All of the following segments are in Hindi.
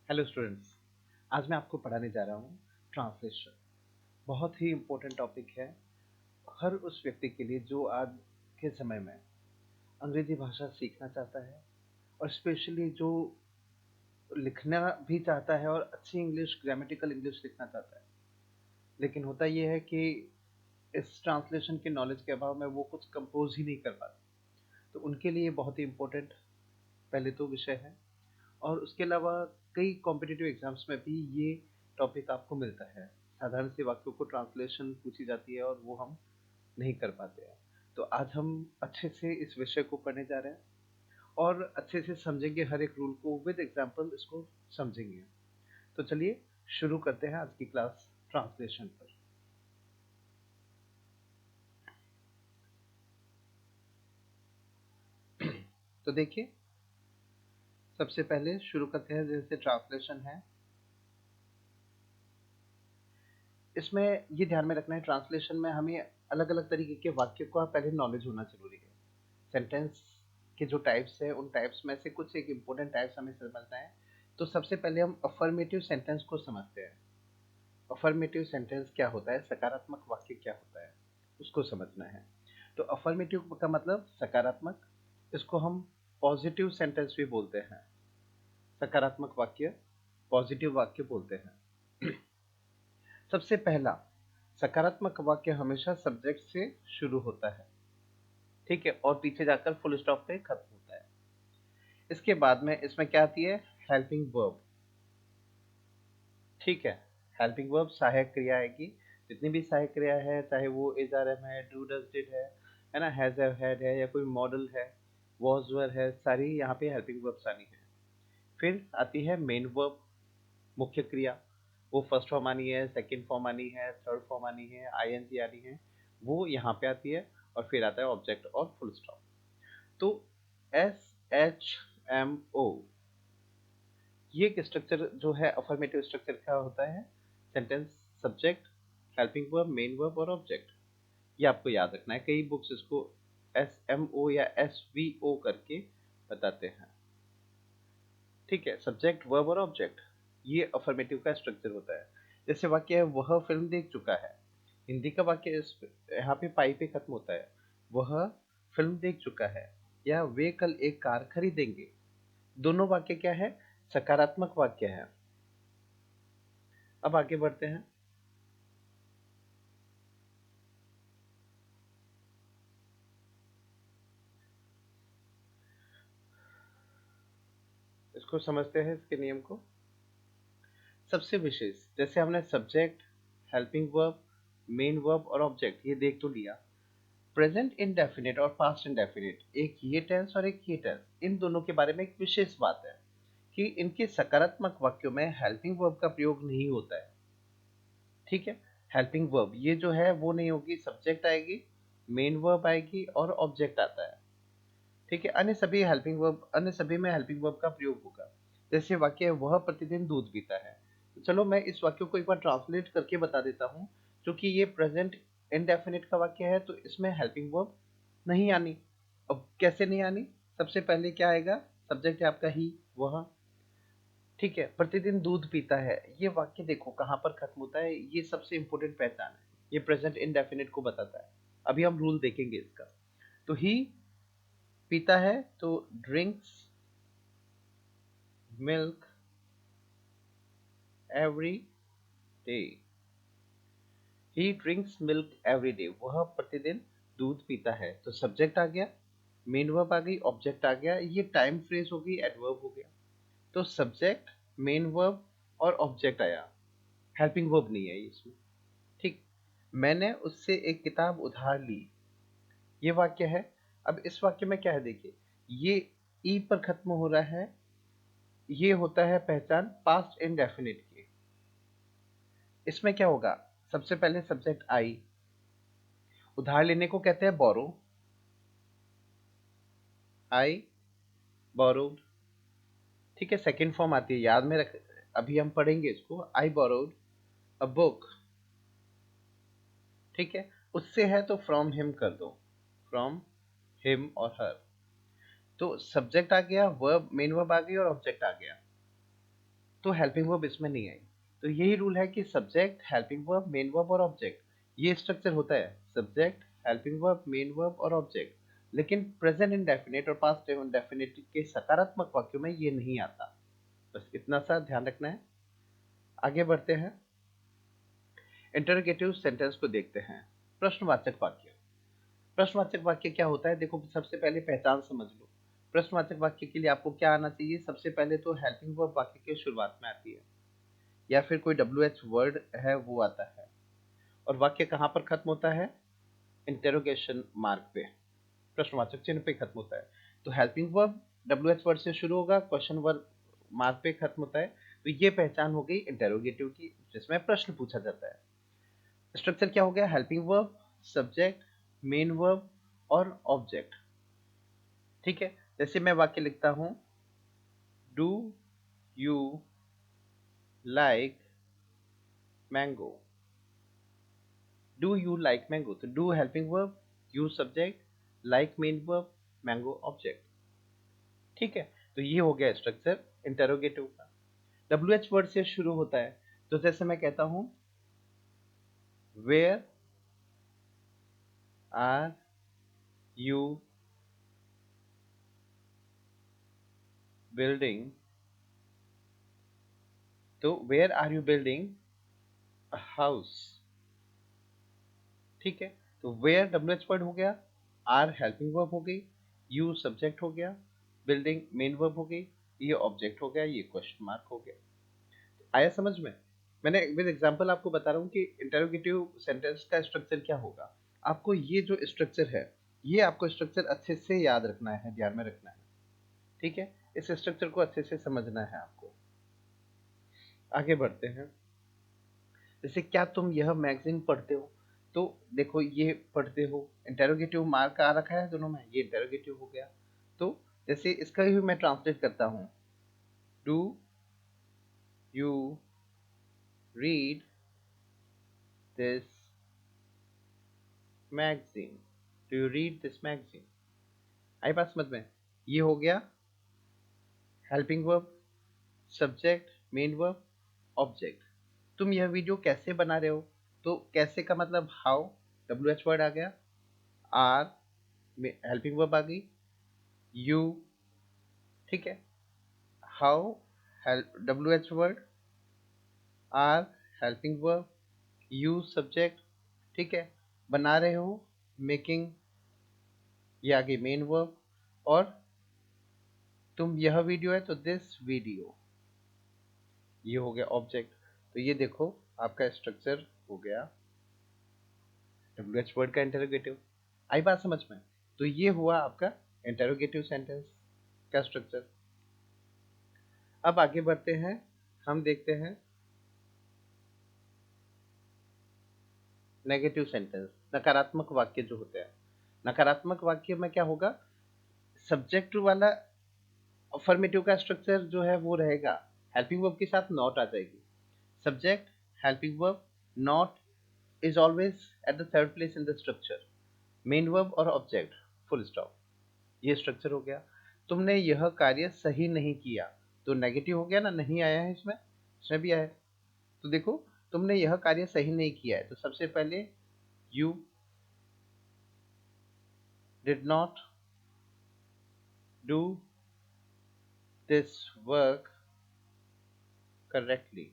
Hello students. आज मैं आपको पढ़ाने जा रहा हूँ ट्रांसलेशन। बहुत ही इम्पोर्टेंट टॉपिक है हर उस व्यक्ति के लिए जो आज के समय में अंग्रेजी भाषा सीखना चाहता है, और स्पेशली जो लिखना भी चाहता है और अच्छी इंग्लिश, ग्रामेटिकल इंग्लिश लिखना चाहता है। लेकिन होता ये है कि इस ट्रांसलेशन के नॉलेज के अभाव में वो कुछ कंपोज ही नहीं कर पाते। तो उनके लिए बहुत ही इम्पोर्टेंट पहले तो विषय है, और उसके अलावा कई कॉम्पिटिटिव एग्जाम्स में भी ये टॉपिक आपको मिलता है। साधारण से वाक्यों को ट्रांसलेशन पूछी जाती है और वो हम नहीं कर पाते हैं। तो आज हम अच्छे से इस विषय को पढ़ने जा रहे हैं और अच्छे से समझेंगे, हर एक रूल को विद एग्जाम्पल इसको समझेंगे। तो चलिए शुरू करते हैं आज की क्लास ट्रांसलेशन पर। तो देखिए, सबसे पहले शुरू करते हैं। जैसे ट्रांसलेशन है, इसमें ये ध्यान में रखना है, ट्रांसलेशन में हमें अलग अलग तरीके के वाक्य का पहले नॉलेज होना जरूरी है। सेंटेंस के जो टाइप्स है, उन टाइप्स में से कुछ एक इम्पोर्टेंट टाइप्स हमें समझना है। तो सबसे पहले हम अफर्मेटिव सेंटेंस को समझते हैं। अफर्मेटिव सेंटेंस क्या होता है, सकारात्मक वाक्य क्या होता है, उसको समझना है। तो अफर्मेटिव का मतलब सकारात्मक, इसको हम पॉजिटिव सेंटेंस भी बोलते हैं। सकारात्मक वाक्य, पॉजिटिव वाक्य बोलते हैं। सबसे पहला सकारात्मक वाक्य हमेशा सब्जेक्ट से शुरू होता है, ठीक है, और पीछे जाकर फुल स्टॉप पे खत्म होता है। इसके बाद में इसमें क्या आती है, हेल्पिंग वर्ब। ठीक है, हेल्पिंग वर्ब सहायक क्रिया आएगी। जितनी भी सहायक क्रिया है, चाहे वो इज आर एम है, डू डज डिड है ना, हैज हैव हैड है, या कोई मॉडल है, वॉज वर है, सारी यहाँ पे हेल्पिंग वर्ब्स आनी है। फिर आती है मेन वर्ब, मुख्य क्रिया। वो फर्स्ट फॉर्म आनी है, सेकंड फॉर्म आनी है, थर्ड फॉर्म आनी है, आईएनजी आनी है, वो यहाँ पे आती है। और फिर आता है ऑब्जेक्ट और फुल स्टॉप। तो SHMO, ये एक स्ट्रक्चर जो है अफर्मेटिव स्ट्रक्चर का होता है। Sentence, subject, helping verb, main verb और ऑब्जेक्ट। ये आपको याद रखना है। कई बुक्स इसको SMO या SVO करके बताते हैं। ठीक है, सब्जेक्ट, वर्ब और ऑब्जेक्ट, ये अफर्मेटिव का स्ट्रक्चर होता है। जैसे वाक्य है, वह फिल्म देख चुका है। हिंदी का वाक्य इस यहाँ पे पाई पे खत्म होता है। वह फिल्म देख चुका है, या वे कल एक कार खरीदेंगे। दोनों वाक्य क्या है, सकारात्मक वाक्य है। अब आगे बढ़ते हैं। इसको समझते हैं, इसके नियम को। सबसे विशेष, जैसे हमने subject, helping verb, main verb और ऑब्जेक्ट ये देख तो लिया। प्रेजेंट इंडेफिनिट और पास्ट इंडेफिनिट, एक ये टेंस और एक ये टेंस, इन दोनों के बारे में एक विशेष बात है कि इनके सकारात्मक वाक्यों में हेल्पिंग वर्ब का प्रयोग नहीं होता है। ठीक है, हेल्पिंग वर्ब ये जो है वो नहीं होगी, सब्जेक्ट आएगी, मेन वर्ब आएगी और ऑब्जेक्ट आता है। ठीक है, अन्य सभी में हेल्पिंग वर्ब का प्रयोग होगा। जैसे वाक्य है, वह प्रतिदिन दूध पीता है। तो चलो मैं इस वाक्य को एक बार ट्रांसलेट करके बता देता हूँ। क्योंकि ये प्रेजेंट इंडेफिनिट का वाक्य है, तो इसमें हेल्पिंग वर्ब नहीं आनी। अब कैसे नहीं आनी, सबसे पहले क्या आएगा, सब्जेक्ट है आपका ही, वह। ठीक है, प्रतिदिन दूध पीता है, ये वाक्य देखो कहाँ पर खत्म होता है, ये सबसे इंपॉर्टेंट पहचान है। ये प्रेजेंट इंडेफिनिट को बताता है। अभी हम रूल देखेंगे इसका। तो ही पीता है, तो ड्रिंक्स मिल्क एवरी डे। ही ड्रिंक्स मिल्क एवरी डे, वह प्रतिदिन दूध पीता है। तो सब्जेक्ट आ गया, मेन वर्ब आ गई, ऑब्जेक्ट आ गया, ये टाइम फ्रेज हो गई, एडवर्ब हो गया। तो सब्जेक्ट, मेन वर्ब और ऑब्जेक्ट आया, हेल्पिंग वर्ब नहीं है इसमें। ठीक, मैंने उससे एक किताब उधार ली, ये वाक्य है। अब इस वाक्य में क्या है, देखिए, ये ई पर खत्म हो रहा है, ये होता है पहचान पास्ट इंडेफिनिट की। इसमें क्या होगा, सबसे पहले सब्जेक्ट आई, उधार लेने को कहते हैं बोरो, आई बोरोड। ठीक है, सेकंड फॉर्म आती है, याद में रख, अभी हम पढ़ेंगे इसको। I borrowed a book. ठीक है, उससे है तो फ्रॉम हिम कर दो, फ्रॉम हिम और हर। तो सब्जेक्ट आ गया, वर्ब, मेन वर्ब आ गई और ऑब्जेक्ट आ गया। तो हेल्पिंग वर्ब इसमें नहीं आई। तो यही रूल है कि subject, helping verb, main verb और ऑब्जेक्ट, ये स्ट्रक्चर होता है, subject, helping verb, main verb और ऑब्जेक्ट। लेकिन प्रेजेंट इंडेफिनिट और पास्ट इंडेफिनिट के सकारात्मक वाक्यों में ये नहीं आता। बस इतना सा ध्यान रखना है। आगे बढ़ते हैं, इंटरोगेटिव सेंटेंस को देखते हैं। प्रश्नवाचक वाक्य। प्रश्नवाचक वाक्य क्या होता है? देखो, सबसे पहले पहचान समझ लो। प्रश्नवाचक वाक्य के लिए आपको क्या आना चाहिए? सबसे पहले तो हेल्पिंग वर्ब वाक्य के शुरुआत में आती है, या फिर कोई WH वर्ड है वो आता है। और वाक्य कहाँ पर खत्म होता है? इंटेरोगेशन मार्क पे, प्रश्नवाचक चिन्ह पे खत्म होता है। तो हेल्पिंग वर्ब WH वर्ड से शुरू होगा, क्वेश्चन वर्ब मार्क पे खत्म होता है। तो ये पहचान हो गई इंटेरोगेटिव की, जिसमें प्रश्न पूछा जाता है। स्ट्रक्चर क्या हो गया? Helping verb, subject, main verb और ऑब्जेक्ट। ठीक है, जैसे मैं वाक्य लिखता हूं, do you like mango. Do you like mango, तो do helping verb, you subject, like main verb, mango object. ठीक है, तो ये हो गया स्ट्रक्चर इंटरोगेटिव का। WH वर्ड से शुरू होता है, तो जैसे मैं कहता हूं, वेयर आर यू बिल्डिंग, तो where are you building a house. ठीक है, तो वेयर WH वर्ड हो गया, आर हेल्पिंग वर्ब हो गई, यू सब्जेक्ट हो गया, बिल्डिंग मेन वर्ब हो गई, ये ऑब्जेक्ट हो गया, ये क्वेश्चन मार्क हो गया। आया समझ में? मैंने विद एग्जांपल आपको बता रहा हूँ कि इंटरोगेटिव सेंटेंस का स्ट्रक्चर क्या होगा। आपको ये जो स्ट्रक्चर है, ये आपको स्ट्रक्चर अच्छे से याद रखना है, ध्यान में रखना है। ठीक है, इस स्ट्रक्चर को अच्छे से समझना है आपको। आगे बढ़ते हैं, जैसे क्या तुम यह मैगजीन पढ़ते हो? तो देखो, ये पढ़ते हो, इंटेरोगेटिव मार्क आ रखा है दोनों में, ये इंटेरोगेटिव हो गया। तो जैसे इसका ही मैं ट्रांसलेट करता हूँ, do you read this magazine, do you read this magazine. आई बात समझ में? ये हो गया helping verb, subject, main verb, object. तुम यह वीडियो कैसे बना रहे हो? तो कैसे का मतलब हाउ, WH वर्ड आ गया, आर हेल्पिंग वर्ब आ गई, यू, ठीक है, how WH word, are helping verb, you subject, ठीक है, बना रहे हो, मेकिंग, ये आ गई मेन वर्ब, और तुम यह वीडियो है तो दिस वीडियो, ये हो गया ऑब्जेक्ट। तो ये देखो, आपका स्ट्रक्चर हो गया WH वर्ड का इंटरोगेटिव। आई बात समझ में? तो ये हुआ आपका इंटरोगेटिव सेंटेंस का स्ट्रक्चर। अब आगे बढ़ते हैं, हम देखते हैं नेगेटिव सेंटेंस, नकारात्मक वाक्य जो होते हैं। नकारात्मक वाक्य में क्या होगा? सब्जेक्ट वाला अफर्मेटिव का स्ट्रक्चर जो है वो रहेगा, हेल्पिंग वर्ब के साथ नॉट आ जाएगी। Subject, helping verb, not is always at the third place in the structure, main verb और ऑब्जेक्ट, फुल स्टॉप। ये स्ट्रक्चर हो गया। तुमने यह कार्य सही नहीं किया, तो नेगेटिव हो गया ना, नहीं आया है इसमें, इसमें भी आया है। तो देखो, तुमने यह कार्य सही नहीं किया है, तो सबसे पहले you did not do this work correctly.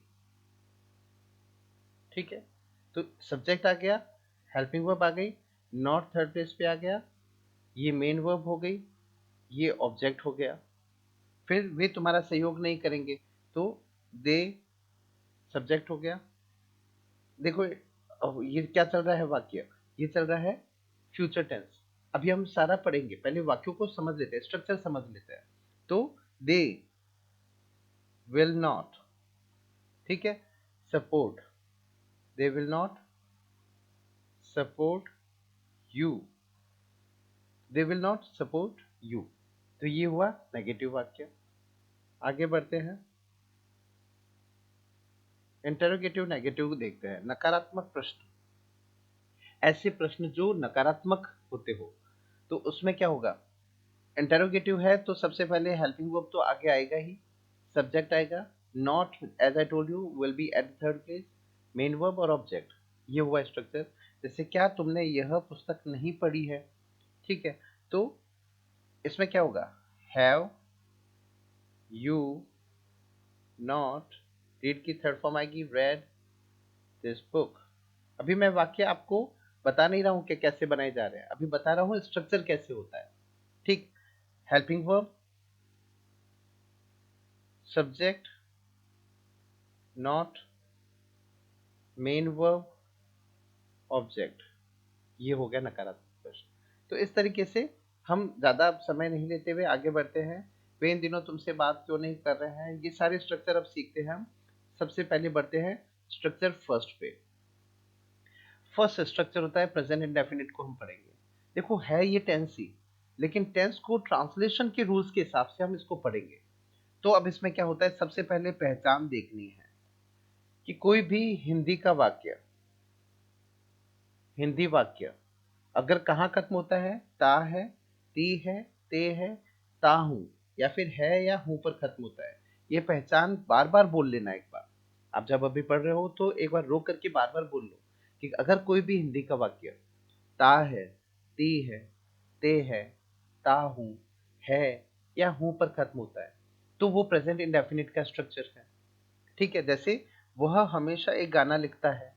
ठीक है, तो सब्जेक्ट आ गया, हेल्पिंग वर्ब आ गई, नॉट थर्ड प्लेस पे आ गया, ये मेन वर्ब हो गई, ये ऑब्जेक्ट हो गया। फिर वे तुम्हारा सहयोग नहीं करेंगे, तो दे सब्जेक्ट हो गया। देखो, अब ये क्या चल रहा है वाक्य? ये चल रहा है फ्यूचर टेंस। अभी हम सारा पढ़ेंगे, पहले वाक्यों को समझ लेते हैं, स्ट्रक्चर समझ लेते हैं। तो दे विल नॉट, ठीक है, support, they will not support you, they will not support you. तो ये हुआ नेगेटिव वाक्य। आगे बढ़ते हैं, इंटरोगेटिव नेगेटिव देखते हैं। नकारात्मक प्रश्न, ऐसे प्रश्न जो नकारात्मक होते हो, तो उसमें क्या होगा? इंटरोगेटिव है तो सबसे पहले हेल्पिंग वर्ब तो आगे आएगा ही, सब्जेक्ट आएगा, not as I told you will be at third place, main verb और ऑब्जेक्ट, ये हुआ स्ट्रक्चर। जैसे क्या तुमने यह पुस्तक नहीं पढ़ी है, ठीक है, तो इसमें क्या होगा, हैव यू नॉट, रीड की थर्ड फॉर्म आएगी रेड दिस बुक। अभी मैं वाक्य आपको बता नहीं रहा हूं कि कैसे बनाए जा रहे हैं, अभी बता रहा हूं स्ट्रक्चर कैसे होता है, ठीक। Helping verb, subject, not, main verb, object, ये हो गया नकारात्मक प्रश्न। तो इस तरीके से हम ज्यादा समय नहीं लेते हुए आगे बढ़ते हैं। वे इन दिनों तुमसे बात क्यों नहीं कर रहे हैं, ये सारे स्ट्रक्चर अब सीखते हैं हम। सबसे पहले बढ़ते हैं स्ट्रक्चर फर्स्ट पे। फर्स्ट स्ट्रक्चर होता है प्रेजेंट इंडेफिनिट को हम पढ़ेंगे। देखो है ये टेंस ही, लेकिन टेंस को ट्रांसलेशन के रूल्स के हिसाब से हम इसको पढ़ेंगे। तो अब इसमें क्या होता है, सबसे पहले पहचान देखनी है कि कोई भी हिंदी का वाक्य, हिंदी वाक्य अगर कहाँ खत्म होता है, ता है, ती है, ते है, ता हूं, या फिर है या हूं पर खत्म होता है, ये पहचान बार बार बोल लेना। एक बार आप जब अभी पढ़ रहे हो तो एक बार रोक करके बार बार बोल लो कि अगर कोई भी हिंदी का वाक्य ता है, ती है, ते है, ता हूं, है या हूं पर खत्म होता है, तो वो प्रेजेंट इंडेफिनिट का स्ट्रक्चर है, ठीक है। जैसे वह हमेशा एक गाना लिखता है,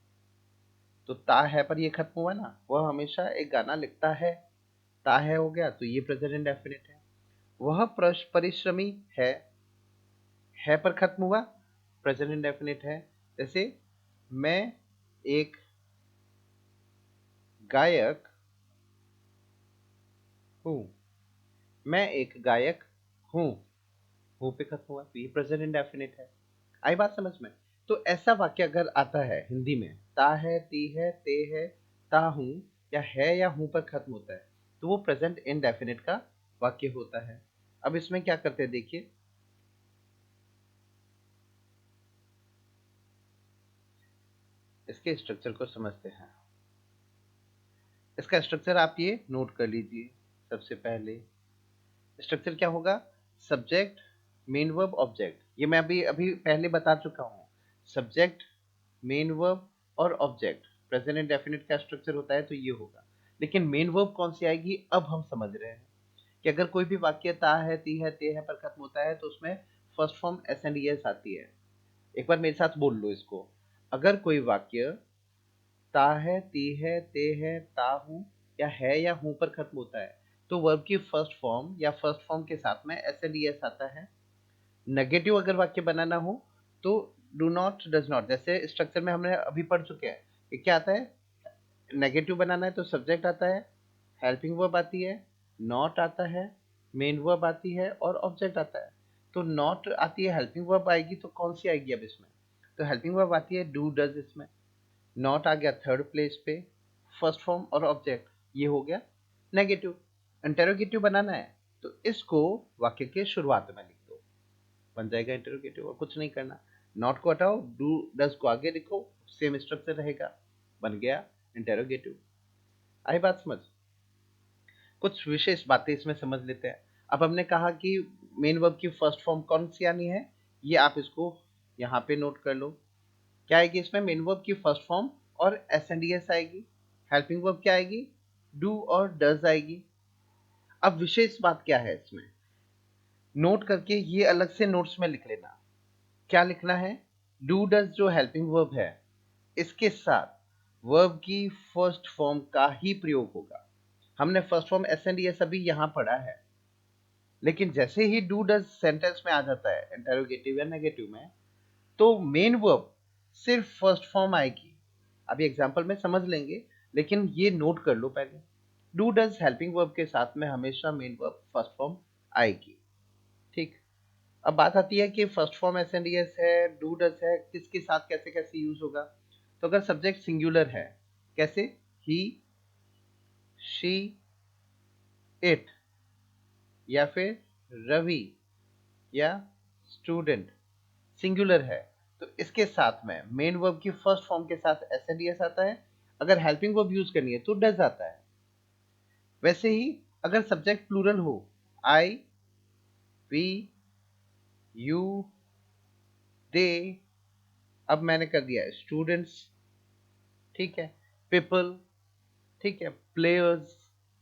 तो ता है पर ये खत्म हुआ ना, वह हमेशा एक गाना लिखता है, ता है हो गया, तो ये प्रेजेंट इंडेफिनिट है। वह परिश्रमी है पर खत्म हुआ, प्रेजेंट इंडेफिनिट है। जैसे मैं एक गायक हूं, मैं एक गायक हूं, हूं पे खत्म हुआ, तो ये प्रेजेंट इंडेफिनिट है। आई बात समझ में? तो ऐसा वाक्य अगर आता है हिंदी में, ता है, ती है, ते है, ता हूं, या है या हूं पर खत्म होता है, तो वो प्रेजेंट इंडेफिनिट का वाक्य होता है। अब इसमें क्या करते हैं देखिए, इसके स्ट्रक्चर को समझते हैं। इसका स्ट्रक्चर आप ये नोट कर लीजिए। सबसे पहले स्ट्रक्चर क्या होगा, सब्जेक्ट, मेन वर्ब, ऑब्जेक्ट, ये मैं अभी अभी पहले बता चुका हूँ। सब्जेक्ट, मेन वर्ब और ऑब्जेक्ट प्रेजेंट इंडेफिनिट का स्ट्रक्चर होता है, तो ये होगा। लेकिन मेन वर्ब कौन सी आएगी, अब हम समझ रहे हैं कि अगर कोई भी वाक्य ता है, ती है, ते है पर खत्म होता है, तो उसमें first form s and S आती है। एक बार मेरे साथ बोल लो इसको, अगर कोई वाक्य ता है, ती है, ते है, ता हूं, या है या हूं पर खत्म होता है, तो वर्ब की फर्स्ट फॉर्म या फर्स्ट फॉर्म के साथ में एस एल ई एस आता है। नेगेटिव अगर वाक्य बनाना हो तो डू नॉट, डज नॉट, जैसे स्ट्रक्चर में हमने अभी पढ़ चुके हैं कि क्या आता है। नेगेटिव बनाना है तो सब्जेक्ट आता है, हेल्पिंग वर्ब आती है, नॉट आता है, मेन वर्ब आती है और ऑब्जेक्ट आता है। तो नॉट आती है, हेल्पिंग वर्ब आएगी, तो कौन सी आएगी अब इसमें, तो हेल्पिंग वर्ब आती है डू डज, इसमें नॉट आ गया थर्ड प्लेस पे, फर्स्ट फॉर्म और ऑब्जेक्ट, ये हो गया नेगेटिव। इंटेरोगेटिव बनाना है तो इसको वाक्य के शुरुआत में लिख दो, बन जाएगा इंटेरोगेटिव, और कुछ नहीं करना। नॉट को हटाओ, डू डज को आगे लिखो, सेम स्ट्रक्चर रहेगा, बन गया इंटेरोगेटिव। आई बात समझ? कुछ विशेष बातें इसमें समझ लेते हैं। अब हमने कहा कि मेन वर्ब की फर्स्ट फॉर्म कौन सी आनी है, ये आप इसको यहाँ पे नोट कर लो। क्या आएगी इसमें, मेन वर्ब की फर्स्ट फॉर्म और एस एंड एस आएगी। हेल्पिंग वर्ब क्या आएगी, डू और डज आएगी। अब विशेष बात क्या है इसमें, नोट करके ये अलग से नोट्स में लिख लेना। क्या लिखना है, डू डज जो हेल्पिंग वर्ब है, इसके साथ वर्ब की फर्स्ट फॉर्म का ही प्रयोग होगा। हमने first form s and S अभी यहाँ पढ़ा है, लेकिन जैसे ही डू डज सेंटेंस में आ जाता है इंटेरोगेटिव या नेगेटिव में, तो मेन वर्ब सिर्फ फर्स्ट फॉर्म आएगी। अभी एग्जांपल में समझ लेंगे, लेकिन ये नोट कर लो पहले, डू डज हेल्पिंग वर्ब के साथ में हमेशा मेन वर्ब फर्स्ट फॉर्म आएगी, ठीक। अब बात आती है कि first form s and S है, डू डज है, किसके साथ कैसे कैसे यूज होगा। तो अगर सब्जेक्ट सिंगुलर है, कैसे, ही, शी, इट, या फिर रवि या स्टूडेंट, सिंगुलर है, तो इसके साथ में मेन वर्ब की फर्स्ट फॉर्म के साथ एस एंड एस आता है। अगर हेल्पिंग वर्ब यूज करनी है तो डज आता है। वैसे ही अगर सब्जेक्ट प्लूरल हो, आई, वी, यू, दे, अब मैंने कर दिया स्टूडेंट्स, ठीक है, पीपल, ठीक है, प्लेयर्स,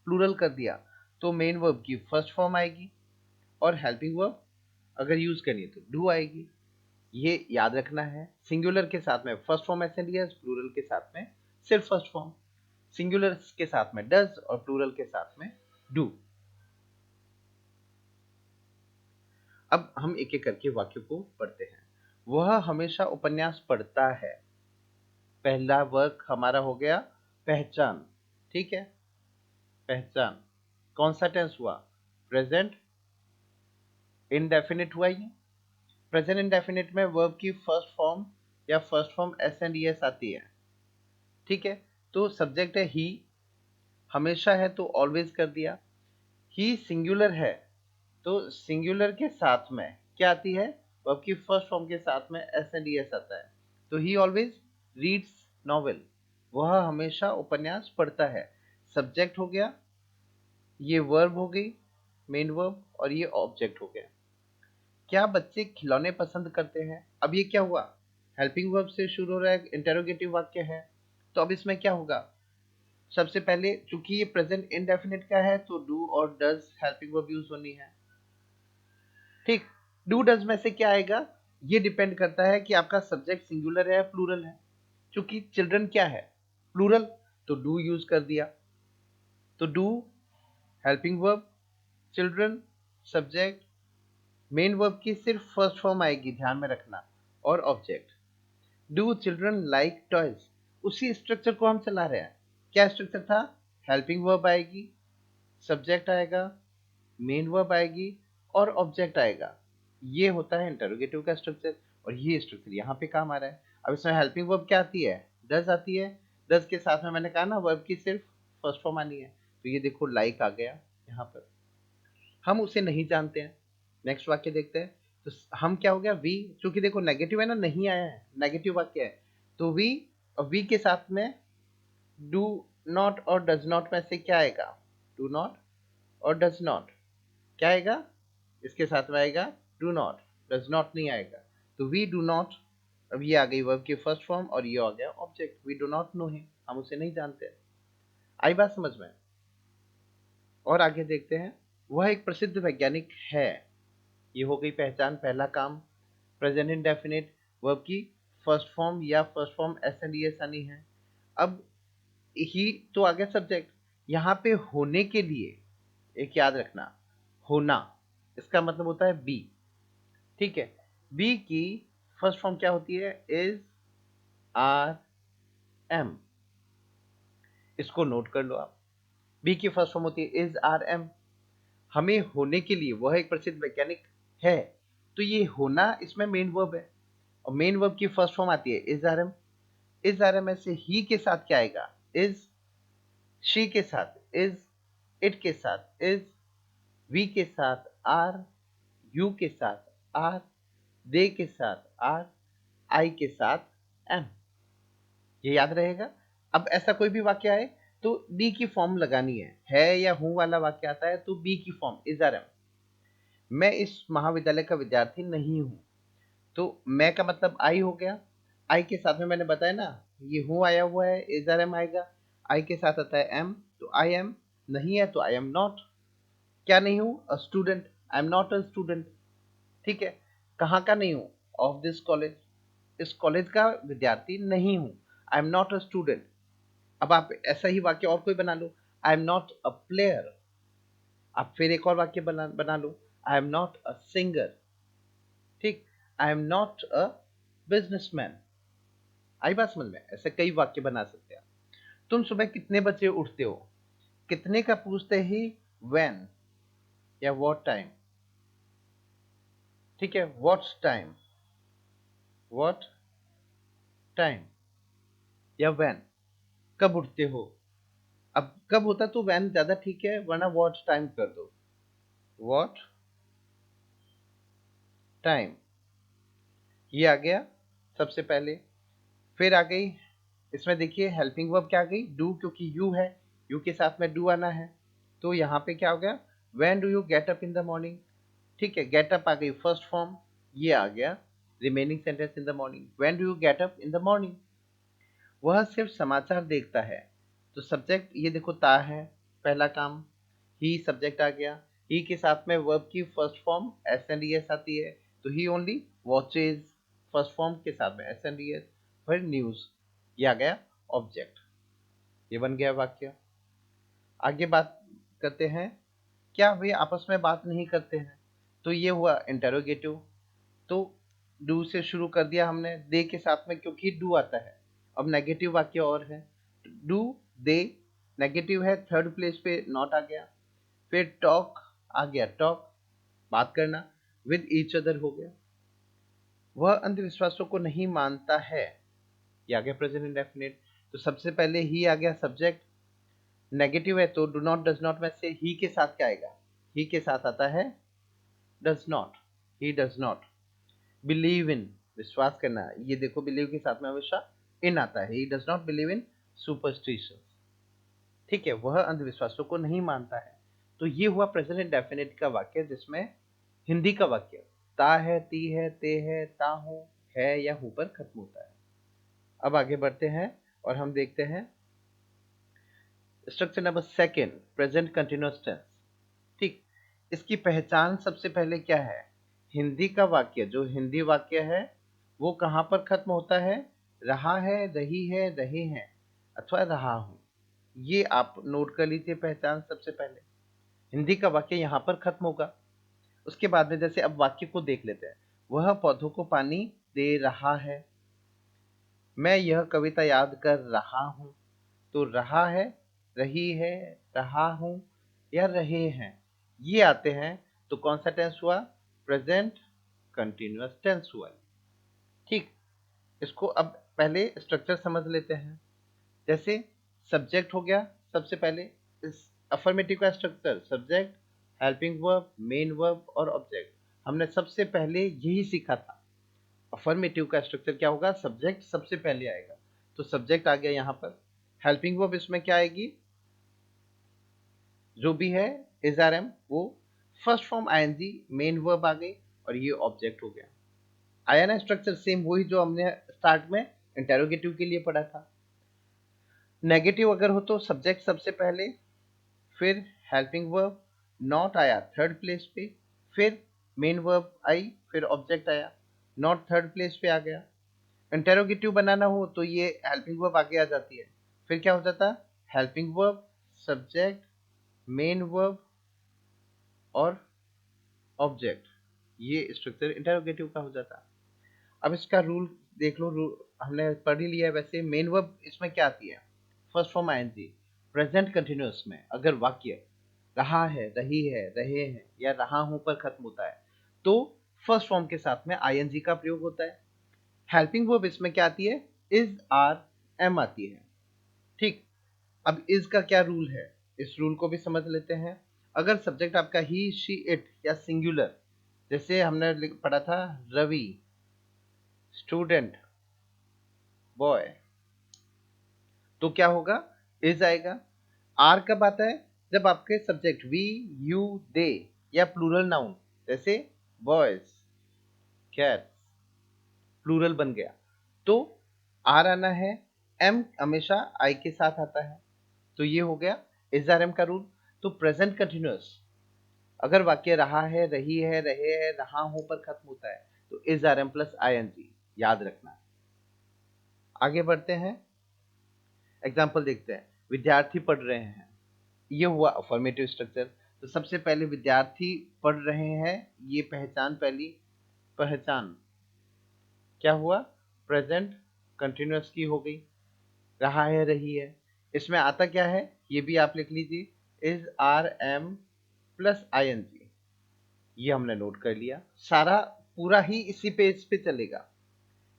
प्लूरल कर दिया, तो मेन वर्ब की फर्स्ट फॉर्म आएगी और हेल्पिंग वर्ब अगर यूज करनी है तो डू आएगी। ये याद रखना है। सिंगुलर के साथ में फर्स्ट फॉर्म एसएनडीएस, प्लूरल के साथ में सिर्फ फर्स्ट फॉर्म, सिंगुलर के साथ में डज और प्लूरल के साथ में डू। अब हम एक एक करके वाक्य को पढ़ते हैं। वह हमेशा उपन्यास पढ़ता है। पहला वर्ग हमारा हो गया पहचान, ठीक है, पहचान। कौन सा टेंस हुआ? प्रेजेंट इनडेफिनिट हुआ ये। प्रेजेंट इनडेफिनिट में वर्ब की फर्स्ट फॉर्म या first form s and es आती है, ठीक है। तो सब्जेक्ट है ही, हमेशा है तो ऑलवेज कर दिया। ही सिंगुलर है तो सिंगुलर के साथ में क्या आती है? वर्ब की फर्स्ट फॉर्म के साथ में एस एंड ईएस आता है। तो ही ऑलवेज रीड्स नॉवेल, वह हमेशा उपन्यास पढ़ता है। सब्जेक्ट हो गया, ये वर्ब हो गई मेन वर्ब, और ये ऑब्जेक्ट हो गया। क्या बच्चे खिलौने पसंद करते हैं? अब ये क्या हुआ? हेल्पिंग वर्ब से शुरू हो रहा है, इंटेरोगेटिव वाक्य है, तो अब इसमें क्या होगा? सबसे पहले चूंकि ये प्रेजेंट इंडेफिनिट का है तो डू और डज हेल्पिंग वर्ब यूज होनी है, ठीक। डू डज में से क्या आएगा? ये डिपेंड करता है कि आपका सब्जेक्ट सिंगुलर है या प्लूरल है। चूंकि चिल्ड्रन क्या है? प्लूरल, तो डू यूज कर दिया। तो do helping verb, children subject, main verb की सिर्फ फर्स्ट फॉर्म आएगी, ध्यान में रखना, और object. Do children like toys, उसी स्ट्रक्चर को हम चला रहे हैं। क्या स्ट्रक्चर था? हेल्पिंग वर्ब आएगी, सब्जेक्ट आएगा, मेन वर्ब आएगी और ऑब्जेक्ट आएगा। ये होता है इंटरोगेटिव का स्ट्रक्चर, और ये स्ट्रक्चर यहाँ पे काम आ रहा है। अब इसमें हेल्पिंग वर्ब क्या आती है? डज आती है। डज के साथ में मैंने कहा ना वर्ब की सिर्फ फर्स्ट फॉर्म आनी है, तो ये देखो लाइक आ गया यहाँ पर। हम उसे नहीं जानते हैं। नेक्स्ट वाक्य देखते हैं। तो हम क्या हो गया? वी, क्योंकि देखो नेगेटिव है ना, नहीं आया है, नेगेटिव वाक्य है, तो वी, और वी के साथ में डू नॉट और डज नॉट में से क्या आएगा? डू नॉट और डज नॉट क्या आएगा? इसके साथ में आएगा डू नॉट, डज नॉट नहीं आएगा। तो वी डू नॉट, अब ये आ गई वर्ब की फर्स्ट फॉर्म और ये आ गया object. We do not know him, हम उसे नहीं जानते। आई बात समझ में? और आगे देखते हैं। वह एक प्रसिद्ध वैज्ञानिक है। ये हो गई पहचान, पहला काम। प्रेजेंट इंडेफिनिट, वर्ब की फर्स्ट फॉर्म या first form s and S आनी है। अब ही तो आ गया सब्जेक्ट। यहाँ पे होने के लिए एक याद रखना, होना इसका मतलब होता है बी, ठीक है। बी की फर्स्ट फॉर्म क्या होती है? Is, are, am. इसको नोट कर लो आप। बी की फर्स्ट फॉर्म होती है इज, आर, एम। हमें होने के लिए वह एक प्रसिद्ध वैज्ञानिक है, तो ये होना इसमें मेन वर्ब है, और मेन वर्ब की फर्स्ट फॉर्म आती है is, are, am. Is, are, am में से ही के साथ क्या आएगा? इज, शी के साथ इज, इट के साथ इज, वी के साथ आर, यू के साथ आर, दे के साथ आर, आई के साथ एम। ये याद रहेगा। अब ऐसा कोई भी वाक्य आए तो डी की फॉर्म लगानी है या हूं वाला वाक्य आता है तो बी की फॉर्म इज, आर, एम। मैं इस महाविद्यालय का विद्यार्थी नहीं हूं, तो मैं का मतलब आई हो गया। आई के साथ में मैंने बताया ना, ये हूं आया हुआ है, इज, आर, एम आएगा। आई के साथ आता है एम, तो आई एम। नहीं है तो आई एम नॉट। क्या नहीं हूं? A student, I am not a student, ठीक है। कहाँ का नहीं हूं? ऑफ दिस कॉलेज, इस कॉलेज का विद्यार्थी नहीं हूं, I am not a student. अब आप ऐसा ही वाक्य और कोई बना लो, I am not a player. आप फिर एक और वाक्य बना लो, I am not a singer, ठीक। I am not a businessman. आई बात समझ में? ऐसे कई वाक्य बना सकते हैं। तुम सुबह कितने बजे उठते हो? कितने का पूछते ही व्हेन या व्हाट टाइम, ठीक है। व्हाट्स टाइम, व्हाट टाइम या व्हेन, कब उठते हो। अब कब होता तो व्हेन ज्यादा ठीक है, वरना व्हाट टाइम कर दो, व्हाट टाइम। ये आ गया सबसे पहले। फिर आ गई इसमें देखिए हेल्पिंग वर्ब क्या आ गई? डू, क्योंकि यू है, यू के साथ में डू आना है। तो यहाँ पे क्या हो गया? When do you get up in the morning, ठीक है। गेट अप आ गई फर्स्ट फॉर्म, ये आ गया remaining sentence in the morning, when do you get up in the morning. वह सिर्फ समाचार देखता है। तो सब्जेक्ट ये देखो ता है, पहला काम, ही सब्जेक्ट आ गया, ही के साथ में वर्ब की first form s and S आती है, तो ही ओनली वॉचेज, फर्स्ट फॉर्म के साथ में एस एंड एस, फिर न्यूज, ये आ गया ऑब्जेक्ट, ये बन गया वाक्य। आगे बात करते हैं, क्या वे आपस में बात नहीं करते हैं, तो ये हुआ इंटेरोगेटिव। तो डू से शुरू कर दिया हमने, दे के साथ में क्योंकि डू आता है। अब नेगेटिव वाक्य और है, डू दे नेगेटिव है, थर्ड प्लेस पे नॉट आ गया, फिर टॉक आ गया, टॉक बात करना, विद ईच अदर हो गया। वह अंधविश्वासों को नहीं मानता है, ये आ गया प्रेजेंट इंडेफिनिट। तो सबसे पहले ही आ गया सब्जेक्ट, नेगेटिव है तो डू नॉट डज नॉट में से ही के साथ क्या आएगा, ही के साथ आता है does not, he does not. Believe in विश्वास करना, ये देखो बिलीव के साथ में हमेशा इन आता है, he does not believe in superstitions. ठीक है, वह अंधविश्वासों को नहीं मानता है। तो ये हुआ प्रेजेंट इंडेफिनिट का वाक्य, जिसमें हिंदी का वाक्य ता है, ती है, ते है, ता हूं, है या हूं पर खत्म होता है। अब आगे बढ़ते हैं और हम देखते हैं structure number second, present continuous tense. ठीक, इसकी पहचान सबसे पहले क्या है, हिंदी का वाक्य, जो हिंदी वाक्य है वो कहाँ पर खत्म होता है, रहा है, रही है, रहे हैं अथवा रहा हूं। ये आप नोट कर लीजिए पहचान सबसे पहले, हिंदी का वाक्य यहाँ पर खत्म होगा। उसके बाद में जैसे अब वाक्य को देख लेते हैं, वह पौधों को पानी दे रहा है, मैं यह कविता याद कर रहा हूं। तो रहा है, रही है, रहा हूं या रहे हैं, ये आते हैं। तो कौन सा टेंस हुआ, प्रेजेंट कंटिन्यूअस टेंस हुआ। ठीक, इसको अब पहले स्ट्रक्चर समझ लेते हैं। जैसे सब्जेक्ट हो गया, सबसे पहले इस अफर्मेटिव का structure, subject, helping verb, main verb और ऑब्जेक्ट, हमने सबसे पहले यही सीखा था। अफर्मेटिव का स्ट्रक्चर क्या होगा, सब्जेक्ट सबसे पहले आएगा, तो सब्जेक्ट आ गया यहाँ पर। हेल्पिंग वर्ब इसमें क्या आएगी, जो भी है इज आर एम, वो first form ING, main verb आ गई और ये ऑब्जेक्ट हो गया। आया ना स्ट्रक्चर, सेम वही जो हमने स्टार्ट में इंटेरोगेटिव के लिए पढ़ा था। नेगेटिव अगर हो तो सब्जेक्ट सबसे पहले, फिर हेल्पिंग वर्ब, नॉट आया थर्ड प्लेस पे, फिर मेन वर्ब आई, फिर ऑब्जेक्ट आया, नॉट थर्ड प्लेस पे आ गया। इंटेरोगेटिव बनाना हो तो ये हेल्पिंग वर्ब आगे आ जाती है, फिर क्या हो जाता है, helping verb, subject, main verb और ऑब्जेक्ट, ये स्ट्रक्चर इंटेरोगेटिव का हो जाता है। अब इसका रूल देख लो, रूल हमने पढ़ ही लिया है। वैसे मेन वर्ब इसमें क्या आती है, first form I N G, present continuous में अगर वाक्य रहा है, रही है, रहे हैं या रहा हूं पर खत्म होता है तो फर्स्ट फॉर्म के साथ में आईएनजी का प्रयोग होता है। हेल्पिंग वर्ब इसमें क्या आती है, इज, आर, एम आती है। ठीक, अब इज का क्या रूल है, इस रूल को भी समझ लेते हैं। अगर सब्जेक्ट आपका ही, शी, इट या सिंगुलर, जैसे हमने पढ़ा था रवि, स्टूडेंट, बॉय, तो क्या होगा, इज आएगा। आर कब आता है, जब आपके सब्जेक्ट वी, यू, दे या प्लूरल नाउन, जैसे बॉयज, कैट्स, प्लूरल बन गया तो आर आना है। एम हमेशा आई के साथ आता है, तो ये हो गया इज आर एम का रूल। तो प्रेजेंट कंटिन्यूअस अगर वाक्य रहा है, रही है, रहे हैं, रहा हूं पर खत्म होता है तो is are am plus I N G, याद रखना। आगे बढ़ते हैं, एग्जाम्पल देखते हैं। विद्यार्थी पढ़ रहे हैं, ये हुआ अफर्मेटिव स्ट्रक्चर। तो सबसे पहले विद्यार्थी पढ़ रहे हैं, ये पहचान, पहली पहचान क्या हुआ, प्रेजेंट कंटिन्यूअस की हो गई। रहा है, रही है, इसमें आता क्या है, ये भी आप लिख लीजिए, is, are, am plus I N G, ये हमने नोट कर लिया। सारा पूरा ही इसी पेज पे चलेगा,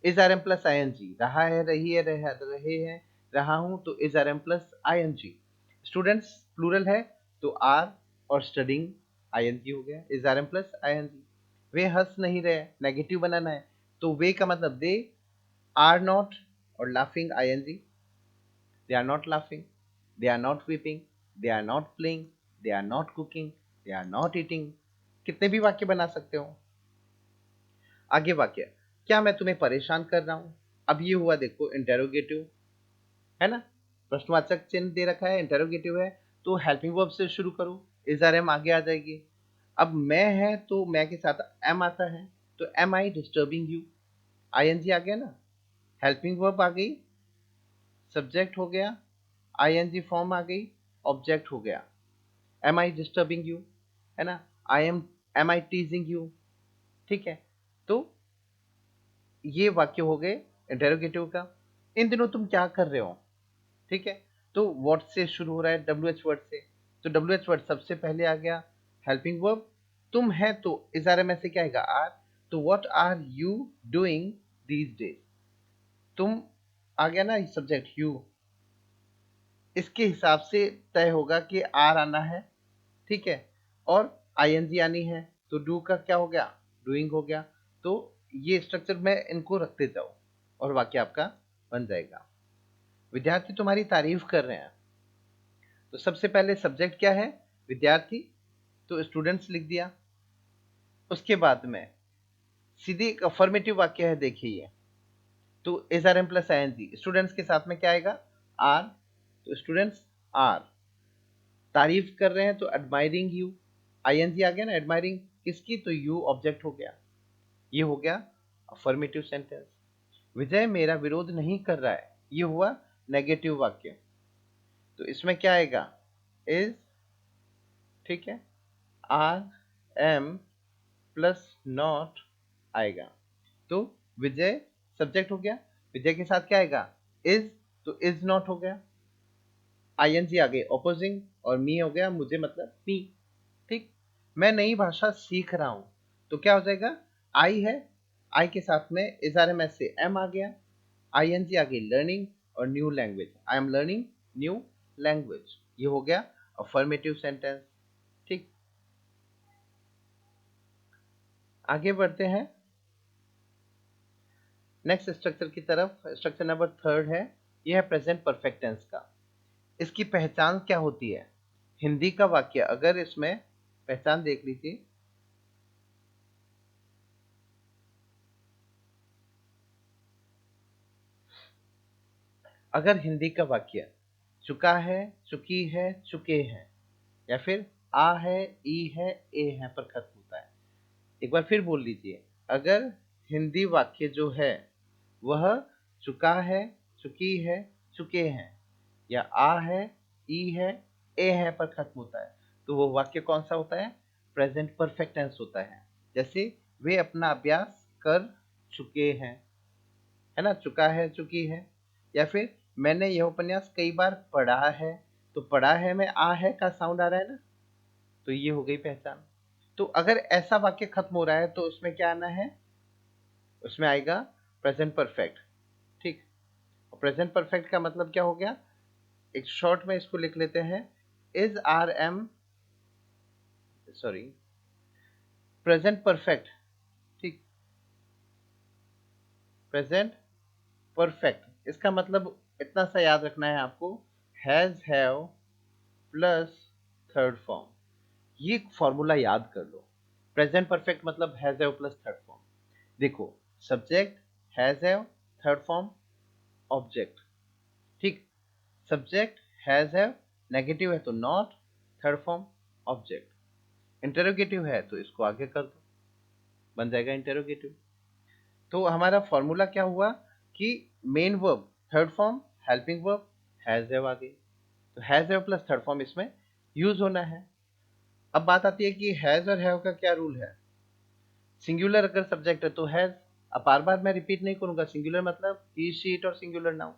is are am plus I N G, रहा है, रही है, रहे हैं, रहा हूं तो is are am plus I N G. Students plural है तो आर और स्टडिंग आई एन जी हो गया, is are am plus I N G. वे हंस नहीं रहे, नेगेटिव बनाना है तो वे का मतलब दे आर नॉट और laughing I N G, they are not laughing, they are not weeping, they are not playing, they are not cooking, they are not eating. कितने भी वाक्य बना सकते हो। आगे वाक्य, क्या मैं तुम्हें परेशान कर रहा हूं? अब ये हुआ देखो इंटेरोगेटिव, है ना, प्रश्नवाचक चिन्ह दे रखा है, इंटेरोगेटिव है, तो हेल्पिंग वर्ब से शुरू करो, इज आर एम आगे आ जाएगी। अब मैं है तो मैं के साथ एम आता है, तो am I disturbing you, ING आ गया ना, हेल्पिंग वर्ब आ गई, सब्जेक्ट हो गया, आईएनजी फॉर्म आ गई, ऑब्जेक्ट हो गया, एम आई डिस्टर्बिंग यू, है ना, एम आई टीजिंग यू। ठीक है, तो ये वाक्य हो गए इंटेरोगेटिव का। इन दिनों तुम क्या कर रहे हो? ठीक है, तो व्हाट से शुरू हो रहा है, डब्ल्यू एच वर्ड से, तो डब्ल्यू एच वर्ड सबसे पहले आ गया, हेल्पिंग वर्ब, तुम है तो इस आर में से क्या आएगा, आर, तो what are you doing these days, तुम आ गया ना सब्जेक्ट यू, इसके हिसाब से तय होगा कि आर आना है, ठीक है, और आईएनजी आनी है, तो डू का क्या हो गया, डूइंग हो गया। तो ये स्ट्रक्चर में इनको रखते जाओ और वाक्य आपका बन जाएगा। विद्यार्थी तुम्हारी तारीफ कर रहे हैं, तो सबसे पहले सब्जेक्ट क्या है, विद्यार्थी, तो स्टूडेंट्स लिख दिया। उसके बाद में सीधी एक अफर्मेटिव वाक्य है, देखिए ये, तो is are am plus I N G, students के साथ में क्या आएगा, आर, तो स्टूडेंट्स आर, तारीफ कर रहे हैं तो admiring you, I N G आ गया ना, एडमायरिंग किसकी, तो यू ऑब्जेक्ट हो गया, ये हो गया अफर्मेटिव सेंटेंस। विजय मेरा विरोध नहीं कर रहा है, ये हुआ नेगेटिव वाक्य, तो इसमें क्या आएगा, इज, ठीक है, आर एम प्लस नॉट आएगा, तो विजय सब्जेक्ट हो गया, विजय के साथ क्या आएगा, इज, तो इज नॉट हो गया, आईएनजी आ गई ऑपोजिंग, और मी हो गया मुझे मतलब मी। ठीक, मैं नई भाषा सीख रहा हूं, तो क्या हो जाएगा, आई है, आई के साथ में इज आर एम एस से एम आ गया, आईएनजी आ गई लर्निंग, और new language, I am learning new language, ये हो गया अफर्मेटिव सेंटेंस। ठीक, आगे बढ़ते हैं नेक्स्ट स्ट्रक्चर की तरफ। स्ट्रक्चर नंबर थर्ड है, यह है प्रेजेंट परफेक्ट टेंस का। इसकी पहचान क्या होती है, हिंदी का वाक्य अगर इसमें पहचान देख लीजिए, अगर हिंदी का वाक्य चुका है, चुकी है, चुके हैं, या फिर आ है, ई है, ए है पर खत्म होता है, एक बार फिर बोल लीजिए, अगर हिंदी वाक्य जो है वह चुका है, चुकी है, चुके हैं, या आ है, ई है, ए है पर खत्म होता है, तो वो वाक्य कौन सा होता है, प्रेजेंट परफेक्ट टेंस होता है। जैसे वे अपना अभ्यास कर चुके हैं, है ना, चुका है, चुकी है, या फिर मैंने यह उपन्यास कई बार पढ़ा है, तो पढ़ा है में आ है का साउंड आ रहा है ना, तो ये हो गई पहचान। तो अगर ऐसा वाक्य खत्म हो रहा है तो उसमें क्या आना है, उसमें आएगा प्रेजेंट परफेक्ट। ठीक, प्रेजेंट परफेक्ट का मतलब क्या हो गया, एक शॉर्ट में इसको लिख लेते हैं, is are am, sorry, present perfect, ठीक, प्रेजेंट परफेक्ट, इसका मतलब इतना सा याद रखना है आपको, has, have plus third form, ये फॉर्मूला याद कर लो। प्रेजेंट परफेक्ट मतलब has, have plus third form. देखो, subject, has, have, third form, object. ठीक, सब्जेक्ट हैज, हैव, नेगेटिव है तो not, third form object, interrogative है तो इसको आगे कर दो, बन जाएगा इंटेरोगेटिव। तो हमारा फॉर्मूला क्या हुआ कि main verb third form, helping verb has, have आ गई, तो has, have plus third form इसमें यूज होना है। अब बात आती है कि हैज और हैव का क्या रूल है। सिंगुलर अगर सब्जेक्ट है तो हैज, अब बार बार मैं रिपीट नहीं करूंगा, सिंगुलर मतलब ही, शी, इट और सिंगुलर नाउन,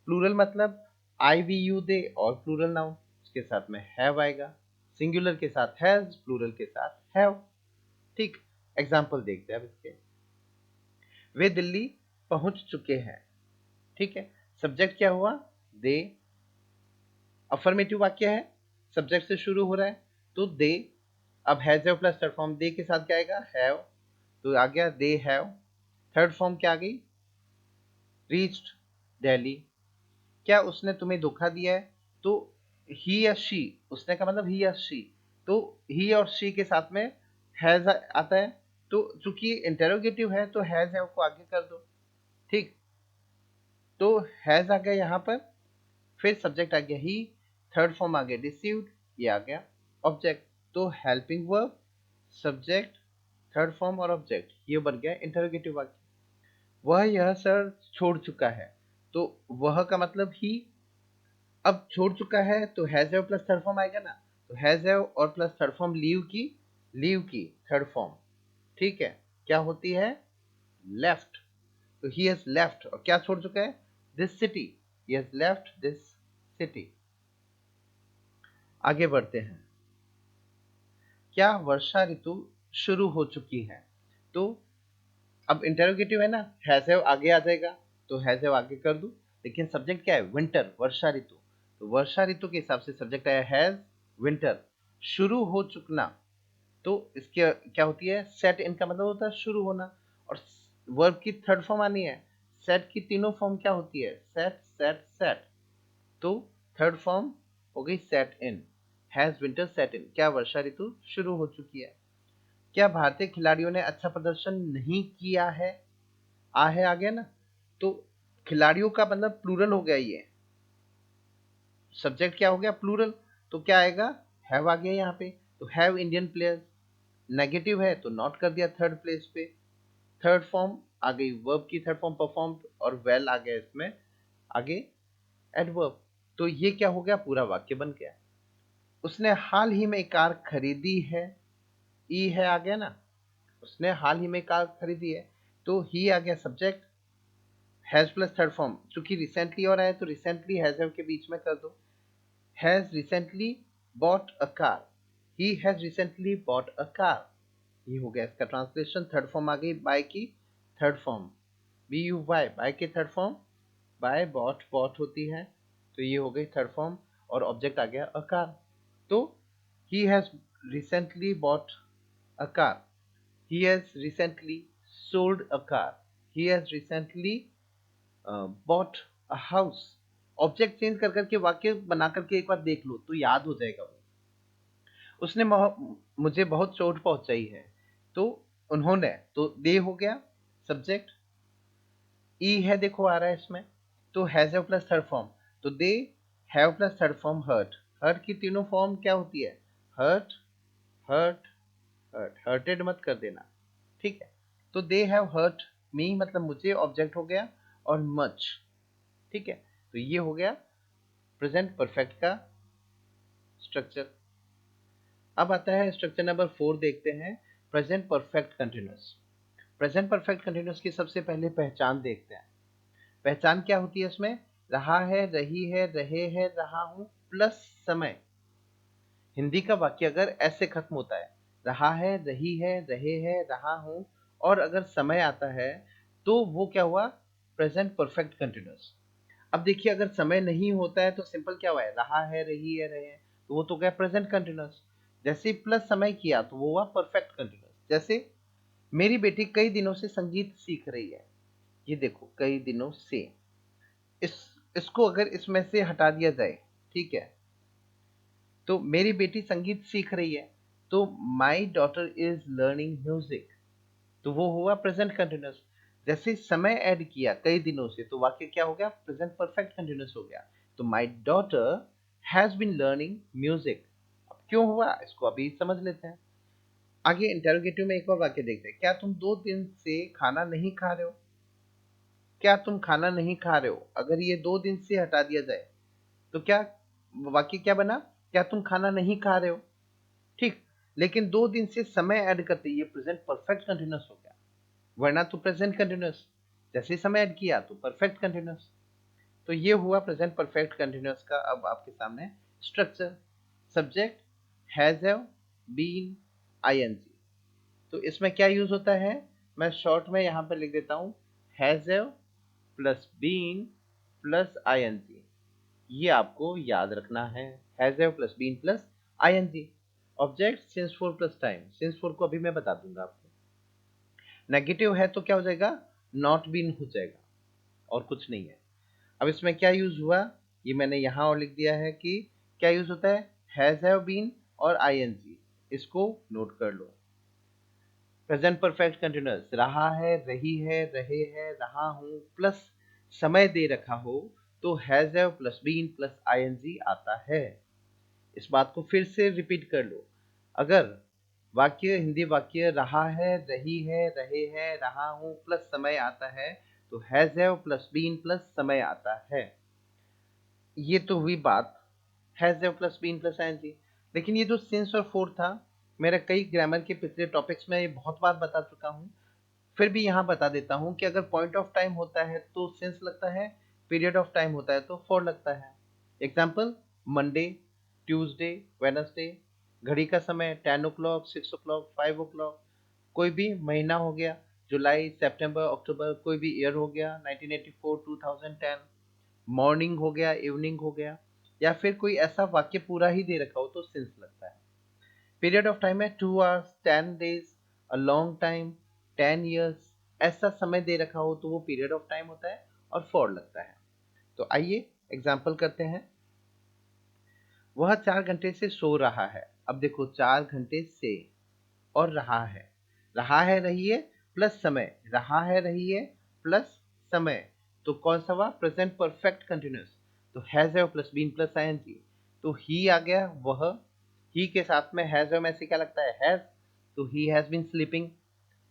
प्लूरल मतलब आई, वी, यू, दे और प्लूरल नाउन, उसके साथ में हैव आएगा, सिंगुलर के साथ हैज, प्लूरल के साथ हैव। ठीक, एग्जाम्पल देखते हैं अब इसके, वे दिल्ली पहुंच चुके हैं, ठीक है, सब्जेक्ट क्या हुआ, दे, अफर्मेटिव वाक्य है, सब्जेक्ट से शुरू हो रहा है, तो दे, अब has, have plus third form, they के साथ क्या आएगा, हैव, तो आ गया दे हैव, थर्ड फॉर्म क्या आ गई, रीच्ड दिल्ली, क्या उसने तुम्हें धोखा दिया है, तो ही या शी, उसने का मतलब ही या शी, तो ही और शी के साथ में हैज आता है, तो चूंकि इंटेरोगेटिव है तो हैज हैव को आगे कर दो, ठीक। तो हैज आ गया यहाँ पर, फिर सब्जेक्ट आ गया ही, थर्ड फॉर्म आ गया रिसीव्ड, ये आ गया ऑब्जेक्ट। तो helping verb, subject, third form और ऑब्जेक्ट, ये बन गया इंटेरोगेटिव वाक्य। वह यह सर छोड़ चुका है, तो वह का मतलब ही, अब छोड़ चुका है तो has have plus third form आएगा ना, तो हैज हैव और प्लस थर्ड फॉर्म लीव की थर्ड फॉर्म, ठीक है, क्या होती है, लेफ्ट। तो ही हैज लेफ्ट, और क्या छोड़ चुका है, this city, he has left this city. आगे बढ़ते हैं, क्या वर्षा ऋतु शुरू हो चुकी है, तो अब इंटेरोगेटिव है ना, हैज हैव आगे आ जाएगा, तो हैज हैव आगे कर दूं, लेकिन सब्जेक्ट क्या है, विंटर, वर्षा ऋतु। तो वर्षा ऋतु के हिसाब से सब्जेक्ट आया हैज, विंटर, शुरू हो चुकना, तो इसके क्या होती है, सेट इन का मतलब होता है शुरू होना, और वर्ब की थर्ड फॉर्म आनी है, सेट की तीनों फॉर्म क्या होती है, सेट सेट सेट, तो थर्ड फॉर्म हो गई set in, has winter set in, क्या वर्षा ऋतु शुरू हो चुकी है। क्या भारतीय खिलाड़ियों ने अच्छा प्रदर्शन नहीं किया है, आ गया ना, तो खिलाड़ियों का मतलब प्लूरल हो गया, ये सब्जेक्ट क्या हो गया, प्लूरल, तो क्या आएगा, हैव आ गया यहाँ पे, तो हैव इंडियन प्लेयर्स, नेगेटिव है तो नॉट कर दिया थर्ड प्लेस पे, थर्ड फॉर्म आ गई वर्ब की थर्ड फॉर्म परफॉर्म, और वेल आ गया इसमें आगे एडवर्ब। तो ये क्या हो गया, पूरा वाक्य बन गया। उसने हाल ही में कार खरीदी है, ई है आ गया ना, उसने हाल ही में कार खरीदी है, तो ही आ गया subject, has plus third form, चूंकि रिसेंटली और आया तो रिसेंटली हैज हैव के बीच में कर दो, has recently bought a car, he has recently bought a car, ये हो गया इसका ट्रांसलेशन। थर्ड फॉर्म आ गई बाय की third form, B U Y, buy की third form, buy bought, bought होती है, तो ये हो गई थर्ड फॉर्म, और ऑब्जेक्ट आ गया अ कार। तो he has recently bought a car, he has recently sold a car, he has recently bought a house। Object change कर करके वाक्य बना करके एक बार देख लो तो याद हो जाएगा वो। उसने मुझे बहुत चोट पहुंचाई है, तो उन्होंने, तो दे हो गया सब्जेक्ट, ई है देखो आ रहा है इसमें, तो has have plus third form, तो they have plus third form hurt, hurt की तीनों फॉर्म क्या होती है, हर्ट, हर्ट, हर्ट, हर्टेड मत कर देना, ठीक है। तो दे हैव हर्ट मी मतलब मुझे ऑब्जेक्ट हो गया, और मच, ठीक है। तो ये हो गया प्रेजेंट परफेक्ट का स्ट्रक्चर। अब आता है स्ट्रक्चर नंबर 4, देखते हैं present perfect continuous. Present perfect continuous की सबसे पहले पहचान देखते हैं। पहचान क्या होती है इसमें, रहा है, रही है, रहे हैं, रहा हूं प्लस समय। हिंदी का वाक्य अगर ऐसे खत्म होता है, रहा है, रही है, रहे हैं, रहा हूं, और अगर समय आता है, तो वो क्या हुआ, प्रेजेंट परफेक्ट कंटिन्यूअस। अब देखिए अगर समय नहीं होता है तो सिंपल क्या हुआ है, रहा है, रही है, रहे हैं, तो वो तो गया प्रेजेंट कंटिन्यूअस। जैसे प्लस समय किया तो वो हुआ परफेक्ट कंटिन्यूअस। जैसे मेरी बेटी कई दिनों से संगीत सीख रही है, ये देखो कई दिनों से, इस इसको अगर इसमें से हटा दिया जाए, ठीक है, तो मेरी बेटी संगीत सीख रही है, तो my daughter is learning music, तो वो हुआ प्रेजेंट कंटिन्यूअस। जैसे समय ऐड किया कई दिनों से, तो वाक्य क्या हो गया, प्रेजेंट परफेक्ट कंटिन्यूअस हो गया। तो my daughter has been learning music. अब क्यों हुआ इसको अभी समझ लेते हैं। आगे इंटेरोगेटिव में एक और वाक्य देखते हैं, क्या तुम 2 दिन से खाना नहीं खा रहे हो, क्या तुम खाना नहीं खा रहे हो, अगर ये 2 दिन से हटा दिया जाए तो क्या वाक्य क्या बना, क्या तुम खाना नहीं खा रहे हो, ठीक। लेकिन 2 दिन से समय ऐड करते ये प्रेजेंट परफेक्ट कंटिन्यूअस हो गया, वरना तो प्रेजेंट कंटिन्यूअस, जैसे समय ऐड किया तो परफेक्ट कंटिन्यूअस। तो ये हुआ प्रेजेंट परफेक्ट कंटिन्यूअस का अब आपके सामने structure. Subject has have been I N G, तो इसमें क्या यूज होता है, मैं शॉर्ट में यहां पर लिख देता हूं, has have plus been plus I N G, ये आपको याद रखना है, has have plus been plus I N G. Object since for plus time, since for को अभी मैं बता दूंगा आपको। नेगेटिव है तो क्या हो जाएगा, नॉट बीन हो जाएगा, और कुछ नहीं है। अब इसमें क्या यूज हुआ, ये मैंने यहां और लिख दिया है कि क्या यूज होता है, हैज हैव बीन और आईएनजी, इसको नोट कर लो। प्रेजेंट परफेक्ट कंटिन्यूअस रहा है, रही है, रहे हैं, रहा हूं प्लस समय दे रखा हो तो has have plus been plus I N G आता है। इस बात को फिर से रिपीट कर लो। अगर वाक्य हिंदी वाक्य रहा है, रही है, रहे हैं, रहा हूं प्लस समय आता है तो has have plus been plus समय आता है। ये तो हुई बात has have plus been plus I N G. लेकिन ये जो सिंस और फोर था, मेरा कई ग्रामर के पिछले टॉपिक्स में ये बहुत बार बता चुका हूँ, फिर भी यहाँ बता देता हूँ कि अगर पॉइंट ऑफ टाइम होता है तो सिंस लगता है, पीरियड ऑफ टाइम होता है तो फॉर लगता है। Example Monday, Tuesday, Wednesday. घड़ी का समय 10 o'clock, 6 o'clock, 5 o'clock। कोई भी महीना हो गया, जुलाई, सितंबर, अक्टूबर। कोई भी ईयर हो गया, 1984, 2010। मॉर्निंग हो गया, इवनिंग हो गया। या फिर कोई ऐसा वाक्य पूरा ही दे रखा हो तो सिंस लगता है। पीरियड ऑफ टाइम है 2 hours, 10 days, a long time, 10 years। ऐसा समय दे रखा हो तो वो पीरियड ऑफ टाइम होता है और फॉर लगता है। तो आइए एग्जाम्पल करते हैं। वह 4 घंटे से सो रहा है। अब देखो 4 घंटे से और रहा है रही है प्लस समय, रहा है रही है प्लस समय। तो कौन सा हुआ? Present perfect continuous. तो has have plus been plus ING. तो ही आ गया वह, ही के साथ में हैज हैव में से क्या लगता है? हैज। तो ही हैज बीन स्लीपिंग।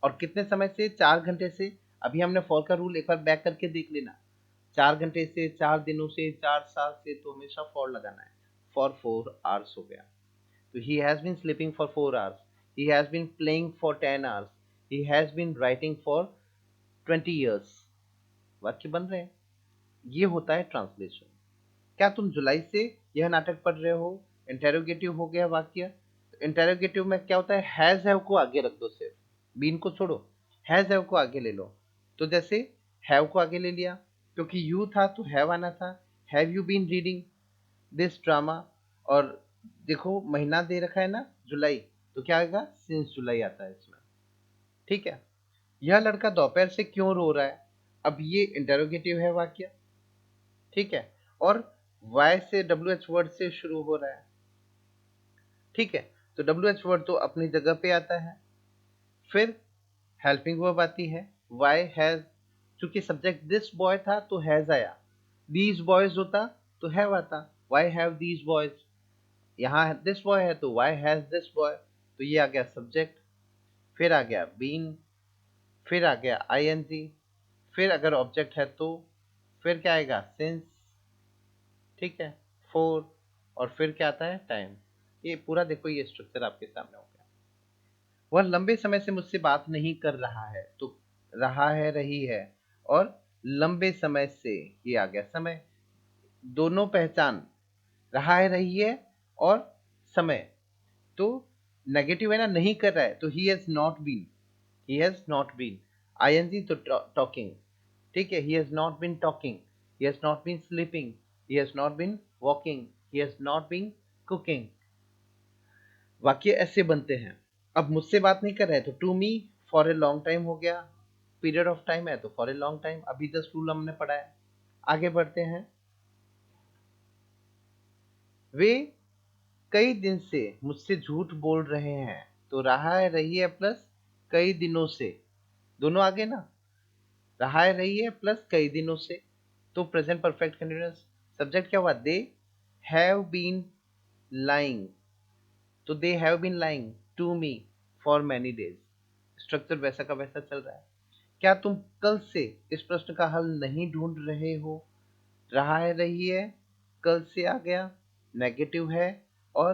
और कितने समय से? 4 घंटे से। अभी हमने फॉर का रूल एक बार बैक करके देख लेना। 4 घंटे से, 4 दिनों से, 4 साल से, तो हमेशा फॉर लगाना है। फॉर 4 hours हो गया। So he has been sleeping for 4 hours. He has been playing for 10 hours. He has been writing for 20 years. वाक्य बन रहे हैं। ये होता है ट्रांसलेशन। क्या तुम जुलाई से यह नाटक पढ़ रहे हो? इंटेरोगेटिव हो गया वाक्य। इंटेरोगेटिव में क्या होता है? हैज हैव को आगे रख दो, सिर्फ बीन को छोड़ो, हैज हैव को आगे ले लो। तो जैसे हैव को आगे ले लिया, क्योंकि यू था तो हैव आना था। Have you been reading this drama? और देखो महीना दे रखा है ना, जुलाई, तो क्या आएगा? सिंस जुलाई आता है इसमें। ठीक है। यह लड़का दोपहर से क्यों रो रहा है? अब ये इंटेरोगेटिव है वाक्य। ठीक है। और वाई से डब्ल्यू एच वर्ड से शुरू हो रहा है। ठीक है। तो डब्ल्यू एच वर्ड तो अपनी जगह पे आता है। फिर हेल्पिंग वर्ब आती है। वाई हैज, चूंकि सब्जेक्ट दिस बॉय था तो हैज आया। दीज बॉयज होता तो हैव आता। Why have these boys. यहाँ दिस बॉय है तो वाई हैज दिस बॉय। तो ये आ गया सब्जेक्ट। फिर आ गया बीन। फिर आ गया आईएनजी। फिर अगर ऑब्जेक्ट है तो फिर क्या आएगा? सिंस। ठीक है। फोर। और फिर क्या आता है? टाइम। ये पूरा देखो, ये स्ट्रक्चर आपके सामने हो गया। वह लंबे समय से मुझसे बात नहीं कर रहा है, तो रहा है रही है और लंबे समय से, ये आ गया समय। दोनों पहचान, रहा है रही है और समय। तो नेगेटिव है ना, नहीं कर रहा है, तो he has not been. He has not been. I N G तो टॉकिंग। ठीक है। He has not been talking. He has not been sleeping. He has not been walking. He has not been cooking. वाक्य ऐसे बनते हैं। अब मुझसे बात नहीं कर रहा है तो to me for a long time हो गया। पीरियड ऑफ टाइम है तो फॉर ए लॉन्ग टाइम। अभी जस्ट रूल हमने पढ़ा है। आगे बढ़ते हैं। वे कई दिन से मुझसे झूठ बोल रहे हैं, तो रहा है रही है प्लस कई दिनों से। दोनों आगे ना, रहा है रही है प्लस कई दिनों से। तो प्रेजेंट परफेक्ट कंटिन्यूअस। सब्जेक्ट क्या हुआ? They have been lying. तो they have been lying to me for many days. Structure वैसा का वैसा चल रहा है। क्या तुम कल से इस प्रश्न का हल नहीं ढूंढ रहे हो? रहा है रही है, कल से आ गया, नेगेटिव है और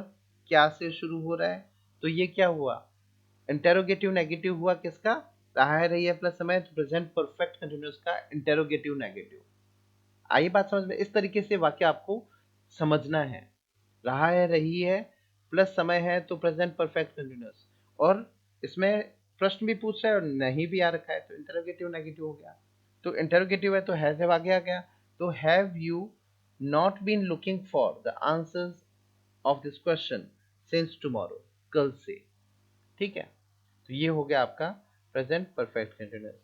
क्या से शुरू हो रहा है। तो ये क्या हुआ? इंटेरोगेटिव नेगेटिव हुआ किसका? रहा है रही है प्लस समय, तो प्रेजेंट परफेक्ट कंटिन्यूअस का इंटेरोगेटिव नेगेटिव। आई बात समझ में? इस तरीके से वाक्य आपको समझना है। रहा है रही है प्लस समय है तो प्रेजेंट परफेक्ट कंटिन्यूअस। और इसमें प्रश्न भी पूछ रहा है और नहीं भी आ रखा है तो इंटरोगेटिव नेगेटिव हो गया। तो इंटरोगेटिव है तो हैव आगे आ गया। तो have you not been looking for the answers of this question since tomorrow? कल से। ठीक है। तो ये हो गया आपका प्रेजेंट परफेक्ट कंटिन्यूअस।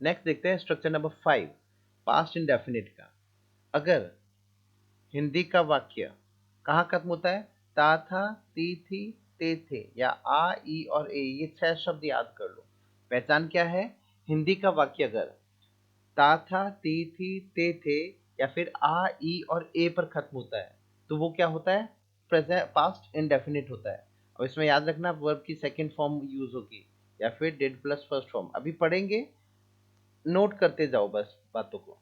नेक्स्ट देखते हैं स्ट्रक्चर नंबर 5, पास्ट इंडेफिनिट का। अगर हिंदी का वाक्य कहाँ खत्म होता है? ता था, ती थी, ते थे, या आ, ई और ए, ये 6 शब्द याद कर लो। पहचान क्या है? हिंदी का वाक्य अगर ता था, ती थी, ते थे, या फिर आ, ई और ए पर खत्म होता है, तो वो क्या होता है? प्रेजेंट पास्ट इंडेफिनिट होता है। और इसमें याद रखना वर्ब की सेकंड फॉर्म यूज होगी, या फिर डिड प्लस फर्स्ट फॉर्म। अभी पढ़ेंगे, नोट करते जाओ बस बातों को।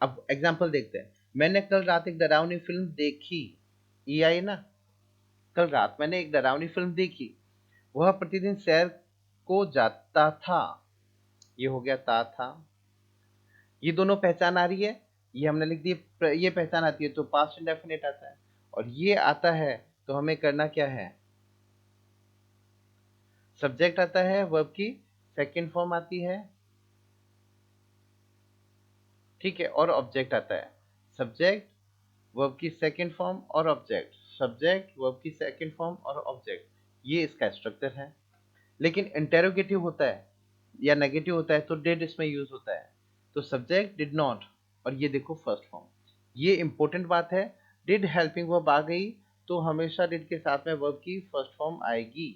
अब एग्जाम्पल देखते हैं। मैंने कल रात एक डरावनी फिल्म देखी, ये आई ना, कल रात मैंने एक डरावनी फिल्म देखी। वह प्रतिदिन सैर को जाता था, ये हो गया ता था। ये दोनों पहचान आ रही है, ये हमने लिख दी, ये पहचान आती है तो पास्ट इंडेफिनिट आता है, और ये आता है तो हमें करना क्या है? सब्जेक्ट आता है, वर्ब की सेकंड फॉर्म आती है, ठीक है, और ऑब्जेक्ट आता है। सब्जेक्ट, वर्ब की सेकंड फॉर्म और ऑब्जेक्ट, सब्जेक्ट, वर्ब की सेकंड फॉर्म और ऑब्जेक्ट, ये इसका स्ट्रक्चर है। लेकिन इंटेरोगेटिव होता है या नेगेटिव होता है तो डिड इसमें यूज होता है। तो सब्जेक्ट डिड नॉट, और ये देखो फर्स्ट फॉर्म। ये इंपॉर्टेंट बात है। डिड हेल्पिंग वर्ब आ गई तो हमेशा डिड के साथ में वर्ब की फर्स्ट फॉर्म आएगी,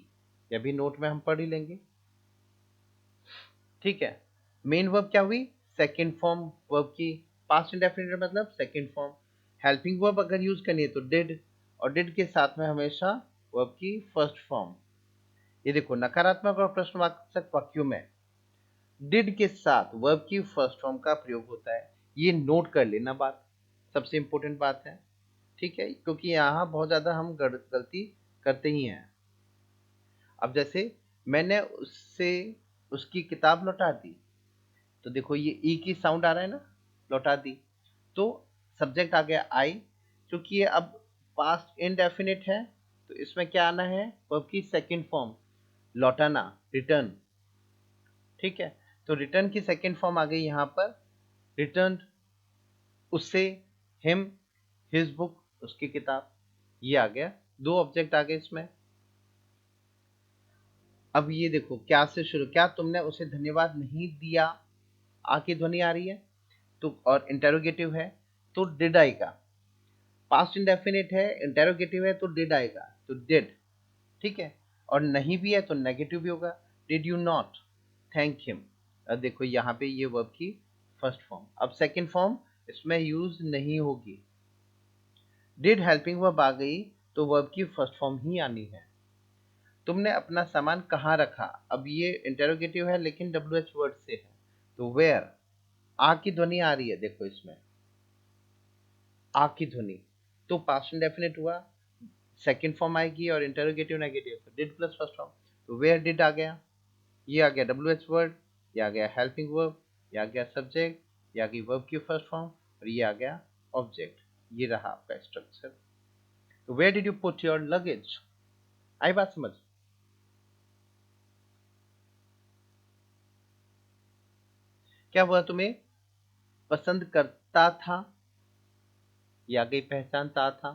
ये भी नोट में हम पढ़ ही लेंगे, ठीक है। मेन वर्ब क्या हुई? सेकंड फॉर्म वर्ब की, पास्ट इंडेफिनिट मतलब सेकंड फॉर्म। हेल्पिंग वर्ब अगर यूज करनी है तो डिड, और डिड के साथ में हमेशा वर्ब की फर्स्ट फॉर्म। ये देखो नकारात्मक और प्रश्नवाचक वाक्यों में डिड के साथ वर्ब की फर्स्ट फॉर्म का प्रयोग होता है, ये नोट कर लेना बात, सबसे इंपॉर्टेंट बात है, ठीक है, क्योंकि यहाँ बहुत ज्यादा हम गलती करते ही हैं। अब जैसे मैंने उससे उसकी किताब लौटा दी, तो देखो ये ई की साउंड आ रहा है ना, लौटा दी, तो सब्जेक्ट आ गया आई। क्योंकि ये अब पास्ट इनडेफिनिट है तो इसमें क्या आना है? वर्ब की सेकंड फॉर्म, लौटाना, रिटर्न, ठीक है। तो रिटर्न की सेकंड फॉर्म आ गई यहाँ पर, रिटर्न उससे, हिम, हिज बुक, उसकी किताब, ये आ गया, दो ऑब्जेक्ट आ गए इसमें। अब ये देखो क्या से शुरू, क्या तुमने उसे धन्यवाद नहीं दिया, आ की ध्वनि आ रही है, तो और इंटेरोगेटिव है तो डिड आएगा। पास्ट इंडेफिनिट है, इंटेरोगेटिव है तो डिड आएगा, तो डिड, ठीक है। और नहीं भी है तो नेगेटिव भी होगा, did you not thank him. अब देखो यहाँ पे ये वर्ब की फर्स्ट फॉर्म, अब सेकंड फॉर्म इसमें यूज नहीं होगी। डिड हेल्पिंग वर्ब आ गई तो वर्ब की फर्स्ट फॉर्म ही आनी है। तुमने अपना सामान कहाँ रखा, अब ये इंटेरोगेटिव है लेकिन डब्ल्यू एच वर्ड से है, तो वेयर, आ की ध्वनि आ रही है, देखो इसमें आ की ध्वनि, तो पास्ट इंडेफिनिट हुआ, सेकंड फॉर्म आएगी और इंटरोगेटिव नेगेटिव, तो डिड प्लस फर्स्ट फॉर्म, तो वेयर डिड आ गया, ये आ गया डब्ल्यू एच वर्ड, ये आ गया हेल्पिंग वर्ब, ये आ गया सब्जेक्ट, ये आ गई वर्ब की फर्स्ट फॉर्म, और ये आ गया ऑब्जेक्ट। ये रहा आपका स्ट्रक्चर। तो where did you put your luggage, आई बात समझ? क्या हुआ? तुम्हें पसंद करता था, ये आ गई पहचानता था,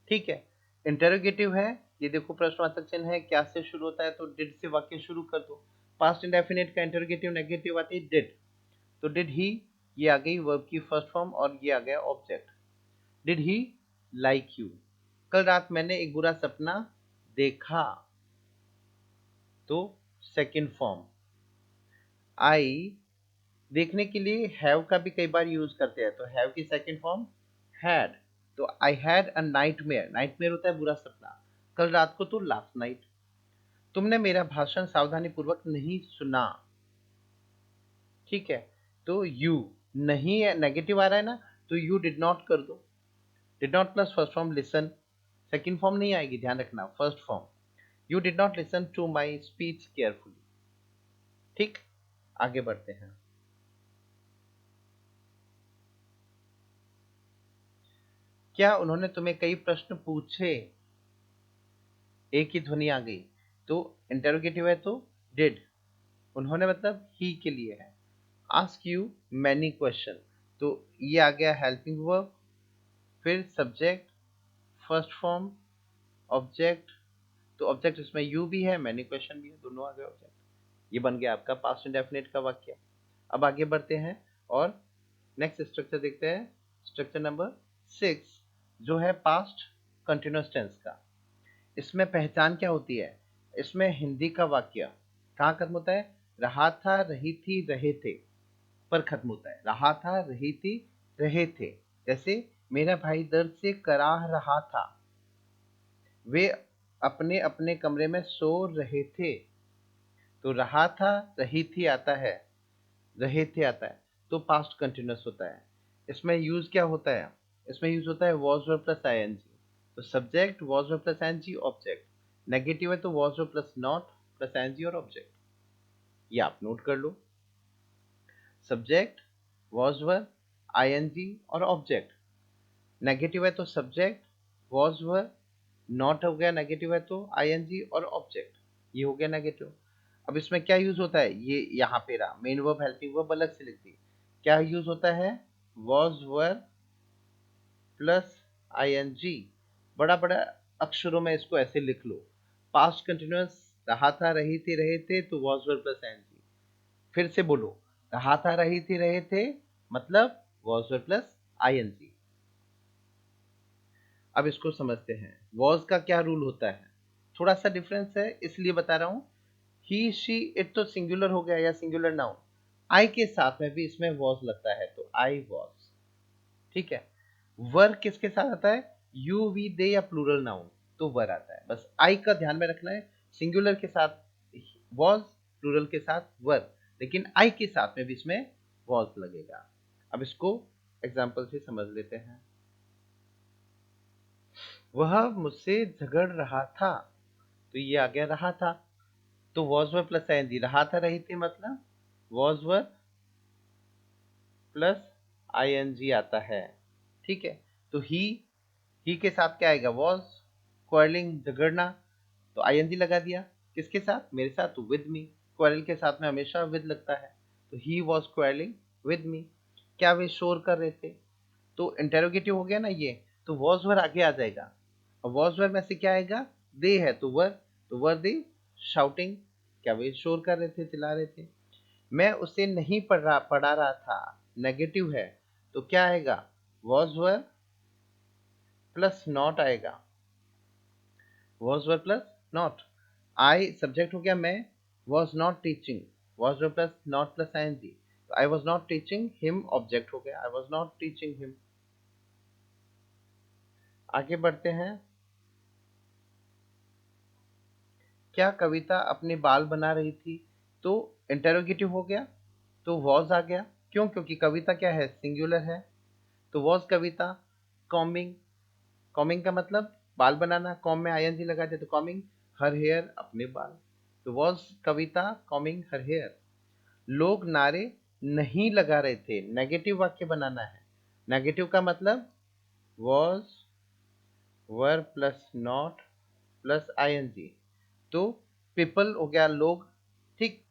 ठीक है। इंटेरोगेटिव है, ये देखो प्रश्नवाचक चिन्ह है, क्या से शुरू होता है तो डिड से वाक्य शुरू कर दो। पास्ट इंडेफिनिट का इंटेरोगेटिव नेगेटिव आती है डिड, तो डिड ही, ये आ गई वर्ब की फर्स्ट फॉर्म और ये आ गया object. Did he like you, कल रात मैंने एक बुरा सपना देखा, तो सेकंड फॉर्म। आई, देखने के लिए हैव का भी कई बार यूज करते हैं, तो हैव की सेकंड फॉर्म हैड, तो I had a nightmare, nightmare होता है बुरा सपना, कल रात को तो लास्ट नाइट। तुमने मेरा भाषण सावधानी पूर्वक नहीं सुना, ठीक है, तो यू, नहीं है नेगेटिव आ रहा है ना, तो यू डिड नॉट कर दो, did not plus first form listen, second form नहीं आएगी, ध्यान रखना, first form, you did not listen to my speech carefully, ठीक। आगे बढ़ते हैं। क्या उन्होंने तुम्हें कई प्रश्न पूछे, एक ही ध्वनि आ गई, तो इंटेरोगेटिव है तो डिड, उन्होंने मतलब ही के लिए है। आस्क यू मैनी क्वेश्चन, तो ये आ गया हेल्पिंग वर्ब, फिर सब्जेक्ट, फर्स्ट फॉर्म, ऑब्जेक्ट, तो ऑब्जेक्ट इसमें यू भी है, मैनी क्वेश्चन भी है, दोनों आ गए ऑब्जेक्ट। ये बन गया आपका पास्ट इंडेफिनिट का वाक्य। अब आगे बढ़ते हैं और नेक्स्ट स्ट्रक्चर देखते हैं, स्ट्रक्चर नंबर 6, जो है पास्ट कंटिन्यूअस टेंस का। इसमें पहचान क्या होती है, इसमें हिंदी का वाक्य कहाँ खत्म होता है, रहा था रही थी रहे थे पर खत्म होता है। रहा था रही थी रहे थे, जैसे मेरा भाई दर्द से कराह रहा था, वे अपने अपने कमरे में सो रहे थे। तो रहा था रही थी आता है, रहे थे आता है, तो पास्ट कंटिन्यूअस होता है। इसमें यूज क्या होता है, इसमें यूज होता है वॉज वर्ब प्लस आईएनजी। तो subject was verb plus I N G object, negative है तो was verb plus not plus ING और ऑब्जेक्ट। ये आप नोट कर लो, सब्जेक्ट वॉज वर्ब आईएनजी और ऑब्जेक्ट। नेगेटिव है तो सब्जेक्ट वॉज वर्ब, नॉट हो गया नेगेटिव है तो आईएनजी और ऑब्जेक्ट, ये हो गया नेगेटिव। अब इसमें क्या यूज होता है, ये यहाँ पे रहा मेन वर्ब हेल्पिंग वर्ब अलग से लिख दी। क्या यूज होता है, वॉज वर्ब प्लस आईएनजी, बड़ा बड़ा अक्षरों में इसको ऐसे लिख लो। पास्ट कंटिन्यूअस रहा था रही थी रहे थे तो वॉज वर्ब प्लस आईएनजी। फिर से बोलो, रहा था रही थी रहे थे मतलब वॉज वर्ब प्लस आईएनजी। अब इसको समझते हैं, वॉज का क्या रूल होता है, थोड़ा सा डिफरेंस है इसलिए बता रहा हूं। ही शी इट तो सिंगुलर हो गया या सिंगुलर नाउन, आई के साथ में भी इसमें वॉज लगता है तो आई वॉज, ठीक है। वर किसके साथ आता है, यू वी दे या प्लूरल नाउन, तो वर आता है। बस आई का ध्यान में रखना है, सिंगुलर के साथ वॉज, प्लूरल के साथ वर, लेकिन आई के साथ में भी इसमें वॉज लगेगा। अब इसको एग्जाम्पल से समझ लेते हैं। वह मुझसे झगड़ रहा था, तो ये आ गया रहा था, तो वॉज वर्ब प्लस आईएनजी, रहा था रही थी मतलब वॉज वर्ब प्लस आईएनजी आता है, ठीक है। तो ही के साथ क्या आएगा, वॉज, क्वारलिंग झगड़ना, तो आईएनजी लगा दिया, किसके साथ, मेरे साथ, तो विद मी, क्वारल के साथ में हमेशा विद लगता है, तो he was quarrelling with me. क्या वे शोर कर रहे थे, तो इंटेरोगेटिव हो गया ना ये, तो वॉज वर आगे आ जाएगा। और वॉज वर में से क्या आएगा, दे है तो वर दे शाउटिंग, क्या वे शोर कर रहे थे, चिल्ला रहे थे। मैं उसे नहीं पढ़ा रहा था, नेगेटिव है, तो क्या आएगा, वॉज वर प्लस नॉट आएगा, was were plus not. I subject हो गया मैं, was not teaching, was were plus not plus ING, तो I was not teaching him object हो गया, I was not teaching him. आगे बढ़ते हैं, क्या कविता अपने बाल बना रही थी, तो इंटेरोगेटिव हो गया, तो वॉज आ गया, क्यों, क्योंकि कविता क्या है, सिंगुलर है, तो वॉज कविता कॉम्बिंग, कॉमिंग का मतलब बाल बनाना, कॉम में आईएनजी लगा दे तो कॉमिंग हर हेयर अपने बाल, तो was Kavita combing her hair. लोग नारे नहीं लगा रहे थे, नेगेटिव वाक्य बनाना है, नेगेटिव का मतलब was were plus not plus ING, तो पीपल हो गया लोग, ठीक,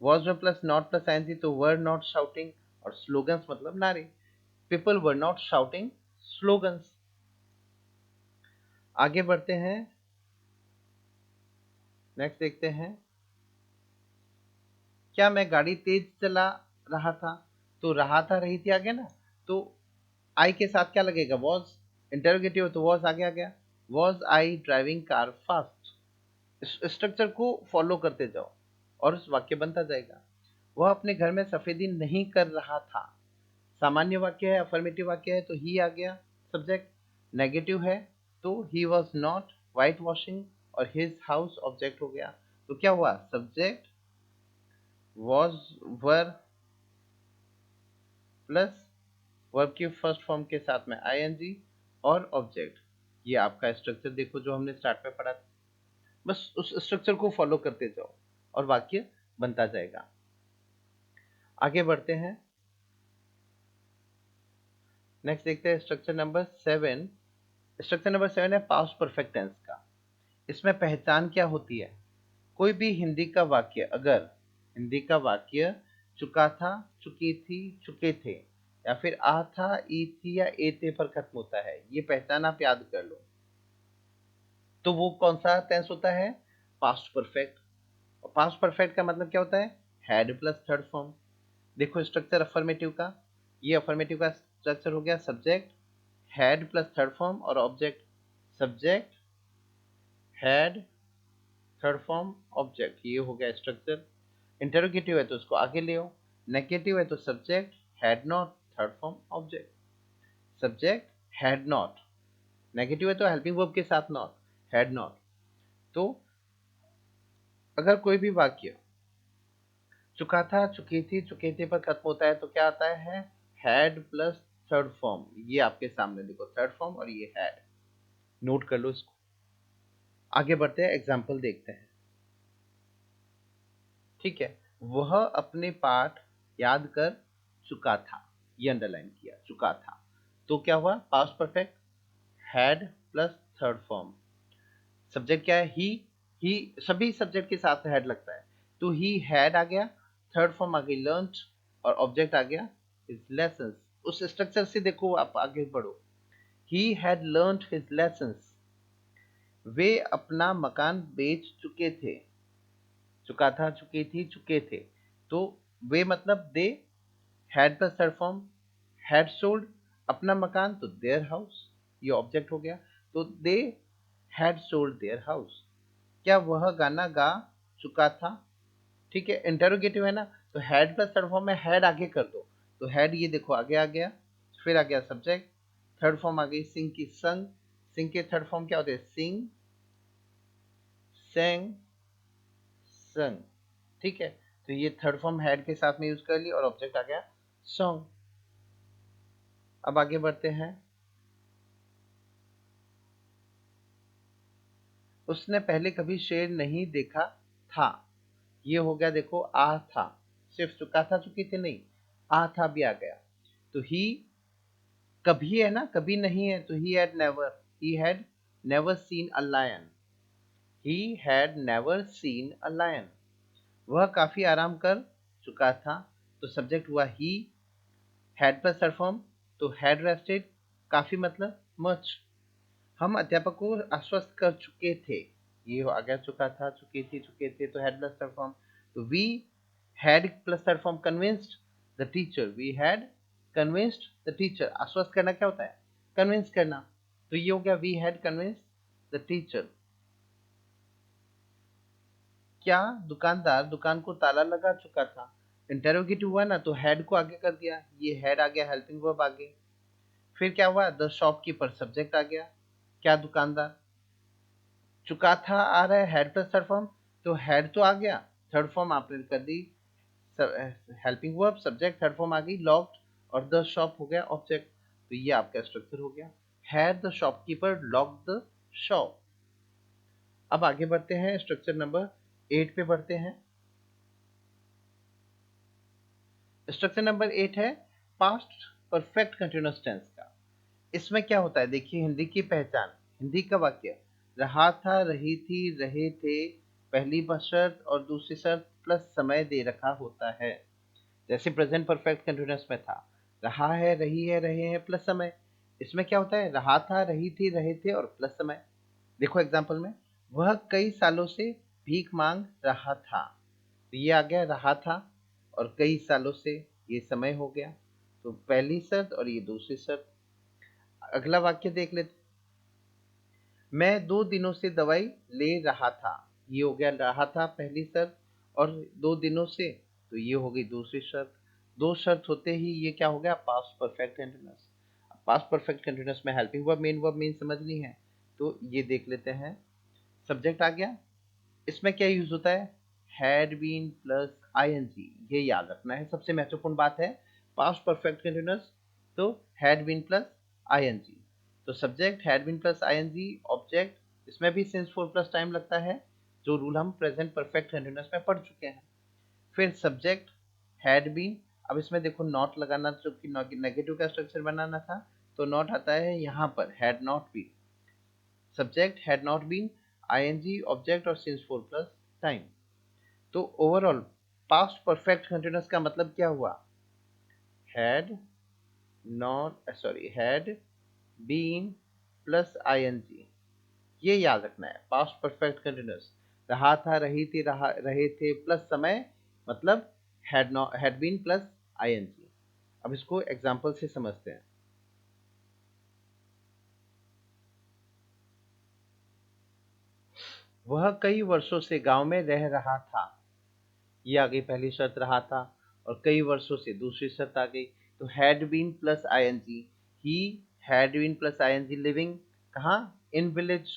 was were plus not plus ING तो वर नॉट शाउटिंग, और स्लोगन्स मतलब नारे, people were not shouting slogans. आगे बढ़ते हैं, नेक्स्ट देखते हैं, क्या मैं गाड़ी तेज चला रहा था, तो रहा था रही थी आ गया ना, तो आई के साथ क्या लगेगा, वॉज, इंटरोगेटिव तो वॉज आगे आ गया, was I driving car fast. इस स्ट्रक्चर को फॉलो करते जाओ और उस वाक्य बनता जाएगा। वह अपने घर में सफेदी नहीं कर रहा था, सामान्य वाक्य है, अफर्मेटिव वाक्य है, तो ही आ गया सब्जेक्ट, नेगेटिव है तो he was not white washing और हिज हाउस ऑब्जेक्ट हो गया, तो क्या हुआ, subject was were plus verb की फर्स्ट फॉर्म के साथ में आईएनजी और ऑब्जेक्ट। ये आपका स्ट्रक्चर देखो जो हमने स्टार्ट में पढ़ा था, बस उस स्ट्रक्चर को फॉलो करते जाओ और वाक्य बनता जाएगा। आगे बढ़ते हैं, नेक्स्ट देखते हैं स्ट्रक्चर नंबर 7। स्ट्रक्चर नंबर 7 है पास्ट परफेक्ट टेंस का। इसमें पहचान क्या होती है, कोई भी हिंदी का वाक्य अगर हिंदी का वाक्य चुका था, चुकी थी, चुके थे, या फिर आ था, ई थी या ए थे पर खत्म होता है, ये पहचान आप याद कर लो, तो वो कौन सा टेंस होता है, पास्ट परफेक्ट। और पास्ट परफेक्ट का मतलब क्या होता है, हैड प्लस थर्ड फॉर्म। देखो स्ट्रक्चर अफर्मेटिव का, ये अफर्मेटिव का स्ट्रक्चर हो गया, subject had plus third form और object, subject had, third form object, ये हो गया स्ट्रक्चर। इंटरोगेटिव है तो उसको आगे ले आओ, नेगेटिव है तो subject had not, third form object, subject had not, negative है तो हेल्पिंग वर्ब के साथ नॉट, हैड नॉट। तो अगर कोई भी वाक्य चुका था, चुकी थी, चुके थे पर खत्म होता है तो क्या आता है? Had plus third form. ये आपके सामने देखो, थर्ड फॉर्म और ये हैड, नोट कर लो इसको। आगे बढ़ते हैं, एग्जाम्पल देखते हैं। ठीक है, वह अपने पाठ याद कर चुका था, ये अंडरलाइन किया, चुका था। तो क्या हुआ? Past perfect, had plus third form. Subject क्या है? ही सभी सब्जेक्ट के साथ हैड लगता है, तो ही हैड आ गया, थर्ड फॉर्म आ गई लर्न, और ऑब्जेक्ट आ गया हिज लेसन्स। उस स्ट्रक्चर से देखो, आप आगे बढ़ो। He had learn his lessons, वे अपना मकान बेच चुके थे, चुका था, चुकी थी, चुके थे। तो वे मतलब they, had plus third form, had sold अपना मकान, तो देयर हाउस, ये ऑब्जेक्ट हो गया। तो they had sold their house. क्या वह गाना गा चुका था? ठीक है, इंटरोगेटिव है ना, तो हैड प्लस थर्ड फॉर्म में हैड आगे कर दो, तो हैड ये देखो आगे आ गया, फिर आ गया सब्जेक्ट, थर्ड फॉर्म आ गई सिंग की संग, सिंग के थर्ड फॉर्म क्या होते हैं? सिंग, सेंग, संग। ठीक है, तो ये थर्ड फॉर्म हैड के साथ में यूज कर ली और ऑब्जेक्ट आ गया सॉन्ग। अब आगे बढ़ते हैं। उसने पहले कभी शेर नहीं देखा था, ये हो गया देखो आ था, सिर्फ चुका था, चुकी थी नहीं, आ था भी आ गया। तो ही कभी है ना, कभी नहीं है, तो he had never seen a lion, he had never seen a lion. वह काफी आराम कर चुका था, तो सब्जेक्ट हुआ he, had plus third form, तो हैड रेस्टेड, काफी मतलब मच। हम अध्यापक को आश्वस्त कर चुके थे, ये आ गया चुका था, चुकी थी, चुके थे, तो हैड प्लस थर्ड फॉर्म। तो we had plus third form convinced the teacher, we had convinced the teacher. आश्वस्त करना क्या होता है? कन्विंस करना, तो ये हो गया we had convinced the teacher. क्या दुकानदार दुकान को ताला लगा चुका था? इंटेरोगेटिव हुआ ना, तो हैड को आगे कर दिया, ये हैड आ गया, हेल्पिंग वर्ब आगे। फिर क्या हुआ? द शॉपकीपर, सब्जेक्ट आ गया। क्या दुकानदार, चुका था आ रहा है, हेड प्लस थर्ड फॉर्म, तो हेड तो आ गया, थर्ड फॉर्म आपने कर दी, helping verb, subject, third form आ गई लॉक्ड, और द शॉप हो गया ऑब्जेक्ट। तो ये आपका स्ट्रक्चर हो गया, had the shopkeeper lock the shop. अब आगे बढ़ते हैं, स्ट्रक्चर नंबर 8 पे बढ़ते हैं। स्ट्रक्चर नंबर 8 है पास्ट परफेक्ट कंटिन्यूअस टेंस का। इसमें क्या होता है? देखिए, हिंदी की पहचान, हिंदी का वाक्य, रहा था, रही थी, रहे थे, पहली शर्त और दूसरी शर्त प्लस समय दे रखा होता है। जैसे प्रेजेंट परफेक्ट कंटिन्यूअस में था, रहा है, रही है, रहे हैं प्लस समय। इसमें क्या होता है? रहा था, रही थी, रहे थे और प्लस समय। देखो एग्जाम्पल में, वह कई सालों से भीख मांग रहा था, तो ये आ गया रहा था, और कई सालों से ये समय हो गया, तो पहली शर्त और ये दूसरी शर्त। अगला वाक्य देख लेते, मैं 2 दिनों से दवाई ले रहा था, ये हो गया रहा था पहली शर्त, और 2 दिनों से, तो ये हो गई दूसरी शर्त। दो शर्त होते ही ये क्या हो गया? Past perfect continuous. Past perfect continuous में हेल्पिंग वर्ब मेन समझनी है, तो ये देख लेते हैं। सब्जेक्ट आ गया, इसमें क्या यूज होता है? हैड बीन प्लस आईएनजी, ये याद रखना है, सबसे महत्वपूर्ण बात है। पास्ट परफेक्ट कंटीन्यूअस, तो हैड बीन प्लस आईएनजी, तो subject had been plus I N G, object, इसमें भी सिंस फोर प्लस टाइम लगता है, जो रूल हम प्रेजेंट परफेक्ट कंटीन्यूअस में पढ़ चुके हैं। फिर सब्जेक्ट हैड बीन, अब इसमें देखो नॉट लगाना, जो कि नेगेटिव का स्ट्रक्चर बनाना था, तो नॉट आता है यहाँ पर, had not been, subject had not been, I N G, object और सिंस फोर प्लस टाइम। तो ओवरऑल पास्ट परफेक्ट कंटीन्यूअस का मतलब क्या हुआ? Had not, sorry, had been plus I N G, ये याद रखना है। पास्ट परफेक्ट कंटीन्यूअस, रहा था, रही थी, रहे थे प्लस समय, मतलब हैड बीन प्लस आईएनजी। अब इसको एग्जांपल से समझते हैं। वह कई वर्षों से गांव में रह रहा था। ये आ गई पहली शर्त, रहा था, और कई वर्षों से दूसरी शर्त आ गई। तो had been plus ING, he had been plus I N G living कहाँ, इन विलेज,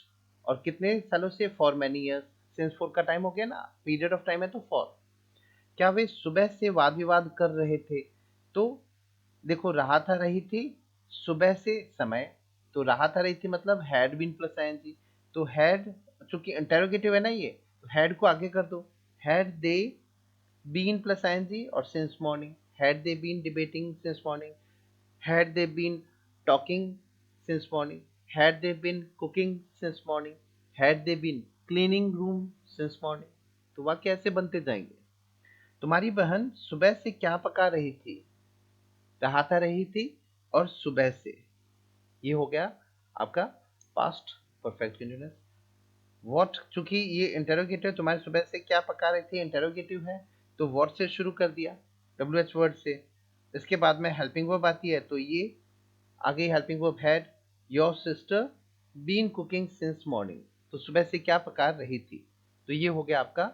और कितने सालों से, for many years, since for का टाइम हो गया ना, पीरियड ऑफ टाइम है तो फॉर। क्या वे सुबह से वाद विवाद कर रहे थे? तो देखो, रहा था रही थी, सुबह से समय, तो रहा था रही थी मतलब हैड बीन प्लस आईएनजी। तो हैड, चूंकि इंटेरोगेटिव है ना ये, तो हैड को आगे कर दो, had they been plus ING, और since morning, had they been debating since morning, had they been talking since morning, had they been cooking since morning, had they been cleaning room since morning। तो वाक्य ऐसे बनते जाएंगे। तुम्हारी बहन सुबह से क्या पका रही थी? रहा रही थी और सुबह से, ये हो गया आपका पास्ट परफेक्ट कंटीन्यूअस। व्हाट, चूंकि ये इंटेरोगेटिव, तुम्हारी सुबह से क्या पका रही थी इंटेरोगेटिव है, तो व्हाट से शुरू कर दिया, डब्ल्यू एच वर्ड से। इसके बाद में हेल्पिंग वर्ब आती है, तो ये आ गई helping verb had your sister been cooking since morning. तो सुबह से क्या पका रही थी, तो ये हो गया आपका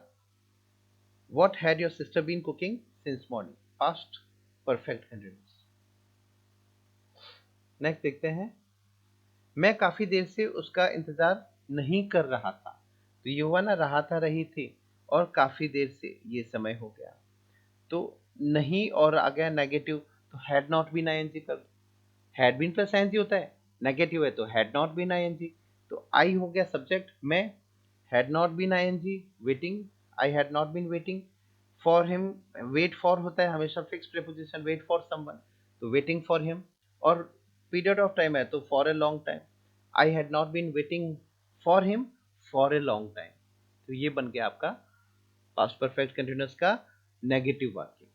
what had your sister been cooking since morning, past perfect continuous. Next देखते हैं, मैं काफी देर से उसका इंतजार नहीं कर रहा था। तो ये हुआ ना, रहा था रही थी और काफी देर से, ये समय हो गया। तो नहीं और आ गया नेगेटिव, तो हैड नॉट बीन आईएनजी कर, हैड बीन प्लस आईएनजी होता है, नेगेटिव है तो हैड नॉट बीन आईएनजी। तो आई हो गया सब्जेक्ट, मैं, had not been I N G, waiting, I had not been waiting for him, wait for होता है हमेशा fix preposition, wait for someone, तो वेटिंग फॉर हिम, और पीरियड ऑफ टाइम है तो for a long time, I had not been waiting for him for a long time. तो ये बन गया आपका पास्ट परफेक्ट कंटीन्यूअस का नेगेटिव वाक्य।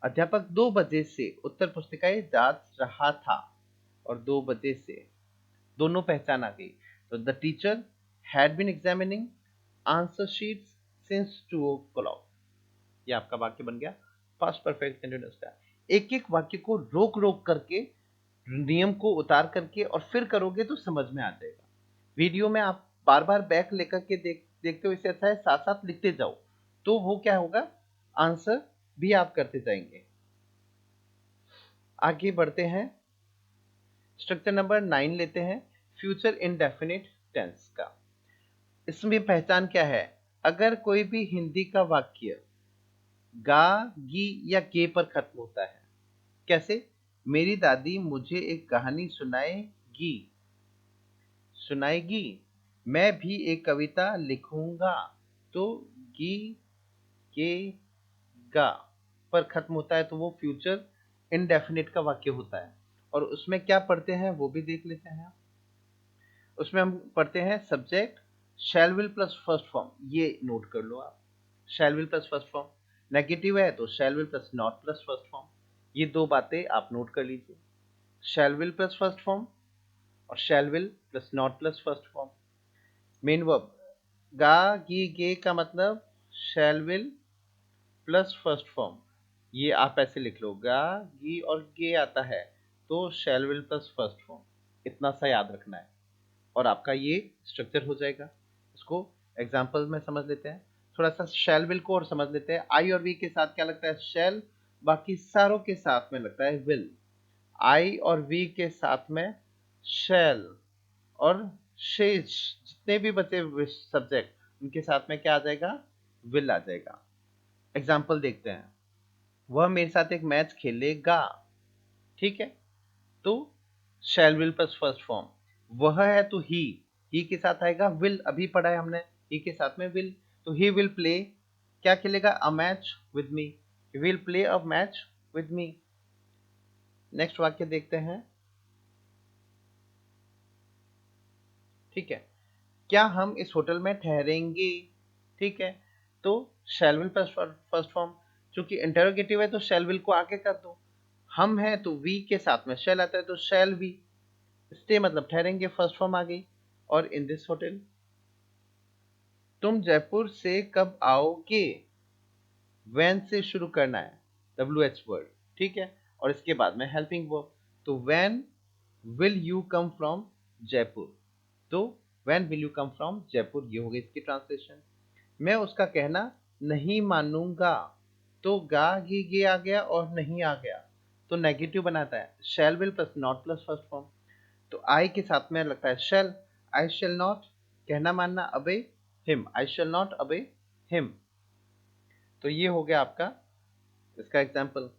अध्यापक 2 बजे से उत्तर पुस्तिकाएं जांच रहा था, और 2 बजे से दोनों पहचान आ गई। तो the teacher had been examining answer sheets since 2 o'clock। ये आपका वाक्य बन गया पास्ट परफेक्ट कंटीन्यूअस का। एक एक वाक्य को रोक रोक करके, नियम को उतार करके और फिर करोगे तो समझ में आ जाएगा। वीडियो में आप बार बार बैक लेकर के देखते हो, इससे अच्छा है साथ साथ लिखते जाओ, तो वो क्या होगा, आंसर भी आप करते जाएंगे। आगे बढ़ते हैं, स्ट्रक्चर नंबर 9 लेते हैं, फ्यूचर इंडेफिनिट टेंस का। इसमें पहचान क्या है, अगर कोई भी हिंदी का वाक्य गा, गी या के पर खत्म होता है, कैसे, मेरी दादी मुझे एक कहानी सुनाएगी, सुनाएगी, मैं भी एक कविता लिखूंगा, तो गी, के, गा पर खत्म होता है तो वो फ्यूचर इनडेफिनिट का वाक्य होता है। और उसमें क्या पढ़ते हैं वो भी देख लेते हैं। उसमें हम पढ़ते हैं subject shall will plus first form, ये नोट कर लो आप, shall will plus first form. Negative है तो shall will plus not plus first form, ये दो बातें आप नोट कर लीजिए, shall will plus first form और shall will plus not plus first form. Main verb गा, गी, गे का मतलब shall will plus first form, ये आप ऐसे लिख लो, गा, गी और गे आता है तो shall will plus first form, इतना सा याद रखना है और आपका ये स्ट्रक्चर हो जाएगा। इसको एग्जाम्पल में समझ लेते हैं, थोड़ा सा शैल विल को और समझ लेते हैं। आई और वी के साथ क्या लगता है, शैल, बाकी सारों के साथ में लगता है विल। आई और वी के साथ में शैल, और शेष जितने भी बचे सब्जेक्ट उनके साथ में क्या आ जाएगा, विल आ जाएगा। एग्जाम्पल देखते हैं, वह मेरे साथ एक मैच खेलेगा, ठीक है, तो shall will plus first form, वह है तो ही के साथ आएगा विल, अभी पढ़ा है हमने, ही के साथ में विल, तो ही विल प्ले, क्या खेलेगा, a match with me, he will play a match with me. Next वाक्य देखते हैं, ठीक है, क्या हम इस होटल में ठहरेंगे, ठीक है, तो shall will plus first form, चूंकि इंटरोगेटिव है तो शैल विल को आगे कर दो, हम हैं तो वी के साथ में शैल आता है तो शैल वी, स्टे मतलब ठहरेंगे, फर्स्ट फॉर्म आ गई। और इन दिस होटल, तुम जयपुर से कब आओगे, वैन से शुरू करना है, डब्ल्यू एच वर्ड, ठीक है, और इसके बाद में हेल्पिंग वर्ब, तो when will you come from Jaipur, तो when will you come from Jaipur, ये हो गई इसकी ट्रांसलेशन। मैं उसका कहना नहीं मानूंगा, तो गा गे आ गया और नहीं आ गया तो नेगेटिव बनाता है। Shall will plus not plus first form, तो आई के साथ में लगता है शैल। आई शैल नॉट कहना मानना अबे हिम, आई शैल नॉट अबे हिम। तो ये हो गया आपका इसका एग्जाम्पल।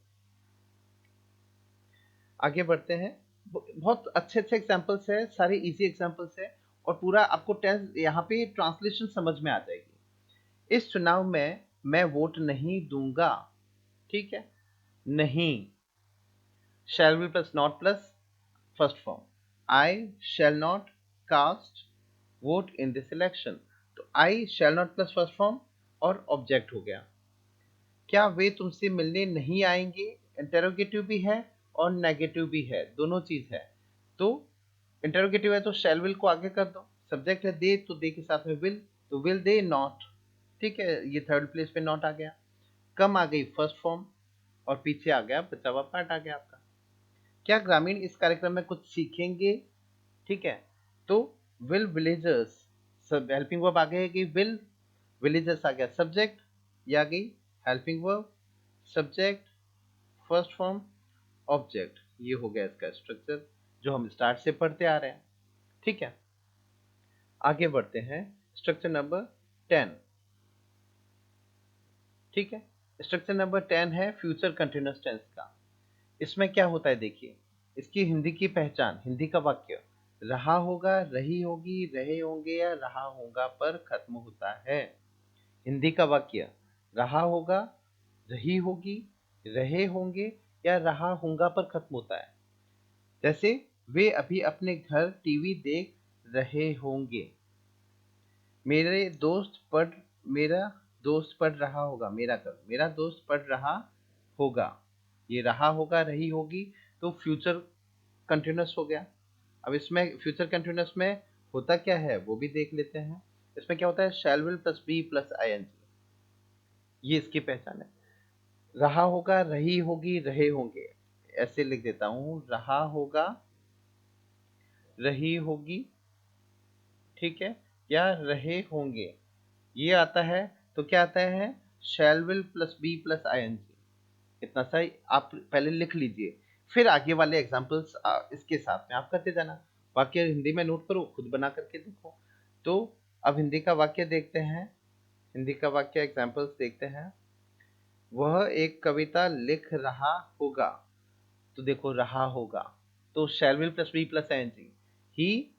आगे बढ़ते हैं। बहुत अच्छे अच्छे एग्जाम्पल्स है, सारे इजी एग्जाम्पल्स है, और पूरा आपको टेंस यहाँ पे ट्रांसलेशन समझ में आ जाएगी। इस चुनाव में मैं वोट नहीं दूंगा, ठीक है, नहीं, shall will plus not plus first form, I shall not cast vote in this election, तो I shall not plus first form और ऑब्जेक्ट हो गया। क्या वे तुमसे मिलने नहीं आएंगे, इंटेरोगेटिव भी है और नेगेटिव भी है, दोनों चीज है। तो इंटेरोगेटिव है तो शैल विल को आगे कर दो, सब्जेक्ट है दे तो दे के साथ में विल, तो विल दे नॉट, ठीक है, ये थर्ड प्लेस पे नॉट आ गया। कम आ गई फर्स्ट फॉर्म और पीछे आ गया बचा हुआ पार्ट आ गया आपका। क्या ग्रामीण इस कार्यक्रम में कुछ सीखेंगे, ठीक है, तो विल विलेजर्स, सब हेल्पिंग वर्ब आ गए कि विल, विलेजर्स आ गया सब्जेक्ट, ये आ गई helping verb, subject, first form, object, ये हो गया इसका स्ट्रक्चर जो हम स्टार्ट से पढ़ते आ रहे हैं, ठीक है। आगे बढ़ते हैं, स्ट्रक्चर नंबर 10, ठीक है। स्ट्रक्चर नंबर 10 है फ्यूचर कंटिन्यूअस टेंस का। इसमें क्या होता है देखिए, इसकी हिंदी की पहचान, हिंदी का वाक्य रहा होगा, रही होगी, रहे होंगे या रहा होगा पर खत्म होता है। हिंदी का वाक्य रहा होगा, रही होगी, रहे होंगे या रहा होगा पर खत्म होता है। जैसे वे अभी अपने घर टीवी देख रहे होंगे, मेरे दोस्त पढ़ मेरा दोस्त पढ़ रहा होगा, मेरा दोस्त पढ़ रहा होगा, ये रहा होगा, रही होगी, तो फ्यूचर कंटिन्यूअस हो गया। अब इसमें फ्यूचर कंटिन्यूअस में होता क्या है वो भी देख लेते हैं। इसमें क्या होता है, shall will plus be plus I N G, ये इसकी पहचान है। रहा होगा, रही होगी, रहे होंगे, ऐसे लिख देता हूं, रहा होगा, रही होगी, ठीक है, या रहे होंगे, ये आता है तो क्या आता है, shall will plus be plus I N G. इतना सा आप पहले लिख लीजिए, फिर आगे वाले एग्जांपल्स इसके साथ में आप करते जाना। वाक्य हिंदी में नोट करो, खुद बना करके देखो। तो अब हिंदी का वाक्य देखते हैं, हिंदी का वाक्य एग्जांपल्स देखते हैं। वह एक कविता लिख रहा होगा, तो देखो रहा होगा, तो shall will plus be plus ING, he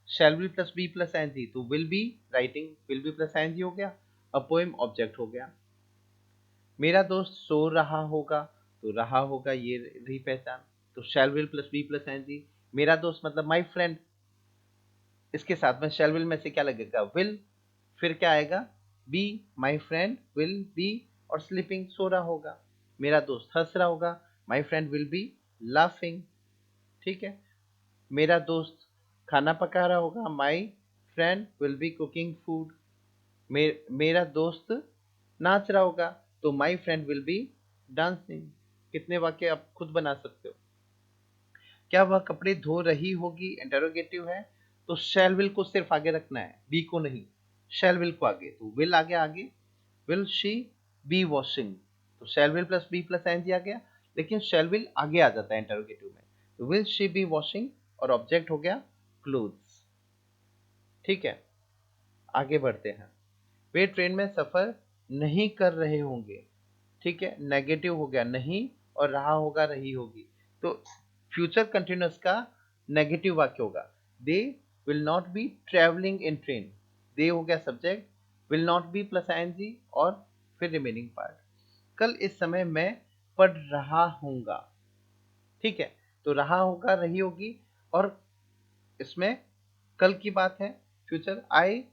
shall will plus be plus ING, तो will be writing, will be plus ING हो गया, अ पोएम ऑब्जेक्ट हो गया। मेरा दोस्त सो रहा होगा, तो रहा होगा, ये रही पहचान, तो shall will plus be plus N G, मेरा दोस्त मतलब माय फ्रेंड, इसके साथ में शैल विल में से क्या लगेगा, विल, फिर क्या आएगा, be, my friend will be, और स्लीपिंग, सो रहा होगा, मेरा दोस्त हंस रहा होगा, my friend will be laughing, ठीक है। मेरा दोस्त खाना पका रहा होगा, my friend will be cooking food. मेरा दोस्त नाच रहा होगा, तो my friend will be dancing. कितने वाक्य आप खुद बना सकते हो। क्या वह कपड़े धो रही होगी, इंटरोगेटिव है, तो शैल विल को सिर्फ आगे रखना है, बी को नहीं, शैल विल को आगे, तो विल आगे आगे, विल शी बी वॉशिंग, तो shall will plus be plus NG आ गया, लेकिन शैल विल आगे आ जाता है इंटरोगेटिव में, तो विल शी बी वॉशिंग और ऑब्जेक्ट हो गया क्लोथ्स, ठीक है। आगे बढ़ते हैं। वे ट्रेन में सफर नहीं कर रहे होंगे, ठीक है, नेगेटिव हो गया नहीं, और रहा होगा, रही होगी, तो फ्यूचर कंटिन्यूअस का नेगेटिव वाक्य होगा, they will not be travelling in train, they हो गया subject, will not be plus ING और फिर रिमेनिंग पार्ट। कल इस समय मैं पढ़ रहा हूंगा, ठीक है, तो रहा होगा, रही होगी, और इसमें कल की बात है, future, I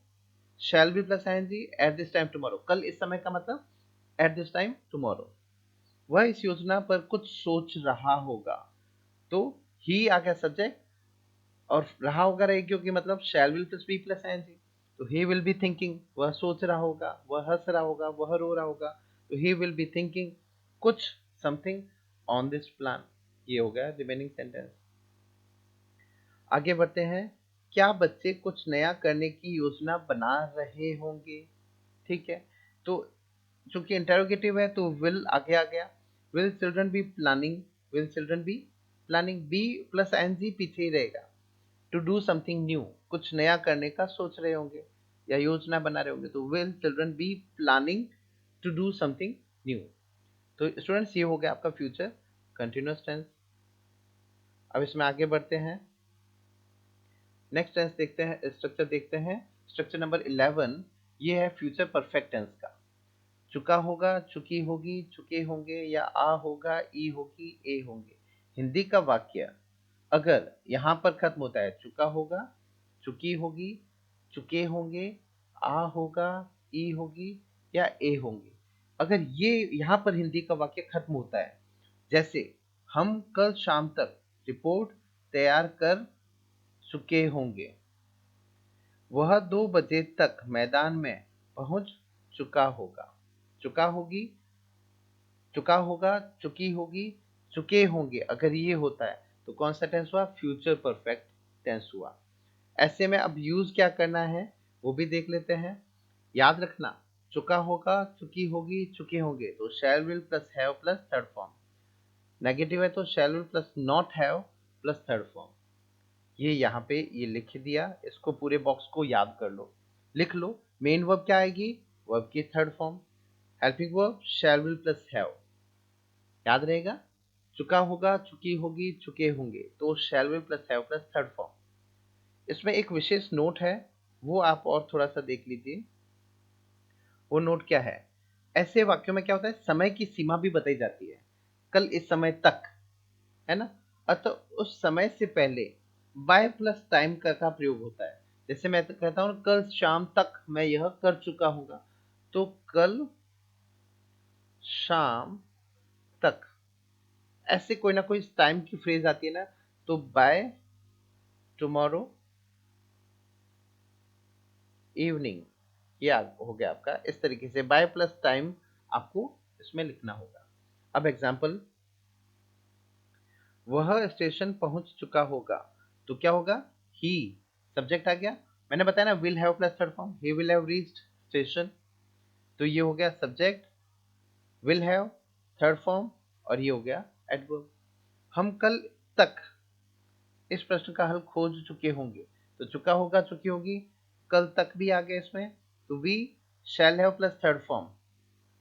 shall be plus I N G at this time tomorrow, कल इस समय का मतलब एट दिस टाइम टुमारो। वह इस योजना पर कुछ सोच रहा होगा, तो ही आ गया सब्जेक्ट, और रहा होगा रहेगी होगी मतलब shall will plus be plus ING, तो ही विल बी थिंकिंग, वह सोच रहा होगा, वह हंस रहा होगा, वह रो रहा होगा, तो ही विल बी थिंकिंग कुछ समथिंग ऑन दिस प्लान, ये हो गया रिमेनिंग सेंटेंस। आगे बढ़ते हैं। क्या बच्चे कुछ नया करने की योजना बना रहे होंगे? ठीक है, तो चूंकि इंटेरोगेटिव है तो विल आगे आ गया। Will children be planning, will children be planning, be plus N G पीछे ही रहेगा। टू डू समथिंग न्यू, कुछ नया करने का सोच रहे होंगे या योजना बना रहे होंगे, तो will children be planning to do something new. तो स्टूडेंट्स ये हो गया आपका फ्यूचर कंटिन्यूअस टेंस। अब इसमें आगे बढ़ते हैं, नेक्स्ट टेंस देखते हैं, स्ट्रक्चर देखते हैं। स्ट्रक्चर नंबर 11 ये है फ्यूचर परफेक्ट टेंस का। चुका होगा, चुकी होगी, चुके होंगे, या आ होगा, ई होगी, ए होंगे। हिंदी का वाक्य अगर यहाँ पर खत्म होता है, चुका होगा, चुकी होगी, चुके होंगे, आ होगा, ई होगी, या ए होंगे, अगर ये यहाँ पर हिंदी का वाक्य खत्म होता है, जैसे हम कल शाम तक रिपोर्ट तैयार कर चुके होंगे, वह 2 बजे तक मैदान में पहुंच चुका होगा। चुका होगी, चुका होगा, चुकी होगी, चुके होंगे, अगर ये होता है तो कौन सा टेंस हुआ? फ्यूचर परफेक्ट टेंस हुआ। ऐसे में अब यूज क्या करना है वो भी देख लेते हैं। याद रखना, चुका होगा, चुकी होगी, चुके होंगे, तो shall will plus have plus third form. Negative है तो shall will plus not have plus third form. ये यहाँ पे ये लिख दिया, इसको पूरे बॉक्स को याद कर लो, लिख लो। मेन वर्ब क्या आएगी? वर्ब की third form. Helping verb shell will plus have, याद रहेगा। चुका होगा, चुकी होगी, चुके होंगे, तो shall will plus have plus third form. इसमें एक विशेष नोट है, वो आप और थोड़ा सा देख लीजिए। वो नोट क्या है? ऐसे वाक्यों में क्या होता है, समय की सीमा भी बताई जाती है। कल इस समय तक, है ना, अतः उस समय से पहले बाय प्लस टाइम का प्रयोग होता है। जैसे मैं तो कहता हूँ कल शाम तक मैं यह कर चुका हूँगा, तो कल शाम तक, ऐसे कोई ना कोई टाइम की फ्रेज आती है ना, तो बाय टुमारो इवनिंग, ये हो गया आपका। इस तरीके से बाय प्लस टाइम आपको इसमें लिखना होगा। अब एग्जाम्पल, वह स्टेशन पहुंच चुका होगा, तो क्या होगा? ही, सब्जेक्ट आ गया। मैंने बताया ना will have plus third form, he will have reached station, तो ये हो गया subject, will have third form, और ये हो गया एडवर्ब। हम कल तक इस प्रश्न का हल खोज चुके होंगे, तो चुका होगा, चुकी होगी, कल तक भी आ गया इसमें, तो we shall have plus third form,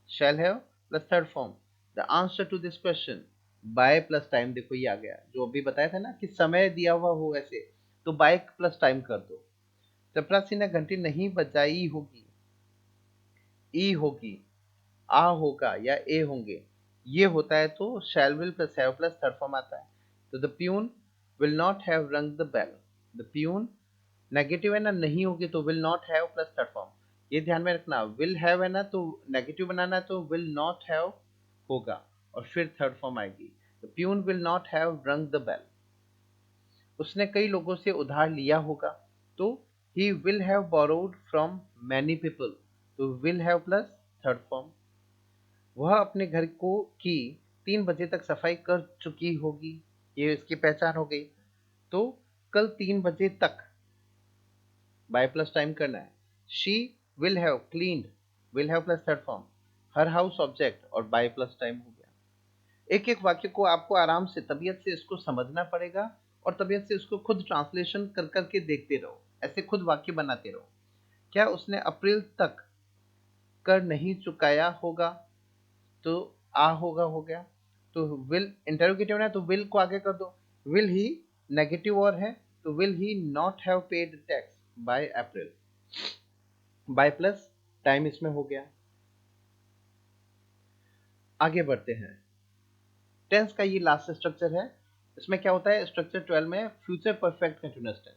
shall have plus third form. The answer to this question by plus time, देखो ये आ गया, जो अभी बताया था ना कि समय दिया हुआ हो ऐसे, तो बाय प्लस टाइम कर दो। चपरासी ने घंटी नहीं बजाई होगी, ई होगी, आ होगा, या ए होंगे, ये होता है तो shall will plus have plus third form आता है। तो the peon will not have rung the bell, the peon, negative है ना, नहीं होगी तो will not have plus third form. ये ध्यान में रखना, विल हैव है ना तो नेगेटिव बनाना है तो विल नॉट हैव होगा, और फिर थर्ड फॉर्म आएगी। The peon will not have rung the bell. उसने कई लोगों से उधार लिया होगा, तो he will have borrowed from many people, तो will have plus third form. वह अपने घर को की 3 बजे तक सफाई कर चुकी होगी, ये इसकी पहचान हो गई, तो कल 3 बजे तक बाय प्लस टाइम करना है। She will have cleaned, will have plus third form, her house object, और बाय प्लस टाइम हो गया। एक एक वाक्य को आपको आराम से तबीयत से इसको समझना पड़ेगा, और तबीयत से इसको खुद ट्रांसलेशन कर करके देखते रहो, ऐसे खुद वाक्य बनाते रहो। क्या उसने अप्रैल तक कर नहीं चुकाया होगा, तो आ होगा हो गया, तो विल इंटरोगेटिव है तो विल को आगे कर दो। विल ही, नेगेटिव और है, तो will he not have paid tax by April, by plus time इसमें हो गया। आगे बढ़ते हैं, टेंस का ये लास्ट स्ट्रक्चर है। इसमें क्या होता है, स्ट्रक्चर 12 में फ्यूचर परफेक्ट कंटिन्यूअस टेंस।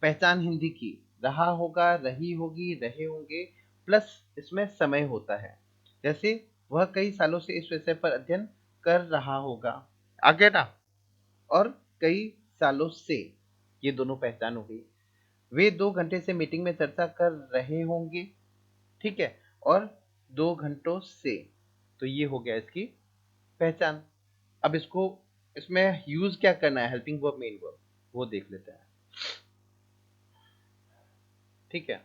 पहचान हिंदी की, रहा होगा, रही होगी, रहे होंगे, प्लस इसमें समय होता है। जैसे वह कई सालों से इस विषय पर अध्ययन कर रहा होगा, आगे ना, और कई सालों से, ये दोनों पहचान हो गई। वे 2 घंटे से मीटिंग में चर्चा कर रहे होंगे, ठीक है, और 2 घंटों से, तो ये हो गया इसकी पहचान। अब इसको, इसमें यूज क्या करना है, हेल्पिंग वर्ब मेन वर्ब, वो देख लेते हैं। ठीक है,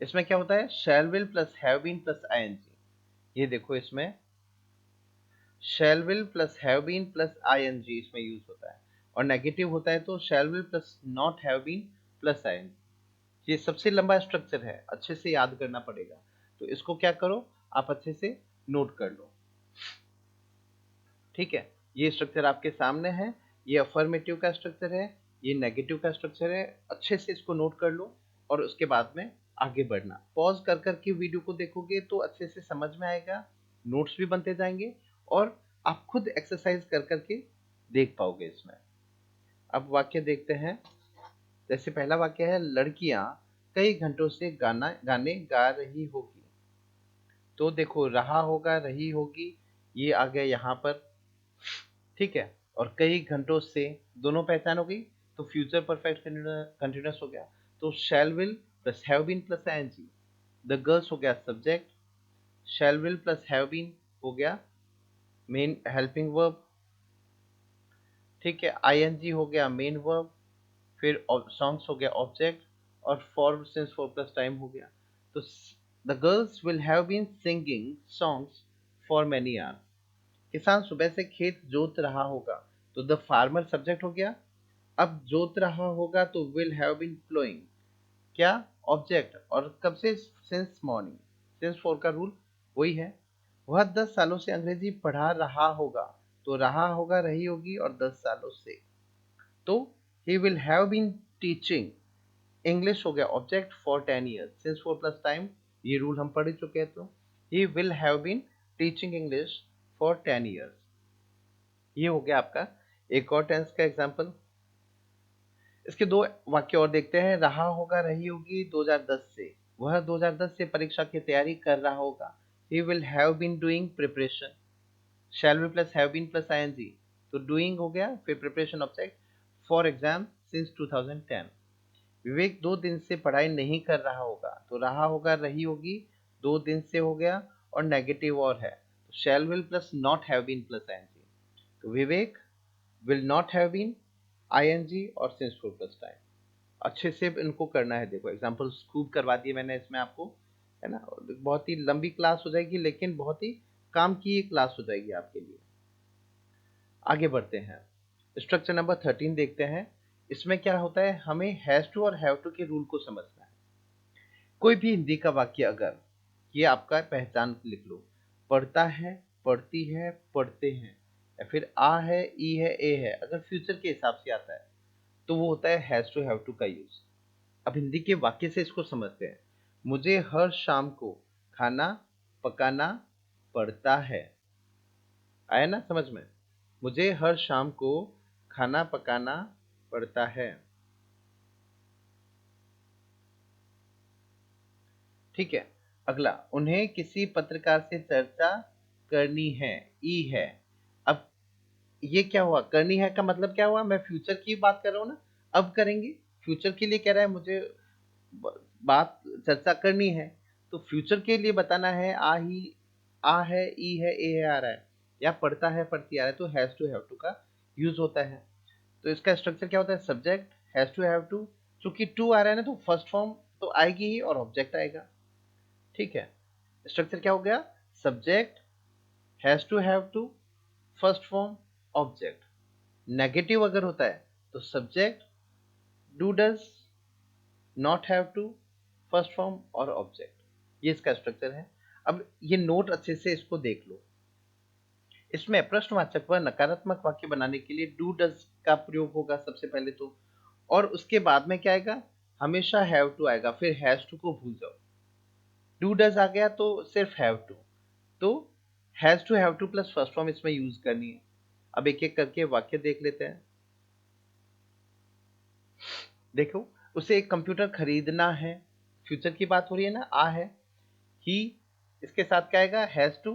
इसमें क्या होता है, shall will plus have been plus I N G. ये देखो इसमें shall will plus have been plus I N G इसमें यूज होता है, और नेगेटिव होता है तो shall will plus not have been plus I N G. ये सबसे लंबा स्ट्रक्चर है, अच्छे से याद करना पड़ेगा, तो इसको क्या करो, आप अच्छे से नोट कर लो। ठीक है, ये स्ट्रक्चर आपके सामने है, ये अफर्मेटिव का स्ट्रक्चर है, ये नेगेटिव का स्ट्रक्चर है। अच्छे से इसको नोट कर लो और उसके बाद में आगे बढ़ना। पॉज कर करके वीडियो को देखोगे तो अच्छे से समझ में आएगा, नोट्स भी बनते जाएंगे और आप खुद एक्सरसाइज कर करके देख पाओगे इसमें। अब वाक्य देखते हैं। जैसे पहला वाक्य है, लड़कियां कई घंटों से गाने गा रही होगी। तो देखो, रहा होगा, रही होगी, ये आ गया यहाँ पर। ठीक है, और कई घंटों से दोनों पहचान हो गई, तो फ्यूचर परफेक्ट कंटिन्यूअस हो गया। तो shall will plus have been plus I N G, the girls हो गया subject, shall will plus have been हो गया मेन हेल्पिंग वर्ब। ठीक है, आईएनजी हो गया मेन वर्ब, फिर सॉन्ग्स हो गया ऑब्जेक्ट, और for since for plus time हो गया। तो the girls will have been singing songs for many hours. किसान सुबह से खेत जोत रहा होगा, तो द फार्मर सब्जेक्ट हो गया। अब जोत रहा होगा तो विल हैव बीन प्लोइंग, क्या, ऑब्जेक्ट, और कब से, सिंस मॉर्निंग, सिंस फोर का रूल वही है। वह 10 सालों से अंग्रेजी पढ़ा रहा होगा, तो रहा होगा, रही होगी, और 10 सालों से। तो he will have been teaching English हो गया object for 10 years, since for plus time, ये रूल हम पढ़ चुके हैं। तो he will have been teaching English for 10 years. ये हो गया आपका एक और टेंस का एग्जांपल। इसके दो वाक्य और देखते हैं। रहा होगा, रही होगी 2010 से, वह 2010 से परीक्षा की तैयारी कर रहा होगा। He will have been doing preparation, shall be plus have been plus ING, तो डूइंग हो गया, फिर preparation object for exam since 2010। Vivek 2 दिन से पढ़ाई नहीं कर रहा होगा, तो रहा होगा, रही होगी, 2 दिन से हो गया, और नेगेटिव और है, तो shall will plus not have been plus ING. तो Vivek will not have been, ING और सिंस फोर प्लस टाइम। अच्छे से इनको करना है। देखो एग्जांपल्स खूब करवा दिए मैंने इसमें आपको, है ना। बहुत ही लंबी क्लास हो जाएगी, लेकिन बहुत ही काम की ये क्लास हो जाएगी आपके लिए। आगे बढ़ते हैं, स्ट्रक्चर नंबर 13 देखते हैं। इसमें क्या होता है, हमें हैज टू और हैव टू के रूल को समझना है। कोई भी हिंदी का वाक्य, अगर ये आपका पहचान लिख लो, पढ़ता है, पढ़ती है, पढ़ते हैं, या फिर आ है, ई है, ए है, अगर फ्यूचर के हिसाब से आता है तो वो होता है हैज टू हैव टू का यूज। अब हिंदी के वाक्य से इसको समझते हैं। मुझे हर शाम को खाना पकाना पड़ता है, आया ना समझ में। मुझे हर शाम को खाना पकाना पड़ता है। ठीक है, अगला, उन्हें किसी पत्रकार से चर्चा करनी है, ई है। अब ये क्या हुआ, करनी है का मतलब क्या हुआ, मैं फ्यूचर की बात कर रहा हूँ ना, अब करेंगे। फ्यूचर के लिए कह रहा है मुझे बात चर्चा करनी है, तो फ्यूचर के लिए बताना है, आ ही, आ है, ई है, ए है, आ रहा है, या पढ़ता है, पढ़ती आ रहा है, तो हैज टू हैव टू का यूज होता है। तो इसका स्ट्रक्चर क्या होता है, subject has to have to, चूंकि टू आ रहा है ना, तो फर्स्ट फॉर्म तो आएगी ही और ऑब्जेक्ट आएगा। ठीक है, स्ट्रक्चर क्या हो गया, subject has to have to, first form, object. Negative अगर होता है तो subject do does, not have to, first form और ऑब्जेक्ट। ये इसका स्ट्रक्चर है। अब ये नोट अच्छे से इसको देख लो। इसमें प्रश्नवाचक व नकारात्मक वाक्य बनाने के लिए डू डज का प्रयोग होगा सबसे पहले तो, और उसके बाद में क्या आएगा, हमेशा हैव टू आएगा, फिर हैज टू को भूल जाओ। डू डज आ गया तो सिर्फ हैव टू, तो has to have to plus first form इसमें यूज करनी है। अब एक एक करके वाक्य देख लेते हैं। देखो, उसे एक कंप्यूटर खरीदना है, फ्यूचर की बात हो रही है ना, आ है, ही, इसके साथ क्या आएगा, has to,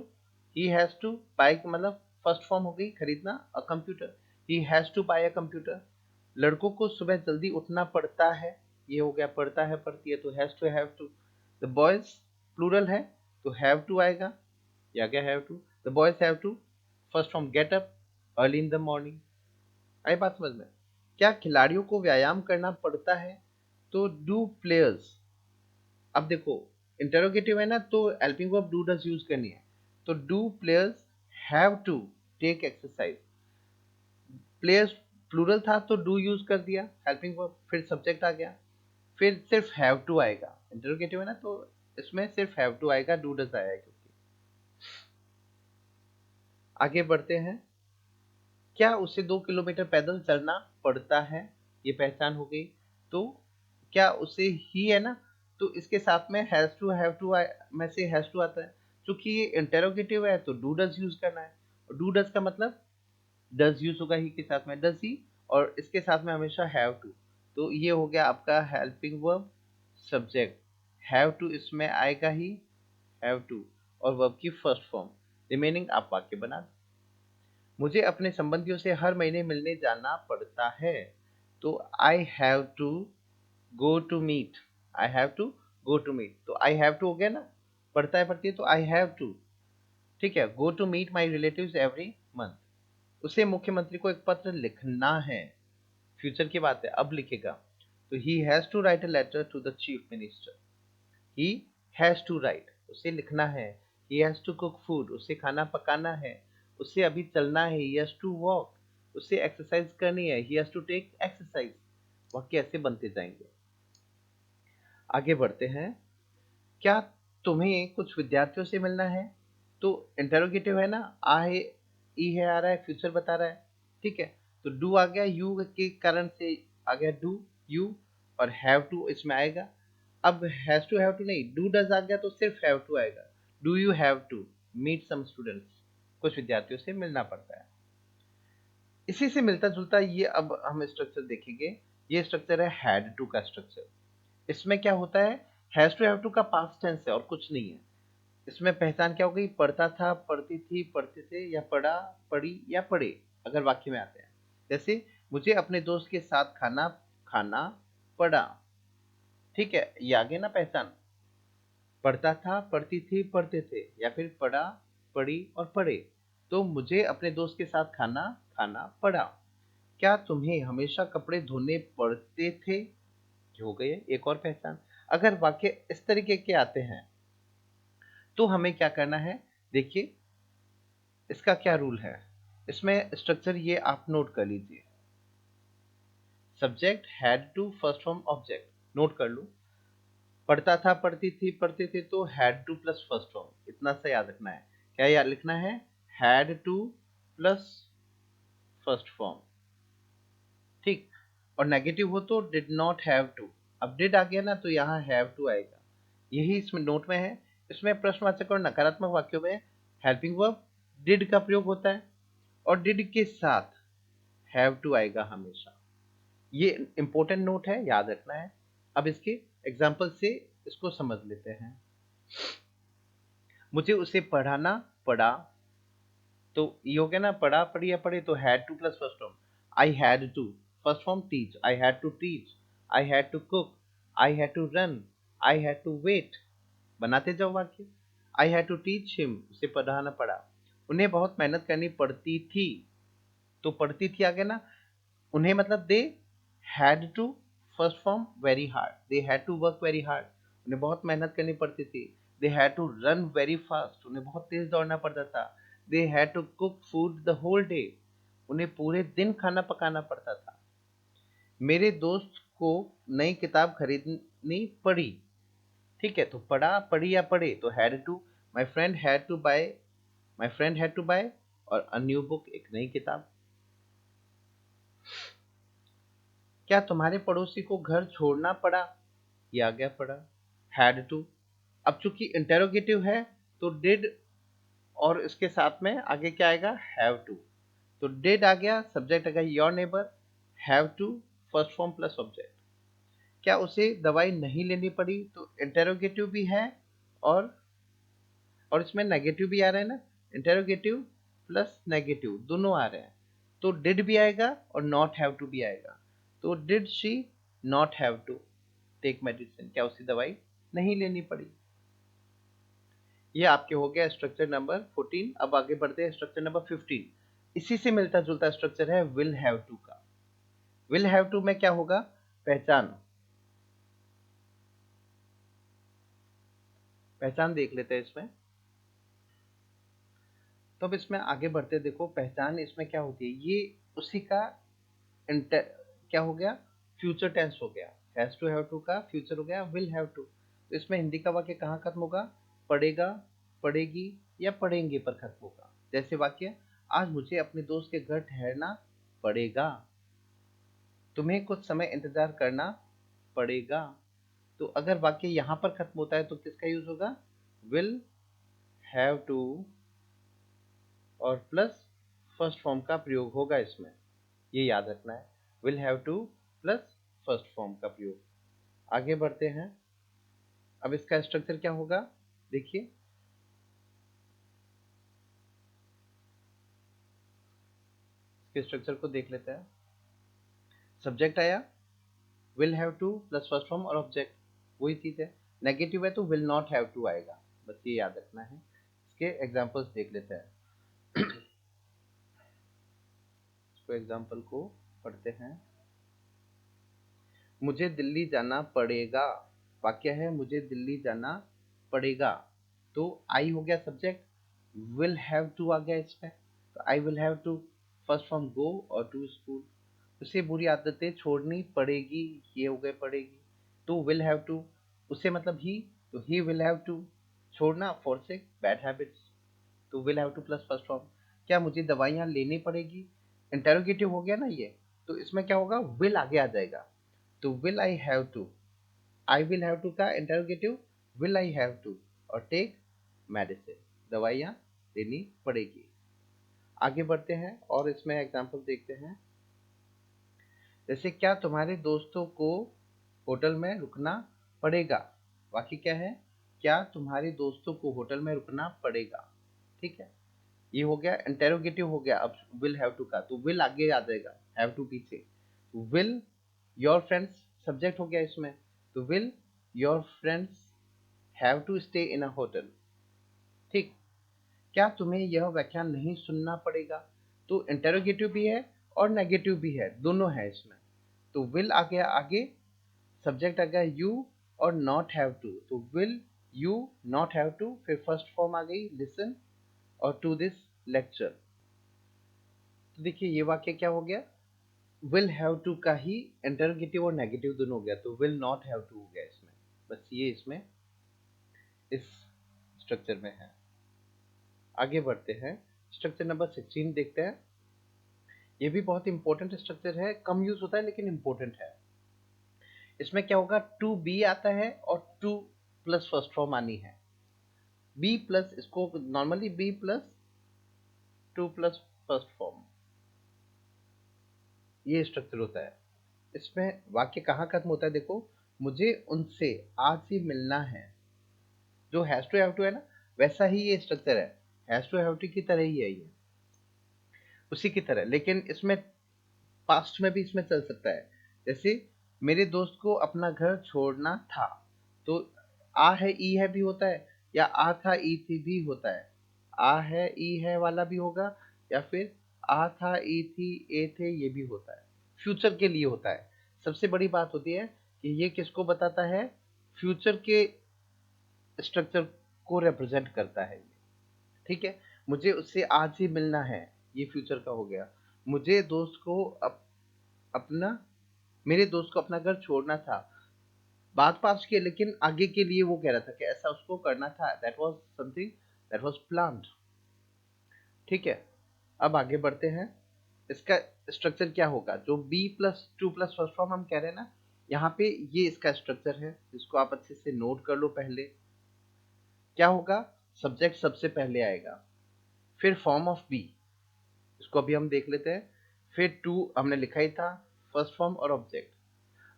he has to buy, मतलब फर्स्ट फॉर्म हो गई खरीदना, a computer, he has to buy a computer. लड़कों को सुबह जल्दी उठना पड़ता है, ये हो गया, पड़ता है, पड़ती है, तो has to. The boys plural है, तो हैव टू आएगा, ये आ गया have to. The boys have to, first form get up early in the morning. आई बात समझ में। क्या खिलाड़ियों को व्यायाम करना पड़ता है, तो डू प्लेयर्स, अब देखो इंटरोगेटिव है ना, तो helping verb do does use करनी है। तो do players have to take exercise, players plural था तो डू यूज कर दिया हेल्पिंग वर्ब, फिर सब्जेक्ट आ गया, फिर सिर्फ हैव टू आएगा, इंटरोगेटिव है ना तो इसमें सिर्फ हैव टू आएगा, डू डज आया है क्योंकि। आगे बढ़ते हैं। क्या उसे 2 किलोमीटर पैदल चलना पड़ता है, ये पहचान हो गई। तो क्या उसे ही है ना, तो इसके साथ में हैज टू हैव टू में से हैज टू आता है, क्योंकि ये इंटेरोगेटिव है तो डू डज यूज करना है, और डू डज का मतलब डज यूज होगा ही के साथ में, डज ही, और इसके साथ में हमेशा हैव टू। तो ये हो गया आपका helping verb subject, have to इसमें आएगा ही, हैव टू, और वर्ब की फर्स्ट फॉर्म, रिमेनिंग आप वाक्य बना। मुझे अपने संबंधियों से हर महीने मिलने जाना पड़ता है। तो I have to go to meet, I have to go to meet, तो आई हैव टू हो गया ना, पढ़ता है पढ़ती है तो आई हैव टू, ठीक है। Go to meet my relatives every month, उसे मुख्यमंत्री को एक पत्र लिखना है, फ्यूचर की बात है, अब लिखेगा। तो he has to write a letter to the chief minister, he has to write, उसे लिखना है। He has to cook food, उसे खाना पकाना है। उसे अभी चलना है, ही हैज टू वॉक, उसे एक्सरसाइज करनी है, he has to take exercise. वाक्य ऐसे बनते जाएंगे। आगे बढ़ते हैं। क्या तुम्हें कुछ विद्यार्थियों से मिलना है, तो इंटरोगेटिव है ना, आ है, ई है, आ रहा है, फ्यूचर बता रहा है, ठीक है। तो डू आ गया, यू के कारण से आ गया डू, यू, और हैव टू इसमें आएगा। अब हैज टू हैव टू नहीं, डू डज आ गया तो सिर्फ हैव टू आएगा। Do you have to meet some students, कुछ विद्यार्थियों से मिलना पड़ता है। इसी से मिलता जुलता ये अब हम स्ट्रक्चर देखेंगे। ये स्ट्रक्चर है हैड टू का स्ट्रक्चर। इसमें क्या होता है, हैज टू हैव टू का पास्ट टेंस है और कुछ नहीं है। इसमें पहचान क्या हो गई, पढ़ता था, पढ़ती थी, पढ़ते थे, या पढ़ा, पढ़ी, या पढ़े, अगर वाक्य में आते हैं। जैसे मुझे अपने दोस्त के साथ खाना खाना पड़ा, ठीक है, ये आगे ना पहचान, पढ़ता था, पढ़ती थी, पढ़ते थे, या फिर पढ़ा, पढ़ी और पढ़े। तो मुझे अपने दोस्त के साथ खाना खाना पड़ा। क्या तुम्हें हमेशा कपड़े धोने पड़ते थे, जो हो गए एक और पहचान। अगर वाक्य इस तरीके के आते हैं तो हमें क्या करना है, देखिए इसका क्या रूल है। इसमें स्ट्रक्चर ये आप नोट कर लीजिए। Subject had to first form object, note कर लो। पढ़ता था, पढ़ती थी, पढ़ते थे, तो had to plus first form, इतना सा याद रखना है। क्या याद लिखना है, had to plus first form, ठीक। और नेगेटिव हो तो डिड नॉट हैव टू। अब डिड आ गया ना तो यहाँ हैव टू आएगा, यही इसमें नोट में है। इसमें प्रश्नवाचक और नकारात्मक वाक्यों में हेल्पिंग वर्ब डिड का प्रयोग होता है, और डिड के साथ हैव टू आएगा हमेशा। ये इंपॉर्टेंट नोट है, याद रखना है। अब इसके एग्जाम्पल से इसको समझ लेते हैं। मुझे उसे पढ़ाना पड़ा, तो ये हो गया ना, पढ़ा, पढ़ी या पढ़े, तो had to plus first form. I had to first form teach, I had to teach, I had to cook, I had to run, I had to wait, बनाते जाओ वाक्य। I had to teach him, उसे पढ़ाना पड़ा। उन्हें बहुत मेहनत करनी पड़ती थी, तो पढ़ती थी आ गया ना, उन्हें मतलब they had to first form very hard, they had to work very hard, उन्हें बहुत मेहनत करनी पड़ती थी। They had to run very fast, उन्हें बहुत तेज दौड़ना पड़ता था। They had to cook food the whole day, उन्हें पूरे दिन खाना पकाना पड़ता था। मेरे दोस्त को नई किताब खरीदनी पड़ी, ठीक है, तो पढ़ा, पढ़ी या पढ़े, तो had to. My friend had to buy, my friend had to buy, और अ न्यू बुक, एक नई किताब। क्या तुम्हारे पड़ोसी को घर छोड़ना पड़ा, ये आ गया पड़ा, हैड टू। अब चूंकि इंटेरोगेटिव है तो डिड, और इसके साथ में आगे क्या आएगा, हैव टू। तो डिड आ गया, सब्जेक्ट आ गया your neighbour, have to first form plus object. क्या उसे दवाई नहीं लेनी पड़ी, तो इंटेरोगेटिव भी है, और और इसमें नेगेटिव भी आ रहा है ना, इंटेरोगेटिव प्लस नेगेटिव दोनों आ रहे हैं। तो डिड भी आएगा और नॉट हैव टू भी आएगा। तो did she not have to take medicine, क्या उसे दवाई नहीं लेनी पड़ी। ये आपके हो गया स्ट्रक्चर नंबर 14। अब आगे बढ़ते हैं स्ट्रक्चर नंबर 15। इसी से मिलता जुलता स्ट्रक्चर है विल हैव टू का। विल हैव टू में क्या होगा, पहचान, पहचान देख लेते हैं इसमें। तो अब इसमें आगे बढ़ते, देखो पहचान इसमें क्या होती है, ये उसी का क्या हो गया, फ्यूचर टेंस हो गया। हैज टू हैव टू का फ्यूचर हो गया विल हैव टू। तो इसमें हिंदी का वाक्य कहाँ खत्म होगा, पढ़ेगा, पढ़ेगी या पढ़ेंगे पर खत्म होगा। जैसे वाक्य, आज मुझे अपने दोस्त के घर ठहरना पड़ेगा, तुम्हें कुछ समय इंतजार करना पड़ेगा। तो अगर वाक्य यहाँ पर खत्म होता है तो किसका यूज होगा, विल हैव टू और प्लस फर्स्ट फॉर्म का प्रयोग होगा इसमें, ये याद रखना है, will have to plus first form का प्रयोग। आगे बढ़ते हैं। अब इसका स्ट्रक्चर क्या होगा, देखिए इसके स्ट्रक्चर को देख लेते हैं। सब्जेक्ट आया, will have to plus first form और ऑब्जेक्ट, वही चीज है। नेगेटिव है तो विल नॉट हैव टू आएगा, बस ये याद रखना है। इसके एग्जांपल्स देख लेते हैं। इसको एग्जांपल को पढ़ते हैं। मुझे दिल्ली जाना पड़ेगा, वाक्य है मुझे दिल्ली जाना पड़ेगा। तो आई हो गया सब्जेक्ट, विल हैव टू आ गया इसमें, तो I will have to first form go और टू स्कूल। उसे बुरी आदतें छोड़नी पड़ेगी, ये हो गए पड़ेगी। तो विल हैव टू, उसे मतलब ही, तो ही विल हैव टू छोड़ना फॉर से बैड हैबिट्स, तो will have to plus first form. क्या मुझे दवाइयाँ लेनी पड़ेगी, इंटेरोगेटिव हो गया ना ये, तो इसमें क्या होगा, विल आगे आ जाएगा। तो will I have to, I will have to का interrogative will I have to, और टेक मेडिसिन, दवाइयाँ लेनी पड़ेगी। आगे बढ़ते हैं और इसमें एग्जांपल देखते हैं। जैसे क्या तुम्हारे दोस्तों को होटल में रुकना पड़ेगा, वाक्य क्या है, क्या तुम्हारे दोस्तों को होटल में रुकना पड़ेगा। ठीक है, ये हो गया इंटेरोगेटिव हो गया। अब विल हैव टू का, तो विल आगे आ जाएगा, हैव टू पीछे। विल योर फ्रेंड्स सब्जेक्ट हो गया इसमें, तो will your friends have to stay in a hotel. ठीक, क्या तुम्हें यह व्याख्यान नहीं सुनना पड़ेगा, तो इंटेरोगेटिव भी है और नेगेटिव भी है, दोनों है इसमें। तो विल आ गया आगे, सब्जेक्ट आ गया यू और नॉट हैव टू, तो will you not have to, फिर फर्स्ट फॉर्म आ गई लिसन और टू दिस लेक्चर। तो देखिए ये वाक्य क्या हो गया, विल हैव टू का ही इंटरोगेटिव और नेगेटिव दोनों हो गया, तो विल नॉट हैव टू हो गया इसमें। बस ये इसमें इस स्ट्रक्चर में है। आगे बढ़ते हैं, स्ट्रक्चर नंबर 16 देखते हैं। ये भी बहुत इंपॉर्टेंट स्ट्रक्चर है, कम यूज होता है लेकिन इंपॉर्टेंट है। इसमें क्या होगा, टू बी आता है और टू प्लस फर्स्ट फॉर्म आनी है। बी प्लस, इसको normally B plus to plus first form, ये स्ट्रक्चर होता है। इसमें वाक्य कहाँ खत्म होता है, देखो मुझे उनसे आज ही मिलना है। जो हैज टू हैव टू है ना, वैसा ही ये स्ट्रक्चर है, हैज टू हैव टू की तरह ही है ये, उसी की तरह। लेकिन इसमें पास्ट में भी इसमें चल सकता है। जैसे मेरे दोस्त को अपना घर छोड़ना था, तो आ है ई है भी होता है, या आ था ई थी भी होता है। आ है ई है वाला भी होगा, या फिर आ था ई थी ए थे, ये भी होता है। फ्यूचर के लिए होता है। सबसे बड़ी बात होती है कि ये किसको बताता है, फ्यूचर के स्ट्रक्चर को रिप्रेजेंट करता है ये। ठीक है, मुझे उससे आज ही मिलना है, ये फ्यूचर का हो गया। मुझे दोस्त को अपना मेरे दोस्त को अपना घर छोड़ना था, बात पास की है, लेकिन आगे के लिए वो कह रहा था कि ऐसा उसको करना था, that was something that was planned. ठीक है, अब आगे बढ़ते हैं। इसका स्ट्रक्चर क्या होगा, जो be plus to plus first form हम कह रहे हैं ना, यहाँ पे ये इसका स्ट्रक्चर है, इसको आप अच्छे से नोट कर लो पहले। क्या होगा, सब्जेक्ट सबसे पहले आएगा, फिर फॉर्म ऑफ बी, इसको अभी हम देख लेते हैं। फिर टू हमने लिखा ही था, फर्स्ट फॉर्म और ऑब्जेक्ट।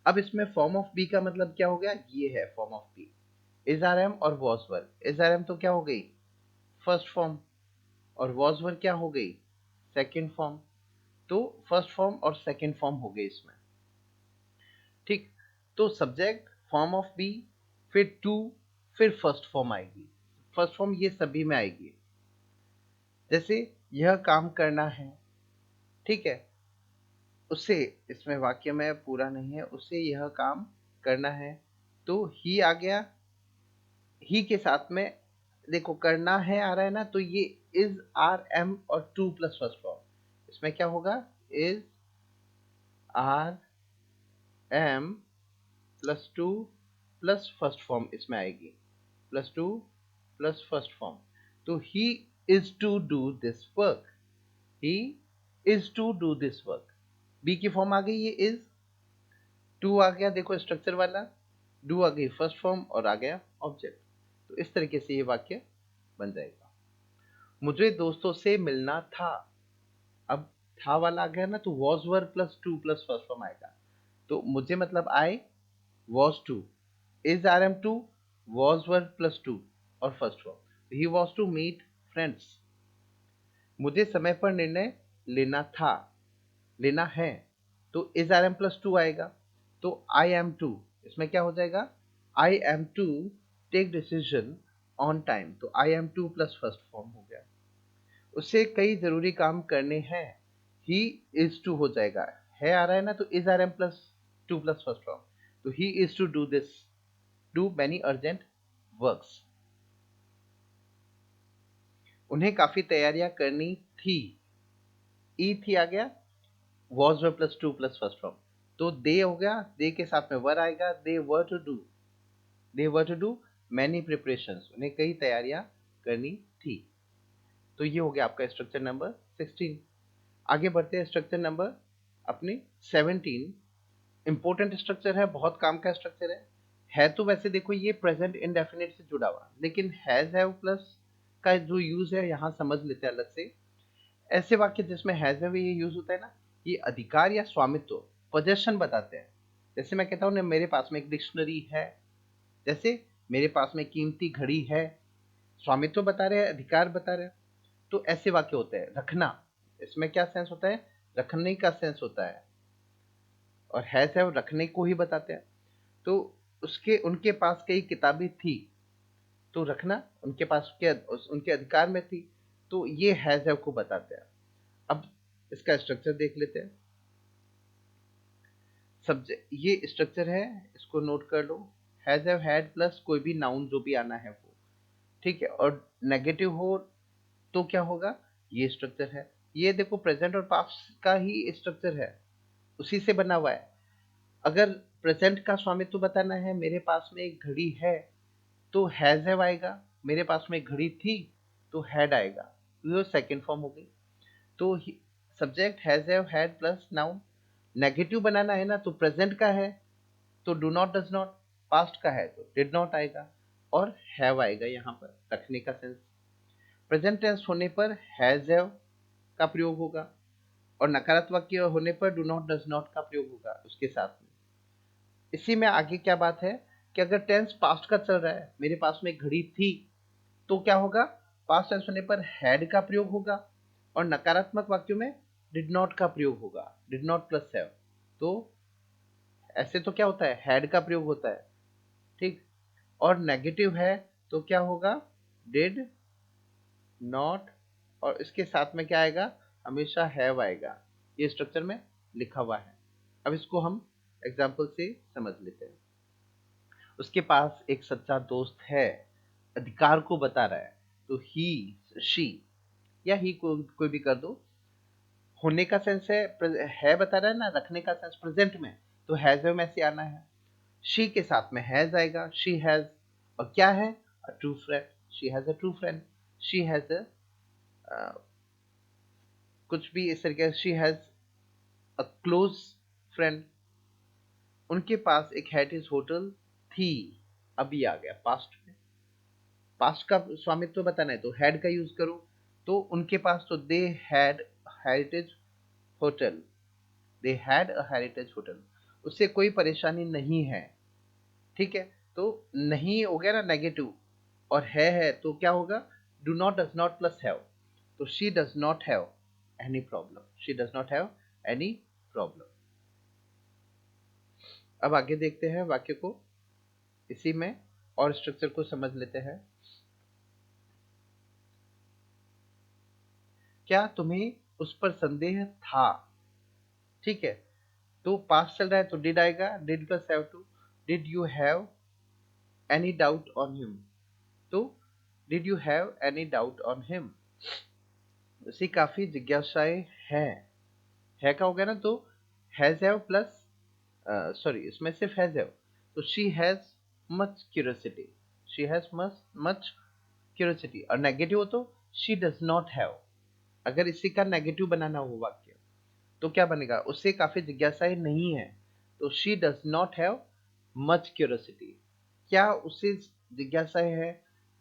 अब इसमें फॉर्म ऑफ बी का मतलब क्या हो गया, ये है form of be, is are am और was were. Is are am तो क्या हो गई, फर्स्ट फॉर्म, और वॉज वर क्या हो गई, सेकेंड फॉर्म। तो फर्स्ट फॉर्म और सेकेंड फॉर्म हो गए इसमें। ठीक, तो सब्जेक्ट, फॉर्म ऑफ बी, फिर टू, फिर फर्स्ट फॉर्म आएगी। फर्स्ट फॉर्म ये सभी में आएगी। जैसे यह काम करना है, ठीक है, उसे, इसमें वाक्य में पूरा नहीं है, उसे यह काम करना है, तो ही आ गया, ही के साथ में देखो करना है आ रहा है ना, तो ये इज आर एम और टू प्लस फर्स्ट फॉर्म, इसमें क्या होगा, is are am plus to plus first form इसमें आएगी, plus to plus first form. तो he is to do this work, he is to do this work, be की फॉर्म आ गई, ये इज, टू आ गया देखो स्ट्रक्चर वाला, डू आ गई फर्स्ट फॉर्म और आ गया ऑब्जेक्ट। तो इस तरीके से ये वाक्य बन जाएगा। मुझे दोस्तों से मिलना था, अब था वाला आ गया ना, तो was were plus to plus first form आएगा। तो मुझे मतलब I was to, is are am to, was were plus to और first form, he was to meet friends. मुझे समय पर निर्णय लेना था, लेना है, तो is are am plus to आएगा, तो आई एम टू, इसमें क्या हो जाएगा, I am to take decision on time, तो I am to plus first form हो गया। उससे कई जरूरी काम करने हैं, ही इज टू हो जाएगा, है आ रहा है ना, तो is are am plus to plus first form, तो he is to do this, do many urgent works. उन्हें काफी तैयारियां करनी थी, ई थी आ गया, was were plus to plus first form, तो दे हो गया, दे के साथ में वर आएगा, they were to do, they were to do many preparations, उन्हें कई तैयारियां करनी थी। तो ये हो गया आपका स्ट्रक्चर नंबर 16। आगे बढ़ते हैं स्ट्रक्चर नंबर अपने 17। इंपॉर्टेंट स्ट्रक्चर है, बहुत काम का स्ट्रक्चर है तो वैसे देखो ये प्रेजेंट इंडेफिनिट से जुड़ा हुआ, लेकिन हैज हैव प्लस का जो यूज है यहाँ समझ लेते हैं अलग से। ऐसे वाक्य जिसमें हैज हैव ये यूज होता है ना, ये अधिकार या स्वामित्व, पोजेशन बताते हैं। जैसे मैं कहता हूँ ना, मेरे पास में एक डिक्शनरी है, जैसे मेरे पास में कीमती घड़ी है, स्वामित्व बता रहे हैं, अधिकार बता रहे हैं। तो ऐसे वाक्य होते हैं। रखना, इसमें क्या सेंस होता है, रखने का सेंस होता है, और हैज हैव रखने को ही बताते हैं। तो उसके उनके पास कई किताबें थी, तो रखना उनके पास उनके अधिकार में थी, तो ये हैज हैव को बताते हैं। अब इसका स्ट्रक्चर देख लेते हैं। सब्जेक्ट ये स्ट्रक्चर है, इसको नोट कर लो। हैज हैव हैड प्लस कोई भी नाउन जो भी आना है वो, ठीक है, और नेगेटिव हो तो क्या होगा, ये स्ट्रक्चर है। ये देखो प्रेजेंट और पास्ट का ही स्ट्रक्चर है, उसी से बना हुआ है। अगर प्रेजेंट का स्वामित्व बताना है, मेरे पास में एक घड़ी है, तो हैज हैव आएगा, मेरे पास में एक घड़ी थी तो हैड आएगा, ये सेकंड फॉर्म हो गई। तो subject has have had plus noun. Negative बनाना है ना, तो प्रेजेंट का है तो do not does not, past का है तो डिड नॉट आएगा, और हैव आएगा यहाँ पर रखने का सेंस। प्रेजेंट टेंस होने पर हैज हैव का प्रयोग होगा, और नकारात्मक के होने पर डू नॉट डज नॉट का प्रयोग होगा उसके साथ में। इसी में आगे क्या बात है कि अगर टेंस पास्ट का चल रहा है, मेरे पास में घड़ी थी, तो क्या होगा, पास्ट टेंस होने पर हैड का प्रयोग होगा, और नकारात्मक वाक्यों में डिड नॉट का प्रयोग होगा, डिड नॉट प्लस हैव। तो ऐसे तो क्या होता है, हैड का प्रयोग होता है, ठीक, और नेगेटिव है तो क्या होगा, डिड नॉट, और इसके साथ में क्या आएगा, हमेशा हैव आएगा। ये स्ट्रक्चर में लिखा हुआ है। अब इसको हम एग्जाम्पल से समझ लेते हैं। उसके पास एक सच्चा दोस्त है, अधिकार को बता रहा है, तो ही, शी या ही को कोई भी कर दो। होने का सेंस है बता रहा है ना, रखने का सेंस प्रेजेंट में, तो हैज में से आना है। शी के साथ में हैज आएगा, शी हैज, और क्या है, a true friend, she has a true friend, she has a कुछ भी इस तरीके से, she has a close friend. उनके पास एक हेरिटेज होटल थी, अभी आ गया पास्ट में, पास्ट का स्वामित्व बताना है तो हैड का यूज करो, तो उनके पास, तो they had heritage hotel, they had a heritage hotel, उससे कोई परेशानी नहीं है, ठीक है। तो नहीं हो गया ना नेगेटिव, और है तो क्या होगा, do not does not plus have, तो she does not have any problem, she does not have any problem. अब आगे देखते हैं वाक्य को, इसी में और स्ट्रक्चर को समझ लेते हैं। क्या तुम्हें उस पर संदेह था, ठीक है, तो पास्ट चल रहा है तो डिड आएगा, did plus have to, did you have any doubt on him, तो did you have any doubt on him, उसे काफी जिज्ञासाएं है का हो गया ना, तो हैज हैव प्लस सॉरी इसमें सिर्फ हैज हैव, तो she has much curiosity, she has much curiosity. और नेगेटिव हो तो शी डज नॉट हैव। अगर इसी का नेगेटिव बनाना हो वाक्य तो क्या बनेगा, उससे काफी जिज्ञासाएं नहीं है, तो she does not have much curiosity. क्या उससे जिज्ञासाएं है,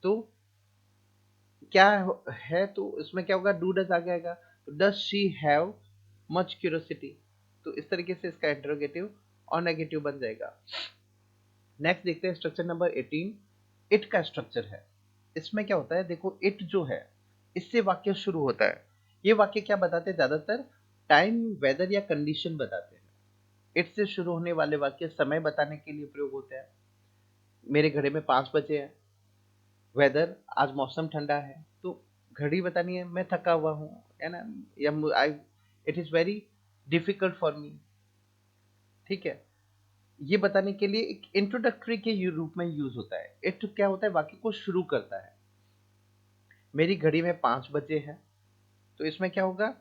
तो क्या है, तो इसमें क्या होगा, डू डज आ जाएगा, तो does she have much curiosity. तो इस तरीके से इसका इंटरोगेटिव और नेगेटिव बन जाएगा। नेक्स्ट देखते हैं स्ट्रक्चर नंबर 18, इट का स्ट्रक्चर है। इसमें क्या होता है, देखो इट जो है इससे वाक्य शुरू होता है। ये वाक्य क्या बताते हैं, ज्यादातर टाइम, वेदर या कंडीशन बताते हैं। इट से शुरू होने वाले वाक्य समय बताने के लिए प्रयोग होते हैं। मेरे घड़ी में 5 बजे है, वेदर आज मौसम ठंडा है, तो घड़ी बतानी है, मैं थका हुआ हूँ, है ना, या I it is very difficult for me. ठीक है, ये बताने के लिए एक इंट्रोडक्टरी के रूप में यूज होता है। इट क्या होता है, वाक्य को शुरू करता है। मेरी घड़ी में 5 बजे है, तो इसमें क्या होगा,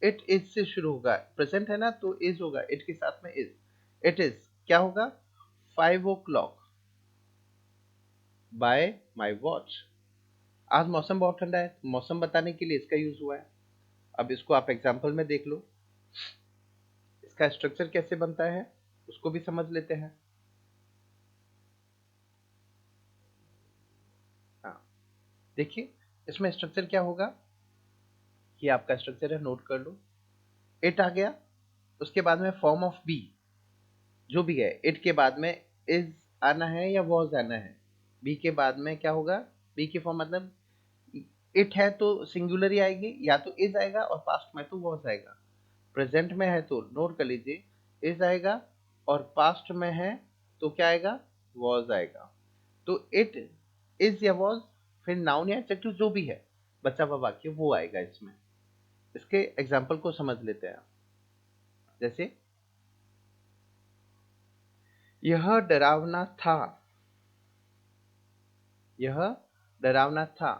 इट इज से शुरू होगा, प्रेजेंट है ना, तो इज होगा, इट के साथ में इज। इट इज क्या होगा, 5 o'clock बाय माई वॉच। आज मौसम बहुत ठंडा है, मौसम बताने के लिए इसका यूज हुआ है। अब इसको आप एग्जाम्पल में देख लो, इसका स्ट्रक्चर कैसे बनता है उसको भी समझ लेते हैं। हाँ, देखिए इसमें स्ट्रक्चर क्या होगा, ये आपका स्ट्रक्चर है, नोट कर लो। इट आ गया, उसके बाद में फॉर्म ऑफ बी जो भी है, इट के बाद में इज आना है या वॉज आना है। बी के बाद में क्या होगा, बी की फॉर्म मतलब इट है तो सिंगुलर ही आएगी, या तो इज आएगा और पास्ट में तो वॉज आएगा। प्रेजेंट में है तो नोट कर लीजिए इज आएगा, और पास्ट में है तो क्या आएगा, वॉज आएगा। तो इट इज या वॉज, फिर नाउन या एडजेक्टिव जो भी है बचा हुआ वाक्य वो आएगा इसमें। इसके एग्जाम्पल को समझ लेते हैं। जैसे यह डरावना था, यह डरावना था,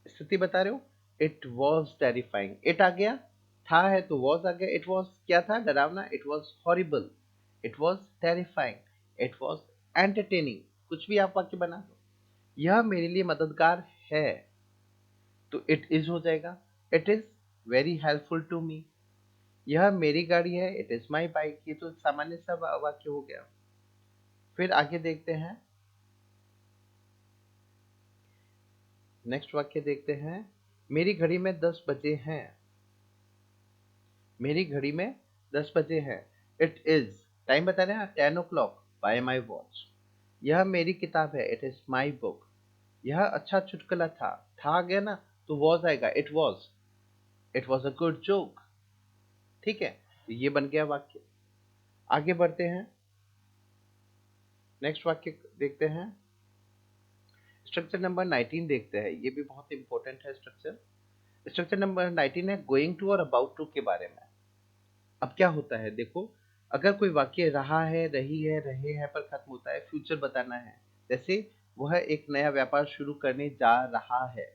स्थिति बता रहे हो, इट वॉज टेरिफाइंग। इट आ गया, था है तो वॉज आ गया। इट वॉज क्या था, डरावना, it was horrible, it was terrifying, it was entertaining. कुछ भी आप वाक्य बना दो। यह मेरे लिए मददगार है, तो इट इज हो जाएगा। It is very helpful to me. यह मेरी गाड़ी है, इट इज माई बाइक। ये तो सामान्य सा वाक्य हो गया। फिर आगे देखते हैं, नेक्स्ट वाक्य देखते हैं। मेरी घड़ी में 10 बजे हैं, मेरी घड़ी में 10 बजे हैं। इट इज, टाइम बता रहे हैं, 10 o'clock बाय माई वॉच। यह मेरी किताब है, इट इज माई बुक। यह अच्छा चुटकुला था, आ गया ना, तो वॉज आएगा, it was a good joke. ठीक है, तो ये बन गया वाक्य। आगे बढ़ते हैं, नेक्स्ट वाक्य देखते हैं। स्ट्रक्चर नंबर 19 देखते हैं, ये भी बहुत इंपॉर्टेंट है स्ट्रक्चर। स्ट्रक्चर नंबर 19 है गोइंग टू और अबाउट टू के बारे में। अब क्या होता है, देखो अगर कोई वाक्य रहा है, रही है, रहे हैं पर खत्म होता है, फ्यूचर बताना है। जैसे वह एक नया व्यापार शुरू करने जा रहा है,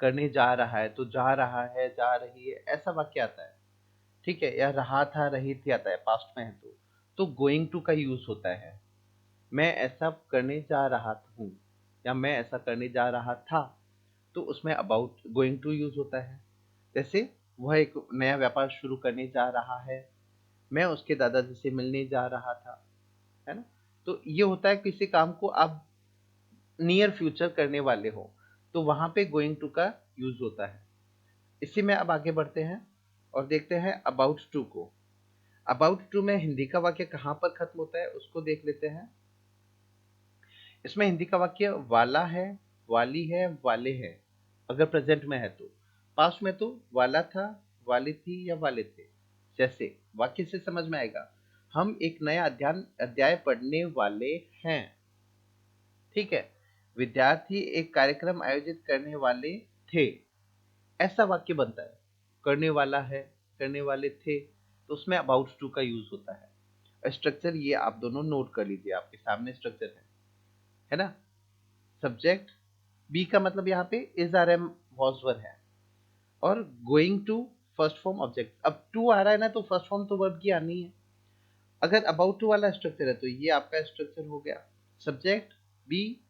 करने जा रहा है, तो जा रहा है, जा रही है, ऐसा वाक्य आता है। ठीक है, या रहा था, रही थी आता है, पास्ट में है तो गोइंग टू का यूज होता है। मैं ऐसा करने जा रहा हूँ, या मैं ऐसा करने जा रहा था, तो उसमें अबाउट गोइंग टू यूज होता है। जैसे वह एक नया व्यापार शुरू करने जा रहा है, मैं उसके दादाजी से मिलने जा रहा था, है ना। तो ये होता है किसी काम को आप नियर फ्यूचर करने वाले हो, तो वहां पे गोइंग टू का यूज होता है। इसी में अब आगे बढ़ते हैं और देखते हैं अबाउट टू को। अबाउट टू में हिंदी का वाक्य कहाँ पर खत्म होता है उसको देख लेते हैं। इसमें हिंदी का वाक्य वाला है, वाली है, वाले हैं, अगर प्रेजेंट में है तो। पास्ट में तो वाला था, वाली थी या वाले थे। जैसे वाक्य से समझ में आएगा, हम एक नया अध्याय पढ़ने वाले हैं। ठीक है, विद्यार्थी एक कार्यक्रम आयोजित करने वाले थे, ऐसा वाक्य बनता है। करने वाला है, करने वाले थे, तो उसमें अबाउट टू का यूज होता है। स्ट्रक्चर ये आप दोनों नोट कर लीजिए, आपके सामने स्ट्रक्चर है ना। सब्जेक्ट, बी का मतलब यहाँ पे is are am was were है, और going to first form object. अब टू आ रहा है ना, तो फर्स्ट फॉर्म तो वर्ब की आनी है। अगर अबाउट टू वाला स्ट्रक्चर है तो ये आपका स्ट्रक्चर हो गया, subject, be,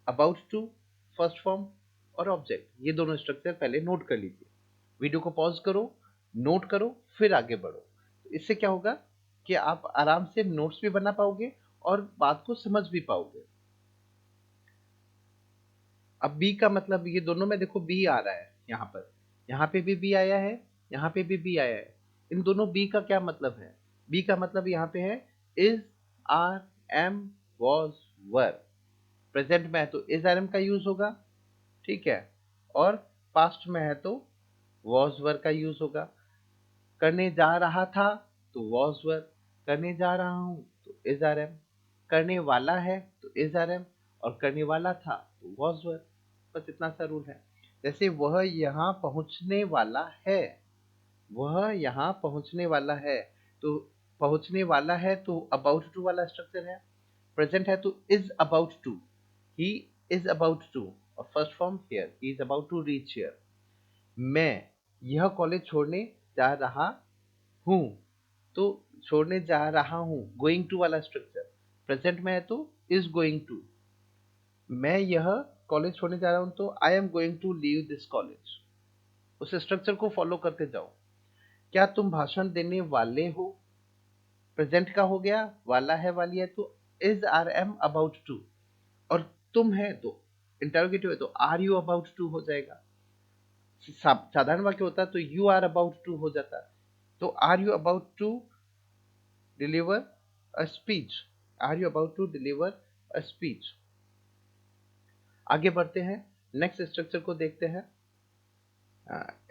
about to, first form और ऑब्जेक्ट। ये दोनों स्ट्रक्चर पहले नोट कर लीजिए। वीडियो को पॉज करो, नोट करो, फिर आगे बढ़ो। तो इससे क्या होगा कि आप आराम से नोट्स भी बना पाओगे और बात को समझ भी पाओगे। अब बी का मतलब, ये दोनों में देखो बी आ रहा है यहाँ पे भी बी आया है, यहाँ पे भी बी आया है। इन दोनों बी का क्या मतलब है? बी का मतलब यहाँ पे है is, are, am, was, were. Present में है तो इज आर एम का यूज होगा, ठीक है, और पास्ट में है तो वॉज वर का यूज होगा। करने जा रहा था तो वॉज वर, करने जा रहा हूं तो इज आर एम, करने वाला है तो इज आर एम, और करने वाला था तो वॉज वर। बस इतना सा रूल है। जैसे वह यहाँ पहुंचने वाला है, वह यहाँ पहुंचने वाला है, तो पहुंचने वाला है तो अबाउट टू वाला स्ट्रक्चर है। प्रेजेंट है तो is about to, he is about to, और first form here, he is about to reach here. मैं यह कॉलेज छोड़ने जा रहा हूँ, तो छोड़ने जा रहा हूँ, गोइंग टू वाला स्ट्रक्चर। प्रेजेंट में है तो इज गोइंग टू। मैं यह कॉलेज छोड़ने जा रहा हूँ तो I am going to leave this college. उस स्ट्रक्चर को फॉलो करते जाओ। क्या तुम भाषण देने वाले हो? प्रेजेंट का हो गया, वाला है, वाली है तो is are am about to, और तुम है तो इंटरोगेटिव है तो आर यू अबाउट टू हो जाएगा। साधारण वाक्य होता तो यू आर अबाउट टू हो जाता। तो are you about to deliver a speech, are you about to deliver a speech. आगे बढ़ते हैं, नेक्स्ट स्ट्रक्चर को देखते हैं।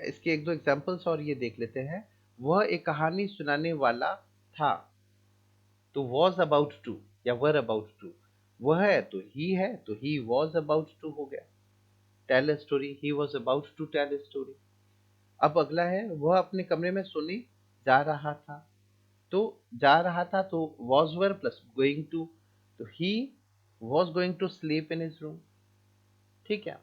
इसके एक दो एग्जांपल्स और ये देख लेते हैं। वह एक कहानी सुनाने वाला था, तो वॉज अबाउट टू या वर अबाउट टू। वह है तो ही वॉज अबाउट टू हो गया। Tell a story, he was about to tell a story. अब अगला है, वह अपने कमरे में सोने जा रहा था, तो जा रहा था तो was were plus going to, तो he was going to sleep in his room. ठीक है,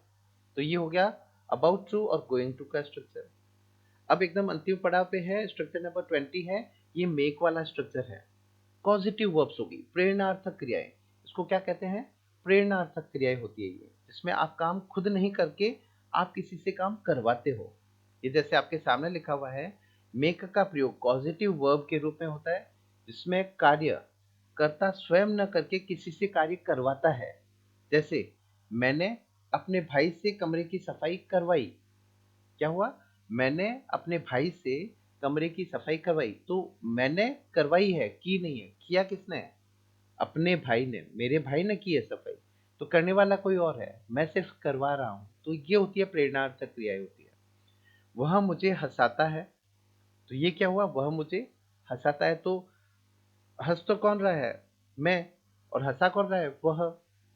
तो ये हो गया अबाउट टू और गोइंग टू का स्ट्रक्चर। अब एकदम अंतिम पड़ाव पे है, स्ट्रक्चर नंबर 20 है, ये मेक वाला स्ट्रक्चर है। पॉजिटिव वर्ब्स होगी, प्रेरणार्थक क्रियाएं। इसको क्या कहते हैं? प्रेरणार्थक क्रियाएं होती है ये, जिसमें आप काम खुद नहीं करके आप किसी से काम करवाते हो। ये जैसे आपके सामने लिखा हुआ है, मेक का प्रयोग पॉजिटिव वर्ब के रूप में होता है, जिसमें कार्य कर्ता स्वयं न करके किसी से कार्य करवाता है। जैसे मैंने अपने भाई से कमरे की सफाई करवाई। क्या हुआ? मैंने अपने भाई से कमरे की सफाई करवाई, तो मैंने करवाई है, की नहीं है। किया किसने? अपने भाई ने, मेरे भाई ने की है सफाई, तो करने वाला कोई और है, मैं सिर्फ करवा रहा हूं। तो ये होती है प्रेरणार्थक क्रिया होती है। वह मुझे हंसाता है, तो ये क्या हुआ? वह मुझे हंसाता है, तो हंस तो कौन रहा है? मैं, और हंसा कौन रहा है? वह।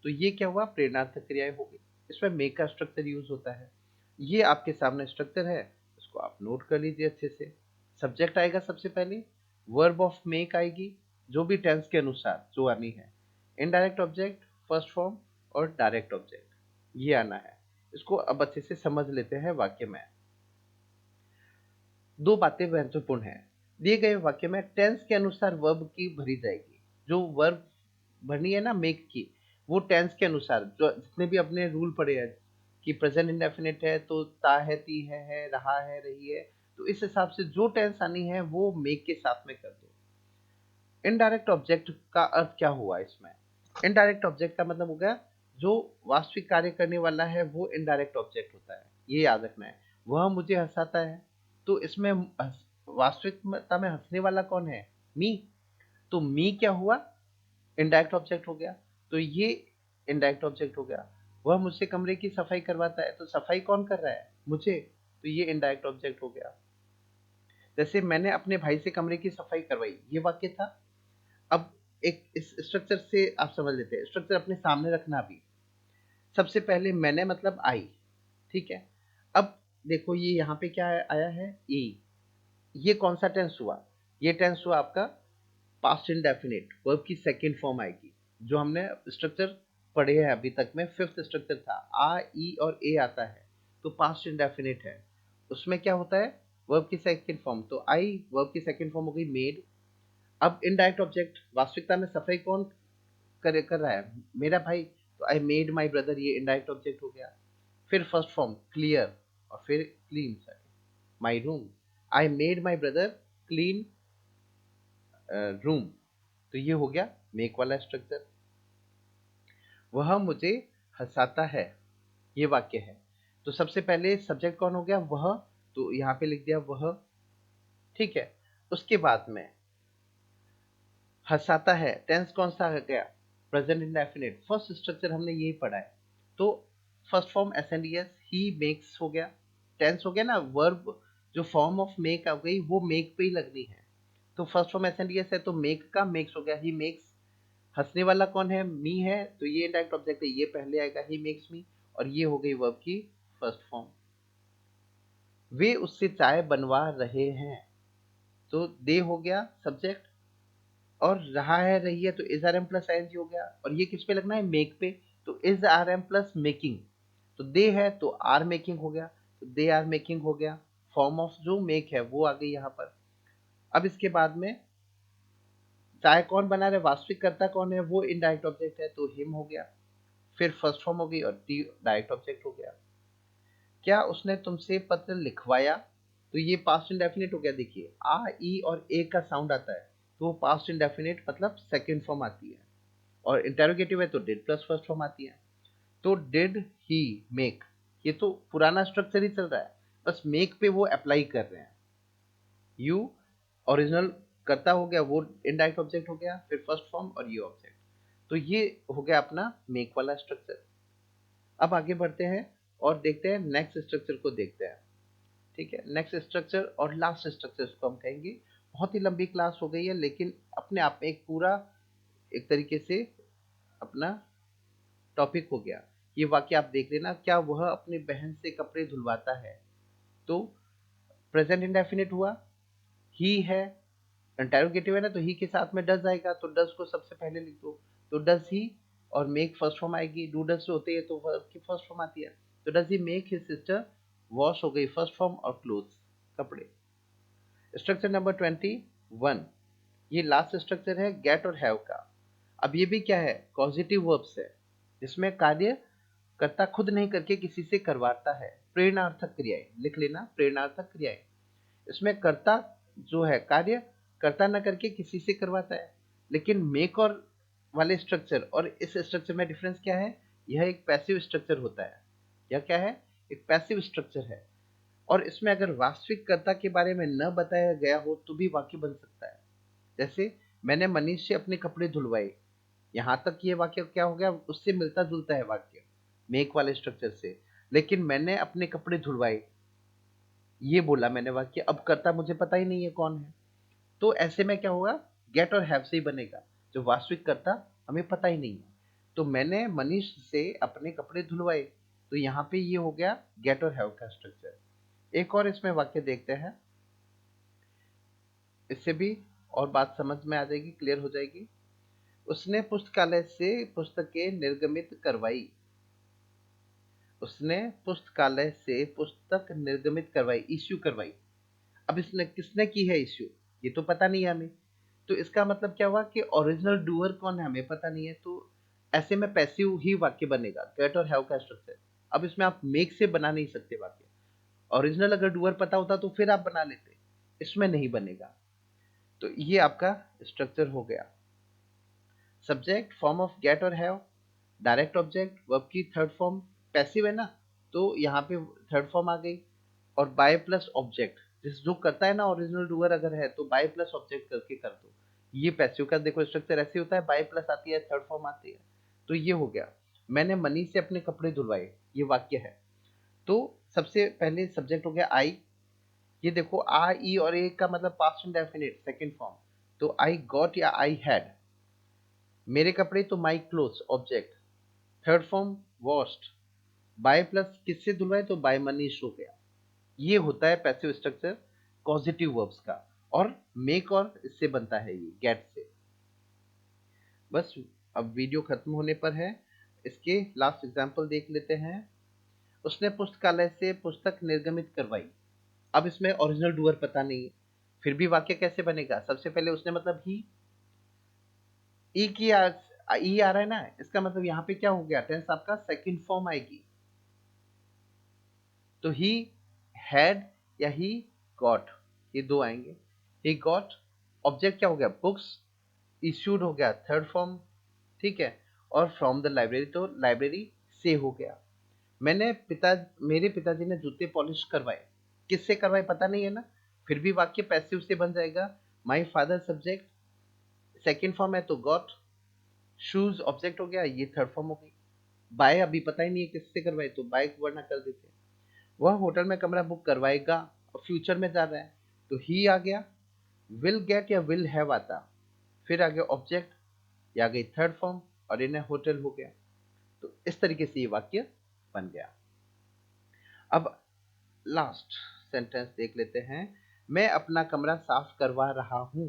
तो ये क्या हुआ? प्रेरणार्थक क्रियाएं हो गई। इसमें मेक का स्ट्रक्चर यूज होता है। ये आपके सामने स्ट्रक्चर है, इसको आप नोट कर लीजिए अच्छे से। सब्जेक्ट आएगा सबसे पहले, वर्ब ऑफ मेक आएगी, जो भी टेंस के अनुसार जो आनी है। इनडायरेक्ट ऑब्जेक्ट, फर्स्ट फॉर्म और डायरेक्ट ऑब्जेक्ट, ये आना है। इसको अब अच्छे से समझ लेते हैं वाक्य में। दो बातें महत्वपूर्ण हैं। दिए गए वाक्य में टेंस के अनुसार वर्ब की भरी जाएगी। जो वर्ब भरनी है ना मेक की, वो टेंस के अनुसार, जो जितने भी अपने रूल पड़े हैं कि प्रेजेंट इंडेफिनिट है तो ता है, ती है, रहा है, रही है, तो इस हिसाब से जो टेंस आनी है वो मेक के साथ में कर दो। इनडायरेक्ट ऑब्जेक्ट का अर्थ क्या हुआ इसमें? इनडायरेक्ट ऑब्जेक्ट का मतलब हो गया, जो वास्तविक कार्य करने वाला है वो इनडायरेक्ट ऑब्जेक्ट होता है, ये याद रखना है। वह मुझे हंसाता है, तो इसमें वास्तविकता में हंसने वाला कौन है? मी। तो मी क्या हुआ? इनडायरेक्ट ऑब्जेक्ट हो गया, तो ये इनडायरेक्ट ऑब्जेक्ट हो गया। वह मुझसे कमरे की सफाई करवाता है, तो सफाई कौन कर रहा है? मुझे, तो ये इनडायरेक्ट ऑब्जेक्ट हो गया। जैसे मैंने अपने भाई से कमरे की सफाई करवाई, ये वाक्य था। अब एक इस स्ट्रक्चर से आप समझ लेते हैं, स्ट्रक्चर अपने सामने रखना भी। सबसे पहले मैंने मतलब आई, ठीक है। अब देखो ये यहाँ पे क्या आया है? ई। ये कौन सा टेंस हुआ? ये टेंस हुआ आपका पास्ट इंडेफिनिट, वर्ब की सेकंड फॉर्म आएगी, जो हमने स्ट्रक्चर पढ़े हैं अभी तक में, फिफ्थ स्ट्रक्चर था, आ ई और ए आता है तो पास्ट इंडेफिनिट है। उसमें क्या होता है, वर्ब की सेकंड फॉर्म, तो आई वर्ब की सेकंड फॉर्म हो गई मेड। अब इनडायरेक्ट ऑब्जेक्ट, वास्तविकता में सफाई कौन कर रहा है, मेरा भाई, तो आई मेड माई ब्रदर, ये इनडायरेक्ट ऑब्जेक्ट हो गया। फिर फर्स्ट फॉर्म क्लियर और फिर clean, my room, I made my brother clean room, तो ये हो गया मेक वाला स्ट्रक्चर। वह मुझे हंसाता है, ये वाक्य है। तो सबसे पहले सब्जेक्ट कौन हो गया, वह, तो यहाँ पे लिख दिया वह, ठीक है। उसके बाद में हंसाता है, टेंस कौन सा आ गया, प्रेजेंट इंडेफिनिट, फर्स्ट स्ट्रक्चर हमने यही पढ़ा है। तो फर्स्ट फॉर्म एसएनडीएस, ही मेक्स हो गया, टेंस हो गया ना, वर्ब जो फॉर्म ऑफ मेक आ गई वो मेक पे ही लगनी है। तो फर्स्ट फॉर्म एसएनडीएस है तो मेक का मेक्स हो गया, ही मेक्स। हंसने वाला कौन है, मी है, तो ये इंडायरेक्ट ऑब्जेक्ट है, ये पहले आएगा, ही मेक्स मी, और ये हो गई वर्ब की फर्स्ट फॉर्म। वे उससे चाय बनवा रहे हैं, तो दे हो गया सब्जेक्ट, और रहा है रही है तो is are am plus ING हो गया, और ये किस पे लगना है, मेक पे, तो is are am plus making, तो दे है तो आर मेकिंग हो गया, तो दे आर मेकिंग हो गया, फॉर्म ऑफ जो मेक है वो आ गई यहाँ पर। अब इसके बाद में चाय कौन बना रहे, वास्तविक कर्ता कौन है, वो इनडायरेक्ट ऑब्जेक्ट है तो हिम हो गया। फिर फर्स्ट फॉर्म हो गई और टी डायरेक्ट ऑब्जेक्ट हो गया। क्या उसने तुमसे पत्र लिखवाया, तो ये पास्ट इंडेफिनिट हो गया। देखिए आ ई और ए का साउंड आता है तो वो पास्ट इंडेफिनिट मतलब सेकंड फॉर्म आती है, और इंटेरोगेटिव है तो डिड प्लस फर्स्ट फॉर्म आती है। तो डिड ही मेक, ये तो पुराना स्ट्रक्चर ही चल रहा है, बस मेक पे वो अप्लाई कर रहे हैं। यू ओरिजिनल करता हो गया, वो इनडायरेक्ट ऑब्जेक्ट हो गया, फिर फर्स्ट फॉर्म और ये ऑब्जेक्ट, तो ये हो गया अपना मेक वाला स्ट्रक्चर। अब आगे बढ़ते हैं और देखते हैं नेक्स्ट स्ट्रक्चर को देखते हैं, ठीक है। नेक्स्ट स्ट्रक्चर और लास्ट स्ट्रक्चर को हम कहेंगे। बहुत ही लंबी क्लास हो गई है लेकिन अपने आप में एक पूरा एक तरीके से अपना टॉपिक हो गया। ये वाक्य आप देख लेना, क्या वह अपनी बहन से कपड़े धुलवाता है, तो प्रेजेंट इंडेफिनिट हुआ, ही है, इंटेरोगेटिव है ना, तो ही के साथ में डज आएगा, तो डज को सबसे पहले लिख दो, तो डज ही, और मेक फर्स्ट फॉर्म आएगी, डू डज जो होते हैं तो वर्ब की फर्स्ट फॉर्म आती है, तो does he make his sister wash हो गई फर्स्ट फॉर्म, और क्लोथ्स कपड़े। स्ट्रक्चर नंबर 21, ये लास्ट स्ट्रक्चर है गेट और हैव का। अब ये भी क्या है, कॉजिटिव वर्ब्स है, जिसमें कार्य कर्ता खुद नहीं करके किसी से करवाता है। प्रेरणार्थक क्रियाएं लिख लेना, प्रेरणार्थक क्रियाएं, इसमें कर्ता जो है कार्य कर्ता न करके किसी से करवाता है। लेकिन मेक और वाले स्ट्रक्चर और इस स्ट्रक्चर में डिफरेंस क्या है, यह एक पैसिव स्ट्रक्चर होता है। यह क्या है, एक पैसिव स्ट्रक्चर है, और इसमें अगर वास्तविक कर्ता के बारे में न बताया गया हो तो भी वाक्य बन सकता है। जैसे मैंने मनीष से अपने कपड़े धुलवाए, यहां तक ये वाक्य क्या हो गया, उससे मिलता जुलता है वाक्य मेक वाले स्ट्रक्चर से। लेकिन मैंने अपने कपड़े धुलवाए, ये बोला मैंने वाक्य, अब कर्ता मुझे पता ही नहीं है कौन है, तो ऐसे में क्या होगा, गेट और हैव से ही बनेगा, जो वास्तविक कर्ता हमें पता ही नहीं है। तो मैंने मनीष से अपने कपड़े धुलवाए, तो यहाँ पे ये हो गया गेट और हैव का स्ट्रक्चर। एक और इसमें वाक्य देखते हैं, इससे भी और बात समझ में आ जाएगी, क्लियर हो जाएगी। उसने पुस्तकालय से पुस्तकें निर्गमित करवाई, उसने पुस्तकालय से पुस्तक निर्गमित करवाई, इश्यू करवाई। अब इसने किसने की है इश्यू, ये तो पता नहीं है हमें, तो इसका मतलब क्या हुआ कि ओरिजिनल डूअर कौन है हमें पता नहीं है, तो ऐसे में पैसिव ही वाक्य बनेगा, गेट और हैव का स्ट्रक्चर। अब इसमें आप मेक से बना नहीं सकते वाक्य, ओरिजिनल अगर डूअर पता होता तो फिर आप बना लेते, इसमें नहीं बनेगा। तो ये आपका स्ट्रक्चर हो गया। सब्जेक्ट फॉर्म ऑफ गेट और हैव, डायरेक्ट ऑब्जेक्ट वर्ब की थर्ड फॉर्म, पैसिव है ना, तो यहाँ पे थर्ड फॉर्म आ गई, और बाय प्लस ऑब्जेक्ट, जिस जो करता है ना ओरिजिनल डूअर अगर है तो बाय प्लस ऑब्जेक्ट करके कर दो। ये पैसिव का देखो स्ट्रक्चर ऐसे होता है, बाय प्लस आती है, थर्ड फॉर्म आती है। तो ये हो गया, मैंने मनीष से अपने कपड़े धुलवाए, ये वाक्य है। तो सबसे पहले सब्जेक्ट हो गया आई, ये देखो आ ई और ए का मतलब पास्ट इंडेफिनिट सेकंड फॉर्म, तो आई गॉट या आई हैड, मेरे कपड़े तो my clothes object, third form washed, by plus किससे धुलवाए तो बाय मनीष हो गया। ये होता है पैसिव स्ट्रक्चर पॉजिटिव वर्ब्स का, और मेक और इससे बनता है ये गेट से। बस अब वीडियो खत्म होने पर है, इसके लास्ट एग्जाम्पल देख लेते हैं। उसने पुस्तकालय से पुस्तक निर्गमित करवाई। अब इसमें ओरिजिनल डूअर पता नहीं है, फिर भी वाक्य कैसे बनेगा? सबसे पहले उसने मतलब ही ई की ई आ रहा है ना, इसका मतलब यहाँ पे क्या हो गया? टेंस आपका सेकंड फॉर्म आएगी। तो ही हैड या ही गॉट, ये दो आएंगे। ही गॉट, ऑब्जेक्ट क्या हो गया? बुक्स, इश्यूड हो गया थर्ड फॉर्म, ठीक है। और फ्रॉम द लाइब्रेरी, तो लाइब्रेरी से हो गया। मेरे पिताजी ने जूते पॉलिश करवाए। किससे करवाए पता नहीं है ना, फिर भी वाक्य पैसिव से बन जाएगा। My father subject second form है तो गॉट, शूज ऑब्जेक्ट हो गया, ये थर्ड फॉर्म हो गई। बाय अभी पता ही नहीं है किससे करवाए, तो बाय वरना कर देते। वह होटल में कमरा बुक करवाएगा, और फ्यूचर में जा रहा है तो ही आ गया। विल गेट या विल हैव आता, फिर आ गया ऑब्जेक्ट, या आ गई थर्ड फॉर्म, और इन्हें होटल हो गया। तो इस तरीके से ये वाक्य बन गया। अब लास्ट सेंटेंस देख लेते हैं। मैं अपना कमरा साफ करवा रहा हूं।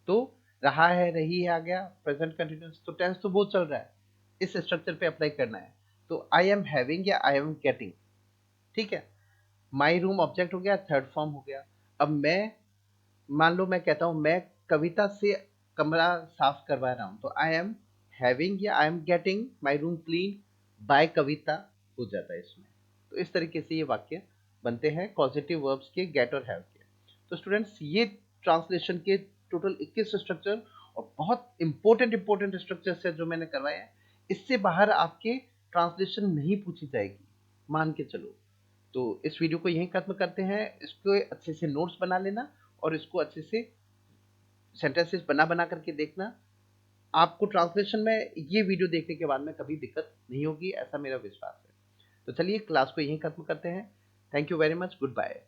तो रहा है, रही है आ गया, प्रेजेंट कंटिन्यूअस, तो टेंस तो वो चल रहा है, इस स्ट्रक्चर पे अप्लाई करना है। तो आई एम हैविंग या आई एम गेटिंग, ठीक है। माई रूम ऑब्जेक्ट हो गया, थर्ड फॉर्म हो गया। अब मैं, मान लो मैं कहता हूं मैं कविता से कमरा साफ करवा रहा हूं, तो आई एम हैविंग या I am getting my room clean by Kavita हो जाता है इसमें। तो इस तरीके से ये वाक्य बनते हैं पॉजिटिव वर्ब्स के, गेट और हैव के। तो स्टूडेंट्स, ये ट्रांसलेशन के टोटल 21 स्ट्रक्चर और बहुत इंपॉर्टेंट स्ट्रक्चर है जो मैंने करवाए हैं। इससे बाहर आपके ट्रांसलेशन नहीं पूछी जाएगी, मान के चलो। तो इस वीडियो को यहीं खत्म करते हैं। इसको अच्छे से नोट्स बना लेना, और इसको अच्छे से सेंटेंसेस बना बना करके देखना। आपको ट्रांसलेशन में ये वीडियो देखने के बाद में कभी दिक्कत नहीं होगी, ऐसा मेरा विश्वास है। तो चलिए क्लास को यहीं खत्म करते हैं। Thank you very much, good bye.